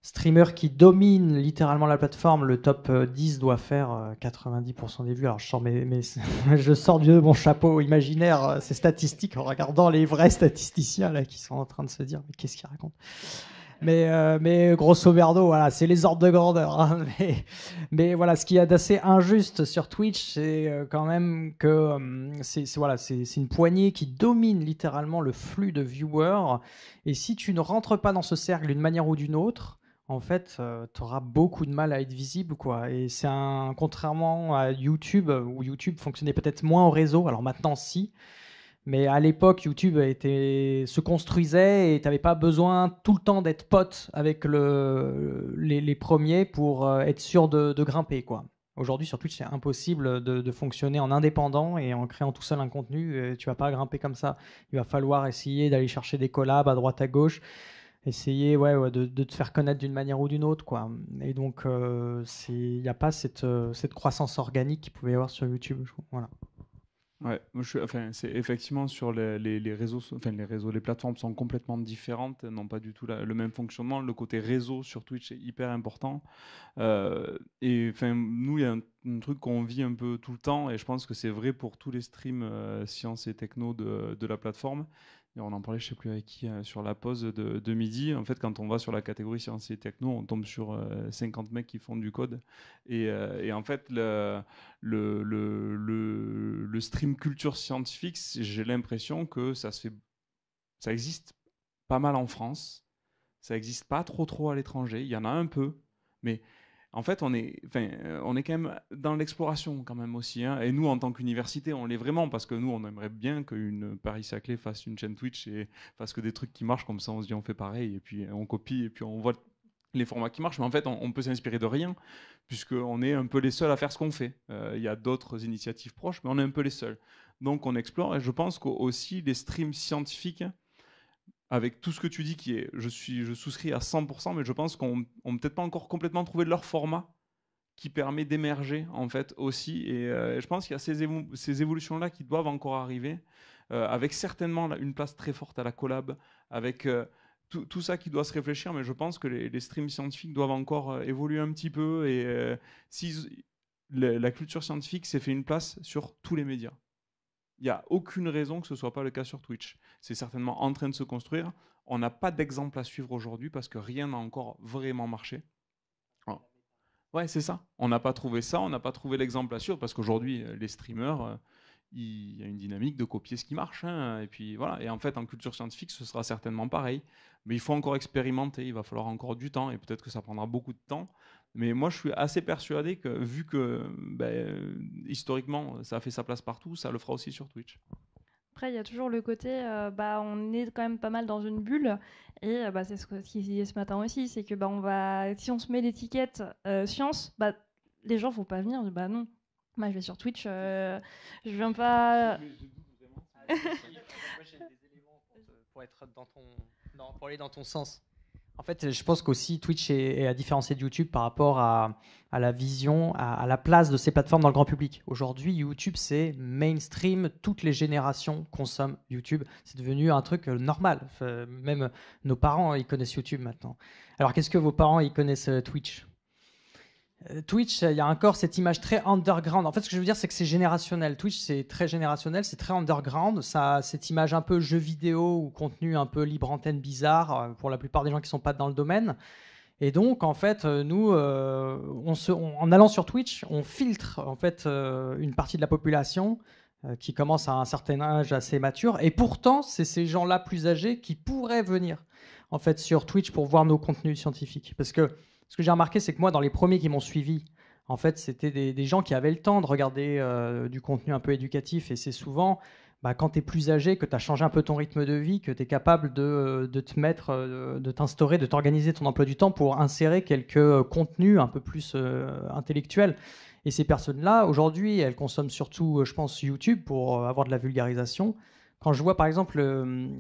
streamers qui dominent littéralement la plateforme. Le top 10 doit faire 90% des vues. Alors je sors, je sors de mon chapeau imaginaire ces statistiques en regardant les vrais statisticiens là, qui sont en train de se dire mais qu'est-ce qu'ils racontent. Mais grosso merdo, voilà, c'est les ordres de grandeur. Hein. Mais voilà, ce qu'il y a d'assez injuste sur Twitch, c'est quand même que c'est une poignée qui domine littéralement le flux de viewers. Et si tu ne rentres pas dans ce cercle d'une manière ou d'une autre, en fait, tu auras beaucoup de mal à être visible, quoi. Et contrairement à YouTube, où YouTube fonctionnait peut-être moins au réseau, alors maintenant si, mais à l'époque, YouTube se construisait et tu n'avais pas besoin tout le temps d'être pote avec les premiers pour être sûr de grimper, quoi. Aujourd'hui, sur Twitch, c'est impossible de fonctionner en indépendant et en créant tout seul un contenu. Tu vas pas grimper comme ça. Il va falloir essayer d'aller chercher des collabs à droite à gauche. Essayer de te faire connaître d'une manière ou d'une autre, quoi. Et donc il n'y a pas cette croissance organique qu'il pouvait y avoir sur YouTube, voilà. Ouais, c'est effectivement sur les réseaux, les plateformes sont complètement différentes, n'ont pas du tout le même fonctionnement. Le côté réseau sur Twitch est hyper important. Et nous, il y a un truc qu'on vit un peu tout le temps, et je pense que c'est vrai pour tous les streams sciences et techno de la plateforme. Et on en parlait, je ne sais plus avec qui, sur la pause de midi. En fait, quand on va sur la catégorie sciences et techno, on tombe sur 50 mecs qui font du code. Et en fait, le stream culture scientifique, j'ai l'impression que ça existe pas mal en France. Ça n'existe pas trop à l'étranger. Il y en a un peu, mais en fait, on est quand même dans l'exploration quand même aussi. Hein. Et nous, en tant qu'université, on l'est vraiment parce que nous, on aimerait bien qu'une Paris-Saclay fasse une chaîne Twitch et fasse que des trucs qui marchent. Comme ça, on se dit on fait pareil et puis on copie et puis on voit les formats qui marchent. Mais en fait, on peut s'inspirer de rien puisqu'on est un peu les seuls à faire ce qu'on fait. Il y a d'autres initiatives proches, mais on est un peu les seuls. Donc, on explore et je pense qu'aussi les streams scientifiques, avec tout ce que tu dis, je souscris à 100%, mais je pense qu'on n'a peut-être pas encore complètement trouvé leur format qui permet d'émerger en fait aussi. Et je pense qu'il y a ces évolutions-là qui doivent encore arriver, avec certainement une place très forte à la collab, avec tout ça qui doit se réfléchir. Mais je pense que les streams scientifiques doivent encore évoluer un petit peu. Et la culture scientifique s'est fait une place sur tous les médias. Il n'y a aucune raison que ce ne soit pas le cas sur Twitch. C'est certainement en train de se construire. On n'a pas d'exemple à suivre aujourd'hui parce que rien n'a encore vraiment marché. Oh. Ouais, c'est ça. On n'a pas trouvé ça, on n'a pas trouvé l'exemple à suivre parce qu'aujourd'hui, les streamers, il y a une dynamique de copier ce qui marche. Hein, et puis voilà. Et en fait, en culture scientifique, ce sera certainement pareil. Mais il faut encore expérimenter. Il va falloir encore du temps. Et peut-être que ça prendra beaucoup de temps. Mais moi, je suis assez persuadé que, vu que historiquement, ça a fait sa place partout, ça le fera aussi sur Twitch. Après, il y a toujours le côté, on est quand même pas mal dans une bulle, et c'est ce qui se disait ce matin aussi, c'est que si on se met l'étiquette science, les gens vont pas venir. Non, moi je vais sur Twitch, je viens pas. Moi j'ai des éléments pour être pour aller dans ton sens. En fait, je pense qu'aussi Twitch est à différencier de YouTube par rapport à la vision, à la place de ces plateformes dans le grand public. Aujourd'hui, YouTube, c'est mainstream. Toutes les générations consomment YouTube. C'est devenu un truc normal. Même nos parents, ils connaissent YouTube maintenant. Alors, qu'est-ce que vos parents, ils connaissent Twitch ? Twitch, il y a encore cette image très underground. En fait, ce que je veux dire, c'est que c'est générationnel. Twitch, c'est très générationnel, c'est très underground. Ça a cette image un peu jeu vidéo ou contenu un peu libre antenne bizarre pour la plupart des gens qui ne sont pas dans le domaine. Et donc, en fait, nous, en allant sur Twitch, on filtre en fait une partie de la population qui commence à un certain âge assez mature. Et pourtant, c'est ces gens-là plus âgés qui pourraient venir en fait sur Twitch pour voir nos contenus scientifiques. Parce que ce que j'ai remarqué, c'est que moi, dans les premiers qui m'ont suivi, en fait, c'était des gens qui avaient le temps de regarder du contenu un peu éducatif. Et c'est souvent, quand tu es plus âgé, que tu as changé un peu ton rythme de vie, que tu es capable de te mettre, de t'instaurer, de t'organiser ton emploi du temps pour insérer quelques contenus un peu plus intellectuels. Et ces personnes-là, aujourd'hui, elles consomment surtout, je pense, YouTube pour avoir de la vulgarisation. Quand je vois par exemple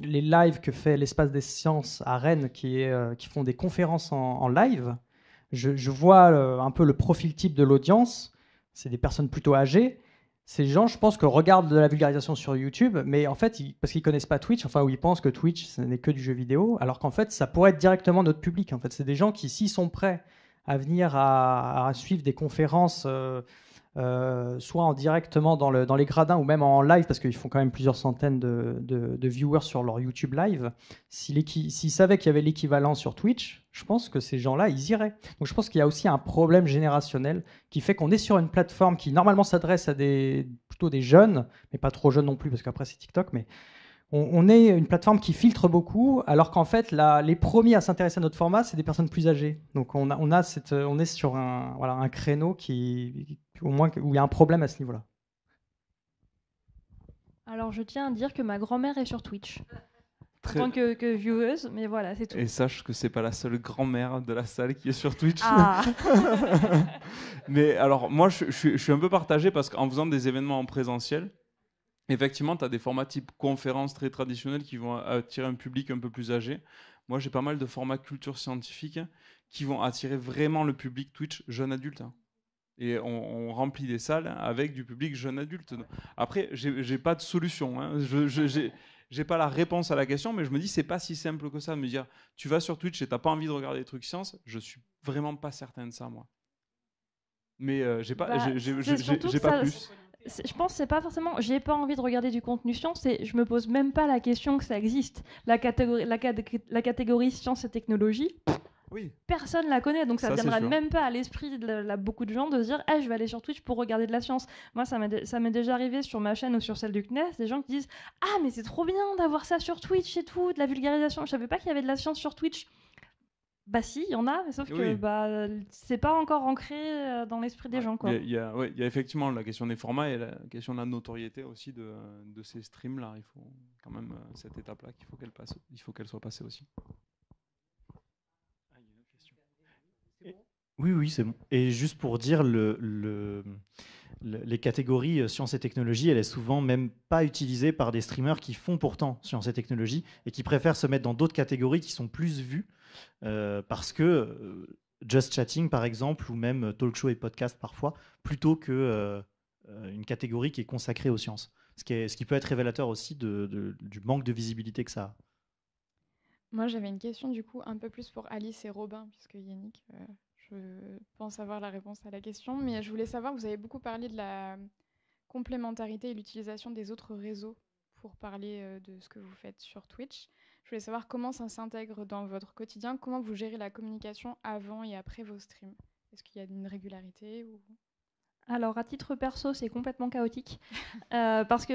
les lives que fait l'Espace des Sciences à Rennes, qui font des conférences en live, je vois un peu le profil type de l'audience. C'est des personnes plutôt âgées. Ces gens, je pense, que regardent de la vulgarisation sur YouTube, mais en fait, parce qu'ils connaissent pas Twitch, ou ils pensent que Twitch, ce n'est que du jeu vidéo, alors qu'en fait, ça pourrait être directement notre public. En fait, c'est des gens qui, s'ils sont prêts à venir à suivre des conférences, soit directement dans les gradins ou même en live, parce qu'ils font quand même plusieurs centaines de viewers sur leur YouTube live. S'ils savaient qu'il y avait l'équivalent sur Twitch, je pense que ces gens-là, ils iraient. Donc je pense qu'il y a aussi un problème générationnel qui fait qu'on est sur une plateforme qui normalement s'adresse à plutôt des jeunes, mais pas trop jeunes non plus, parce qu'après c'est TikTok, mais on est une plateforme qui filtre beaucoup, alors qu'en fait, les premiers à s'intéresser à notre format, c'est des personnes plus âgées. Donc on est sur un créneau au moins où il y a un problème à ce niveau-là. Alors je tiens à dire que ma grand-mère est sur Twitch. En tant que vieweuse, mais voilà, c'est tout. Et sache que c'est pas la seule grand-mère de la salle qui est sur Twitch. Ah. Mais alors, moi, je suis un peu partagé parce qu'en faisant des événements en présentiel, effectivement, tu as des formats type conférences très traditionnels qui vont attirer un public un peu plus âgé. Moi, j'ai pas mal de formats culture scientifique qui vont attirer vraiment le public Twitch jeune adulte. Et on remplit des salles avec du public jeune adulte. Après, j'ai pas de solution. Hein. J'ai pas la réponse à la question, mais je me dis c'est pas si simple que ça de me dire tu vas sur Twitch et t'as pas envie de regarder des trucs science. Je suis vraiment pas certain de ça, moi. Mais j'ai pas plus. Je pense que c'est pas forcément j'ai pas envie de regarder du contenu science, je me pose même pas la question que ça existe. La catégorie science et technologie, oui. Personne la connaît, donc ça viendra sûr. même pas à l'esprit de beaucoup de gens de se dire je vais aller sur Twitch pour regarder de la science. Moi, ça m'est déjà arrivé sur ma chaîne ou sur celle du CNES, des gens qui disent mais c'est trop bien d'avoir ça sur Twitch et tout, de la vulgarisation. Je savais pas qu'il y avait de la science sur Twitch. Bah si, il y en a, mais sauf que c'est pas encore ancré dans l'esprit des gens. Il y a effectivement la question des formats et la question de la notoriété aussi de ces streams-là. Il faut quand même cette étape-là il faut qu'elle soit passée aussi. Oui, c'est bon. Et juste pour dire, les catégories sciences et technologies, elle est souvent même pas utilisée par des streamers qui font pourtant sciences et technologies et qui préfèrent se mettre dans d'autres catégories qui sont plus vues parce que Just Chatting, par exemple, ou même talk show et podcast parfois, plutôt que une catégorie qui est consacrée aux sciences. Ce qui peut être révélateur aussi du manque de visibilité que ça a. Moi, j'avais une question du coup un peu plus pour Alice et Robin, puisque Yannick... Je pense avoir la réponse à la question, mais je voulais savoir, vous avez beaucoup parlé de la complémentarité et l'utilisation des autres réseaux pour parler de ce que vous faites sur Twitch. Je voulais savoir comment ça s'intègre dans votre quotidien, comment vous gérez la communication avant et après vos streams. Est-ce qu'il y a une régularité ou... Alors, à titre perso, c'est complètement chaotique parce que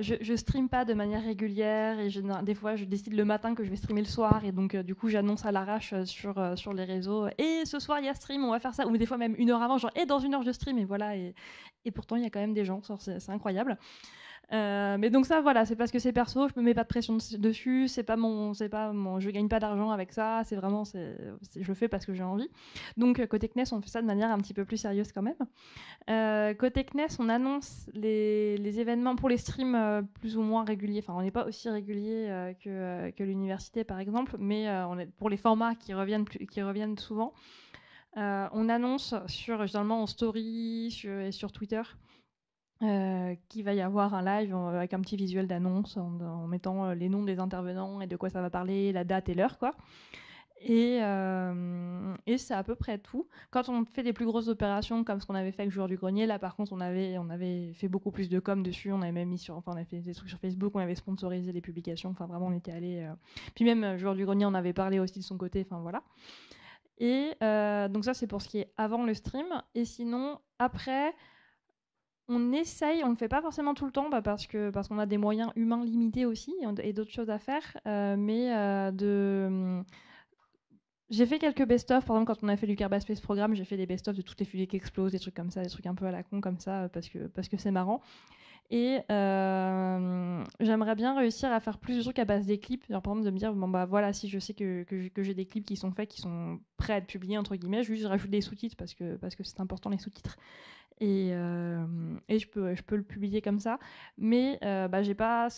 je stream pas de manière régulière et des fois, je décide le matin que je vais streamer le soir et donc, du coup, j'annonce à l'arrache sur les réseaux et ce soir, il y a stream, on va faire ça. Ou des fois, même une heure avant, genre, et dans une heure, je stream et voilà. Et pourtant, il y a quand même des gens, c'est incroyable. Mais donc ça, voilà, c'est parce que c'est perso, je me mets pas de pression dessus, je gagne pas d'argent avec ça, c'est vraiment, je le fais parce que j'ai envie. Donc côté CNES, on fait ça de manière un petit peu plus sérieuse quand même. Côté CNES, on annonce les événements pour les streams plus ou moins réguliers. Enfin, on n'est pas aussi régulier que l'université par exemple, mais pour les formats qui reviennent souvent, on annonce généralement en story et sur Twitter. Qu'il va y avoir un live avec un petit visuel d'annonce en mettant les noms des intervenants et de quoi ça va parler, la date et l'heure, quoi. Et c'est à peu près tout. Quand on fait des plus grosses opérations comme ce qu'on avait fait avec Joueur du Grenier, là par contre on avait fait beaucoup plus de com dessus, on avait même on a fait des trucs sur Facebook, on avait sponsorisé les publications, enfin vraiment on était allé. Puis même Joueur du Grenier, on avait parlé aussi de son côté, enfin voilà. Et donc ça c'est pour ce qui est avant le stream. Et sinon après. On essaye, on ne le fait pas forcément tout le temps parce qu'on a des moyens humains limités aussi et d'autres choses à faire. J'ai fait quelques best-of, par exemple quand on a fait le Kerbal Space Programme, j'ai fait des best-of de toutes les fusées qui explosent, des trucs comme ça, des trucs un peu à la con comme ça parce que c'est marrant. Et j'aimerais bien réussir à faire plus de trucs à base des clips. Genre, par exemple, de me dire, bon, bah voilà, si je sais que j'ai des clips qui sont faits, qui sont prêts à être publiés, entre guillemets, juste je rajoute des sous-titres parce que c'est important les sous-titres. Et je peux le publier comme ça. Mais j'ai pas.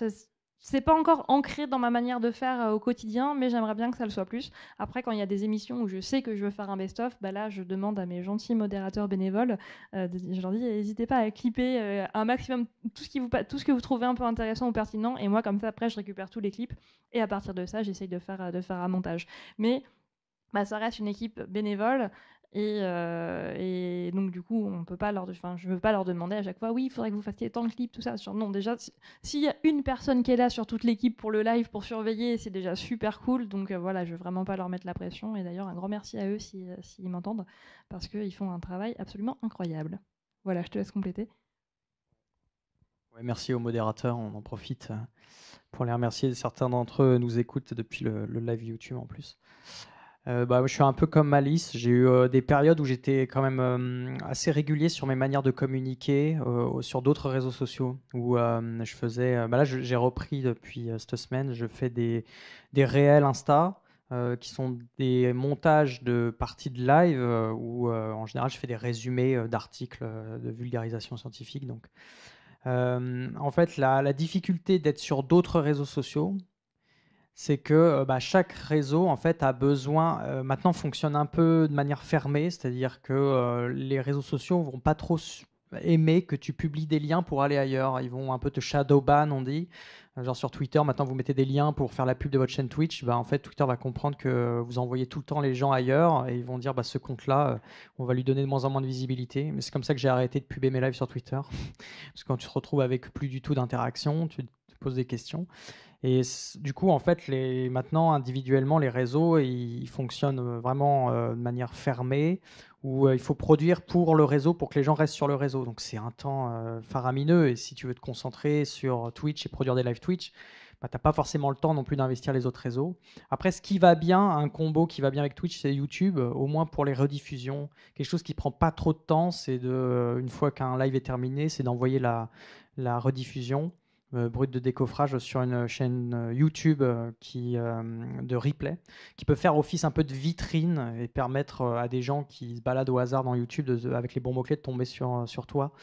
C'est pas encore ancré dans ma manière de faire au quotidien, mais j'aimerais bien que ça le soit plus. Après, quand il y a des émissions où je sais que je veux faire un best-of, là, je demande à mes gentils modérateurs bénévoles, je leur dis, n'hésitez pas à clipper un maximum tout ce que vous trouvez un peu intéressant ou pertinent. Et moi, comme ça, après, je récupère tous les clips. Et à partir de ça, j'essaye de faire un montage. Mais ça reste une équipe bénévole. Et donc du coup, je veux pas leur demander à chaque fois, oui, il faudrait que vous fassiez tant de clips, tout ça. Non, déjà, s'il y a une personne qui est là sur toute l'équipe pour le live, pour surveiller, c'est déjà super cool. Donc voilà, je veux vraiment pas leur mettre la pression. Et d'ailleurs, un grand merci à eux s'ils m'entendent, parce qu'ils font un travail absolument incroyable. Voilà, je te laisse compléter. Ouais, merci aux modérateurs, on en profite pour les remercier. Certains d'entre eux nous écoutent depuis le live YouTube en plus. Je suis un peu comme Alice. J'ai eu des périodes où j'étais quand même assez régulier sur mes manières de communiquer sur d'autres réseaux sociaux. Où je faisais. Là, j'ai repris depuis cette semaine. Je fais des réels Insta qui sont des montages de parties de live où en général je fais des résumés d'articles de vulgarisation scientifique. Donc, en fait, la difficulté d'être sur d'autres réseaux sociaux, c'est que chaque réseau en fait a besoin, maintenant fonctionne un peu de manière fermée, c'est-à-dire que les réseaux sociaux vont pas trop aimer que tu publies des liens pour aller ailleurs. Ils vont un peu te shadow ban, on dit. Genre sur Twitter, maintenant vous mettez des liens pour faire la pub de votre chaîne Twitch, en fait Twitter va comprendre que vous envoyez tout le temps les gens ailleurs et ils vont dire ce compte-là, on va lui donner de moins en moins de visibilité. Mais c'est comme ça que j'ai arrêté de puber mes lives sur Twitter. Parce que quand tu te retrouves avec plus du tout d'interaction, tu te poses des questions. Et du coup, en fait, maintenant, individuellement, les réseaux, ils fonctionnent vraiment de manière fermée, où il faut produire pour le réseau, pour que les gens restent sur le réseau. Donc, c'est un temps faramineux. Et si tu veux te concentrer sur Twitch et produire des live Twitch, tu n'as pas forcément le temps non plus d'investir les autres réseaux. Après, ce qui va bien, un combo qui va bien avec Twitch, c'est YouTube, au moins pour les rediffusions. Quelque chose qui ne prend pas trop de temps, c'est une fois qu'un live est terminé, c'est d'envoyer la rediffusion brut de décoffrage sur une chaîne YouTube de replay, qui peut faire office un peu de vitrine et permettre à des gens qui se baladent au hasard dans YouTube avec les bons mots-clés de tomber sur toi.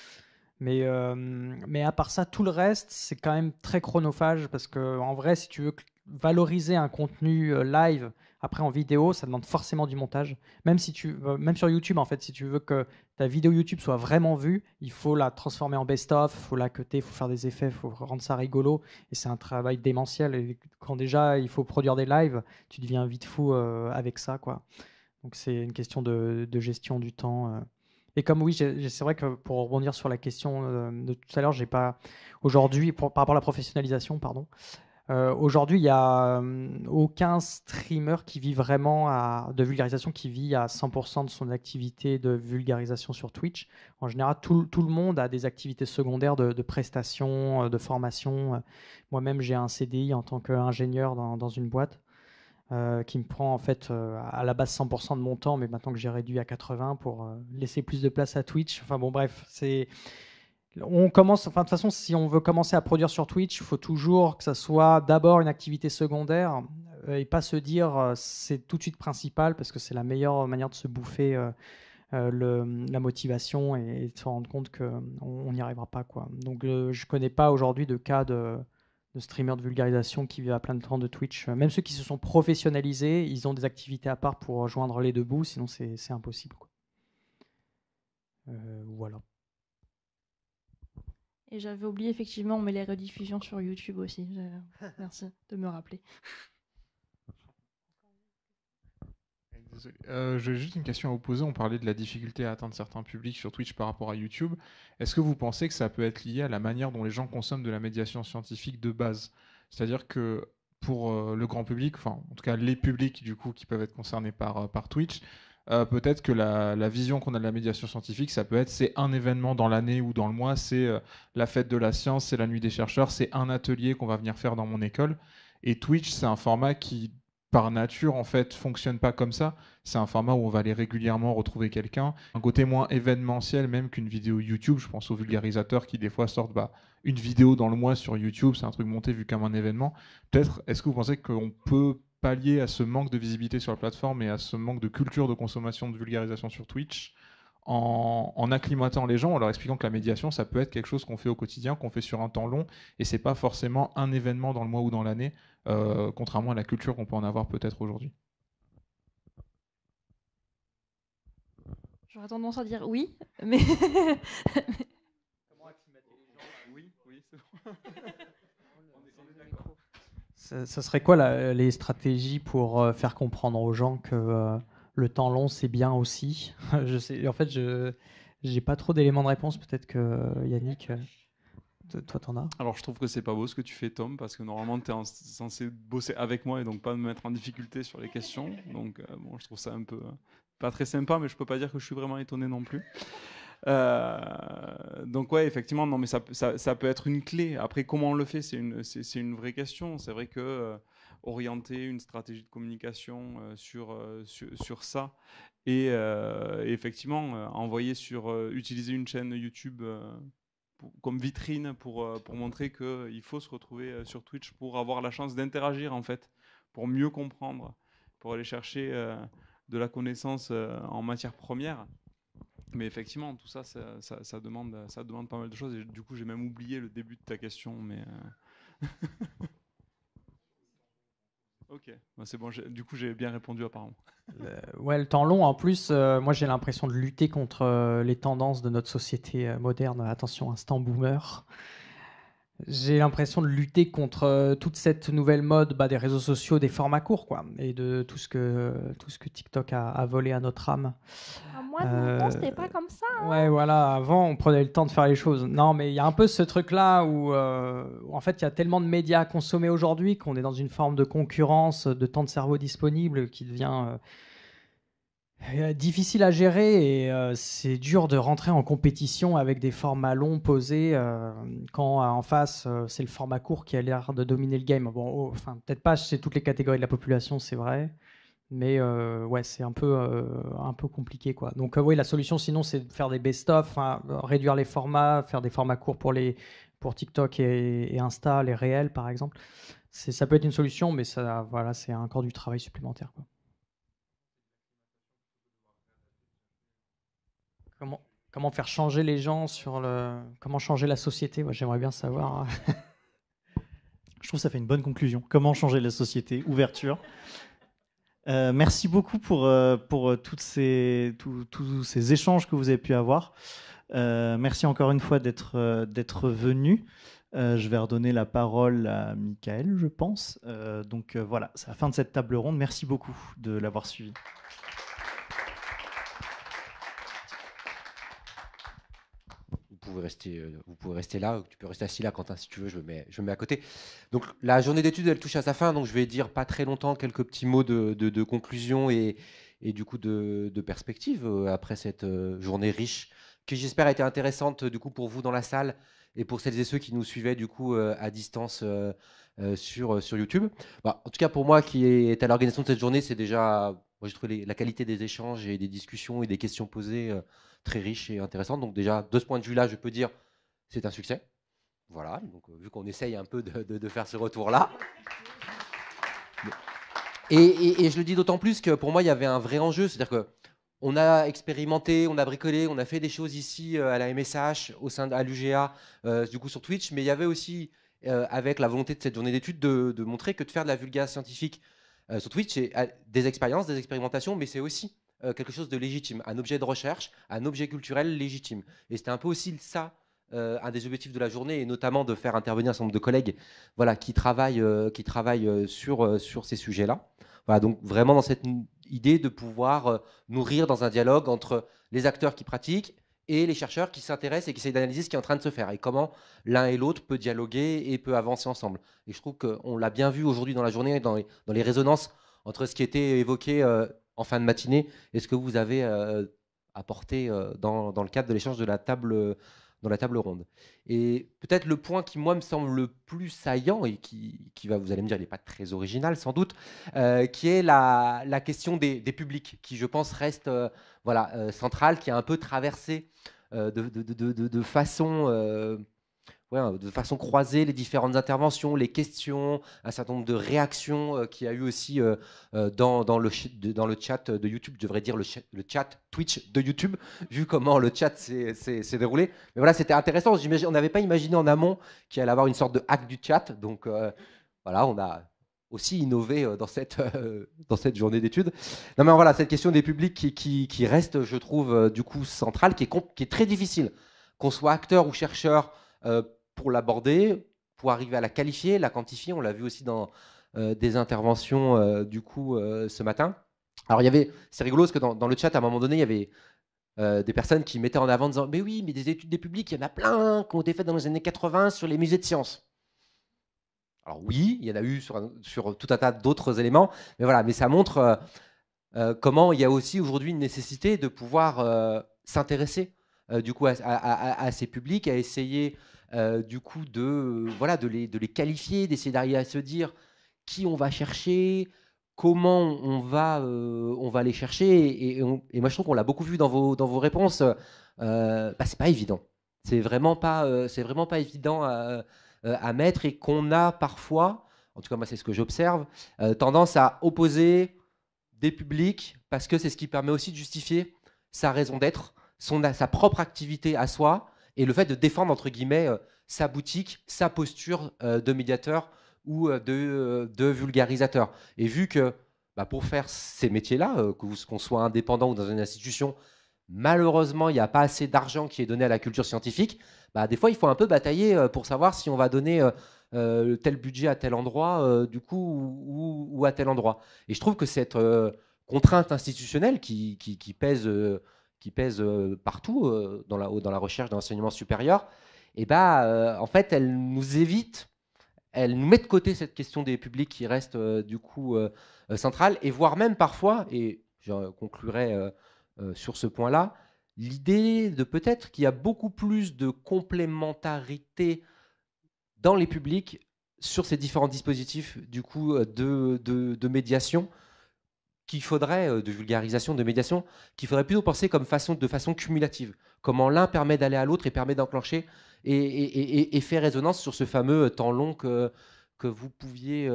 Mais à part ça, tout le reste, c'est quand même très chronophage parce que en vrai, si tu veux valoriser un contenu live après en vidéo, ça demande forcément du montage. Même sur YouTube, en fait, si tu veux que ta vidéo YouTube soit vraiment vue, il faut la transformer en best-of, il faut la cutter, il faut faire des effets, il faut rendre ça rigolo. Et c'est un travail démentiel. Et quand déjà il faut produire des lives, tu deviens vite fou avec ça, quoi. Donc c'est une question de gestion du temps. Et comme oui, c'est vrai que pour rebondir sur la question de tout à l'heure, j'ai pas aujourd'hui par rapport à la professionnalisation, pardon. Aujourd'hui, il n'y a aucun streamer qui vit vraiment de vulgarisation qui vit à 100% de son activité de vulgarisation sur Twitch. En général, tout le monde a des activités secondaires de prestations, de formation. Moi-même, j'ai un CDI en tant qu'ingénieur dans une boîte qui me prend en fait à la base 100% de mon temps, mais maintenant que j'ai réduit à 80 pour laisser plus de place à Twitch. Enfin bon, bref, on commence, enfin de toute façon, si on veut commencer à produire sur Twitch, il faut toujours que ça soit d'abord une activité secondaire et pas se dire c'est tout de suite principal parce que c'est la meilleure manière de se bouffer la motivation et de se rendre compte qu'on n'y arrivera pas, quoi. Donc je connais pas aujourd'hui de cas de streamers de vulgarisation qui vivent à plein de temps de Twitch. Même ceux qui se sont professionnalisés, ils ont des activités à part pour joindre les deux bouts, sinon c'est impossible, quoi. Voilà. Et j'avais oublié, effectivement, on met les rediffusions sur YouTube aussi. Merci de me rappeler. Désolé. J'ai juste une question à vous poser. On parlait de la difficulté à atteindre certains publics sur Twitch par rapport à YouTube. Est-ce que vous pensez que ça peut être lié à la manière dont les gens consomment de la médiation scientifique de base? C'est-à-dire que pour le grand public, enfin en tout cas les publics du coup qui peuvent être concernés par Twitch, peut-être que la vision qu'on a de la médiation scientifique, ça peut être c'est un événement dans l'année ou dans le mois, c'est la fête de la science, c'est la nuit des chercheurs, c'est un atelier qu'on va venir faire dans mon école. Et Twitch, c'est un format qui, par nature, en fait, fonctionne pas comme ça. C'est un format où on va aller régulièrement retrouver quelqu'un. Un côté moins événementiel même qu'une vidéo YouTube. Je pense aux vulgarisateurs qui, des fois, sortent une vidéo dans le mois sur YouTube. C'est un truc monté vu comme un événement. Peut-être, est-ce que vous pensez qu'on peut pallier à ce manque de visibilité sur la plateforme et à ce manque de culture de consommation de vulgarisation sur Twitch en acclimatant les gens, en leur expliquant que la médiation, ça peut être quelque chose qu'on fait au quotidien, qu'on fait sur un temps long, et c'est pas forcément un événement dans le mois ou dans l'année, contrairement à la culture qu'on peut en avoir peut-être aujourd'hui. J'aurais tendance à dire oui, mais... Comment acclimater les gens? Oui, c'est bon. Ça serait quoi les stratégies pour faire comprendre aux gens que le temps long, c'est bien aussi? Je sais, en fait, je n'ai pas trop d'éléments de réponse. Peut-être que Yannick, toi, t'en as. Alors, je trouve que c'est pas beau ce que tu fais, Tom, parce que normalement, tu es censé bosser avec moi et donc pas me mettre en difficulté sur les questions. Donc, bon, je trouve ça un peu pas très sympa, mais je peux pas dire que je suis vraiment étonné non plus. Donc ouais, effectivement, non, mais ça peut être une clé. Après, comment on le fait, c'est une vraie question. C'est vrai que orienter une stratégie de communication sur ça et effectivement utiliser une chaîne YouTube comme vitrine pour montrer qu'il faut se retrouver sur Twitch pour avoir la chance d'interagir en fait, pour mieux comprendre, pour aller chercher de la connaissance en matière première. Mais effectivement, tout ça, ça demande pas mal de choses. Et du coup, j'ai même oublié le début de ta question. Mais ok, c'est bon. Du coup, j'ai bien répondu apparemment. Ouais, le temps long. En plus, moi, j'ai l'impression de lutter contre les tendances de notre société moderne. Attention, instant boomer. J'ai l'impression de lutter contre toute cette nouvelle mode des réseaux sociaux, des formats courts, quoi, et de tout ce que TikTok a volé à notre âme. Moi, non, c'était pas comme ça. Hein. Ouais, voilà. Avant, on prenait le temps de faire les choses. Non, mais il y a un peu ce truc-là où, en fait, il y a tellement de médias à consommer aujourd'hui qu'on est dans une forme de concurrence, de temps de cerveau disponible qui devient difficile à gérer et c'est dur de rentrer en compétition avec des formats longs posés quand en face c'est le format court qui a l'air de dominer le game. Bon, enfin peut-être pas chez toutes les catégories de la population, c'est vrai, mais ouais, c'est un peu compliqué, quoi. Donc oui, la solution sinon c'est de faire des best-of, réduire les formats, faire des formats courts pour TikTok et Insta, les réels par exemple. Ça peut être une solution, mais ça, voilà, c'est encore du travail supplémentaire, quoi. Comment faire changer les gens comment changer la société? Moi, j'aimerais bien savoir. Je trouve que ça fait une bonne conclusion. Comment changer la société? Ouverture. Merci beaucoup pour tous ces échanges que vous avez pu avoir. Merci encore une fois d'être venu. Je vais redonner la parole à Michael, je pense. Donc voilà, c'est la fin de cette table ronde. Merci beaucoup de l'avoir suivi. Vous vous pouvez rester là. Tu peux rester assis là, Quentin, si tu veux. Je me mets à côté. Donc la journée d'études, elle touche à sa fin. Donc je vais dire pas très longtemps quelques petits mots de conclusion et du coup de perspective après cette journée riche qui j'espère a été intéressante du coup pour vous dans la salle et pour celles et ceux qui nous suivaient du coup à distance sur YouTube. En tout cas pour moi qui est à l'organisation de cette journée, c'est déjà, moi j'ai trouvé la qualité des échanges et des discussions et des questions posées très riches et intéressantes. Donc déjà de ce point de vue là, je peux dire c'est un succès. Voilà, donc vu qu'on essaye un peu de faire ce retour là. Et je le dis d'autant plus que pour moi il y avait un vrai enjeu, c'est-à-dire que on a expérimenté, on a bricolé, on a fait des choses ici à la MSH, au sein de l'UGA, du coup sur Twitch, mais il y avait aussi, avec la volonté de cette journée d'études, de montrer que de faire de la vulgarisation scientifique sur Twitch, c'est des expériences, des expérimentations, mais c'est aussi quelque chose de légitime, un objet de recherche, un objet culturel légitime. Et c'était un peu aussi ça, un des objectifs de la journée, et notamment de faire intervenir un certain nombre de collègues voilà, qui travaillent sur ces sujets-là. Voilà, donc vraiment dans cette idée de pouvoir nourrir dans un dialogue entre les acteurs qui pratiquent et les chercheurs qui s'intéressent et qui essayent d'analyser ce qui est en train de se faire et comment l'un et l'autre peut dialoguer et peut avancer ensemble. Et je trouve qu'on l'a bien vu aujourd'hui dans la journée, dans les résonances entre ce qui était évoqué en fin de matinée et ce que vous avez apporté dans le cadre de l'échange de la table dans la table ronde. Et peut-être le point qui, moi, me semble le plus saillant et qui va, vous allez me dire, il n'est pas très original sans doute, qui est la question des publics, qui, je pense, reste centrale, qui a un peu traversé de façon croisée les différentes interventions, les questions, un certain nombre de réactions qu'il y a eu aussi dans le chat de YouTube, je devrais dire le chat Twitch de YouTube, vu comment le chat s'est déroulé. Mais voilà, c'était intéressant. On n'avait pas imaginé en amont qu'il allait avoir une sorte de hack du chat. Donc voilà, on a aussi innové dans cette journée d'études. Non mais voilà, cette question des publics qui reste, je trouve, du coup centrale, qui est très difficile, qu'on soit acteur ou chercheur, pour l'aborder, pour arriver à la qualifier, la quantifier. On l'a vu aussi dans des interventions du coup ce matin. Alors c'est rigolo parce que dans le chat à un moment donné il y avait des personnes qui mettaient en avant en disant mais oui, mais des études des publics il y en a plein qui ont été faites dans les années 80 sur les musées de sciences. Alors oui, il y en a eu sur tout un tas d'autres éléments, mais voilà, mais ça montre comment il y a aussi aujourd'hui une nécessité de pouvoir s'intéresser du coup à ces publics, à essayer du coup de les qualifier, d'essayer d'arriver à se dire qui on va chercher, comment on va les chercher. Et moi je trouve qu'on l'a beaucoup vu dans vos réponses. C'est pas évident. C'est vraiment pas évident à mettre et qu'on a parfois, en tout cas moi c'est ce que j'observe, tendance à opposer des publics parce que c'est ce qui permet aussi de justifier sa raison d'être, sa propre activité à soi et le fait de défendre entre guillemets sa boutique, sa posture de médiateur ou de vulgarisateur. Et vu que pour faire ces métiers-là, qu'on soit indépendant ou dans une institution, malheureusement, il n'y a pas assez d'argent qui est donné à la culture scientifique. Des fois, il faut un peu batailler pour savoir si on va donner tel budget à tel endroit, du coup, ou à tel endroit. Et je trouve que cette contrainte institutionnelle qui pèse partout dans la recherche dans l'enseignement supérieur, en fait, elle nous met de côté cette question des publics qui reste du coup centrale, et voire même parfois, et je conclurai sur ce point-là, l'idée de peut-être qu'il y a beaucoup plus de complémentarité dans les publics sur ces différents dispositifs du coup de médiation de vulgarisation, de médiation, qu'il faudrait plutôt penser comme de façon cumulative. Comment l'un permet d'aller à l'autre et permet d'enclencher et fait résonance sur ce fameux temps long que vous pouviez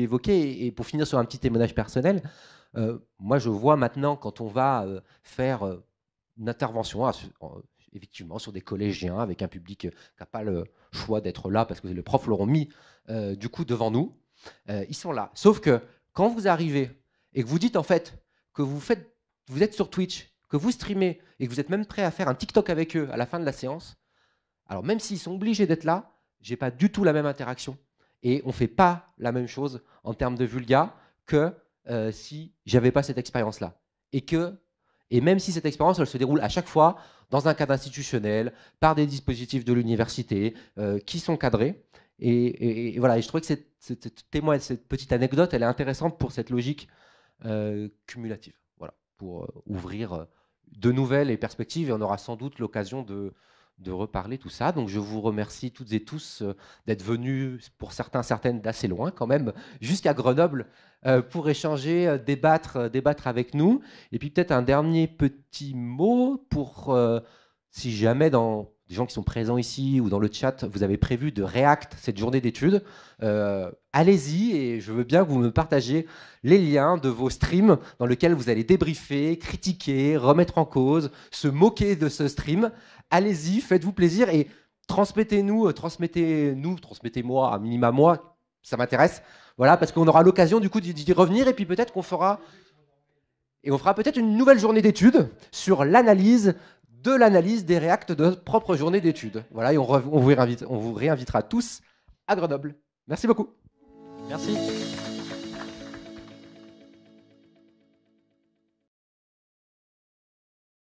évoquer. Et pour finir sur un petit témoignage personnel, moi je vois maintenant quand on va faire une intervention, effectivement sur des collégiens avec un public qui n'a pas le choix d'être là parce que les profs l'auront mis du coup devant nous, ils sont là. Sauf que quand vous arrivez et que vous dites en fait que vous êtes sur Twitch, que vous streamez et que vous êtes même prêt à faire un TikTok avec eux à la fin de la séance, alors même s'ils sont obligés d'être là, j'ai pas du tout la même interaction et on fait pas la même chose en termes de vulga que si j'avais pas cette expérience-là. Et Et même si cette expérience, elle se déroule à chaque fois dans un cadre institutionnel, par des dispositifs de l'université qui sont cadrés. Et voilà, et je trouvais que cette petite anecdote, elle est intéressante pour cette logique cumulative. Voilà, pour ouvrir de nouvelles perspectives, et on aura sans doute l'occasion de reparler tout ça. Donc je vous remercie toutes et tous d'être venus, pour certains, certaines d'assez loin quand même, jusqu'à Grenoble pour échanger, débattre avec nous. Et puis peut-être un dernier petit mot pour, si jamais dans des gens qui sont présents ici ou dans le chat, vous avez prévu de React cette journée d'études, allez-y, et je veux bien que vous me partagiez les liens de vos streams dans lesquels vous allez débriefer, critiquer, remettre en cause, se moquer de ce stream. Allez-y, faites-vous plaisir et transmettez-moi, à minima moi, ça m'intéresse. Voilà, parce qu'on aura l'occasion du coup d'y revenir, et puis peut-être qu'on fera peut-être une nouvelle journée d'études sur l'analyse des React de notre propre journée d'études. Voilà, et on vous réinvitera tous à Grenoble. Merci beaucoup. Merci.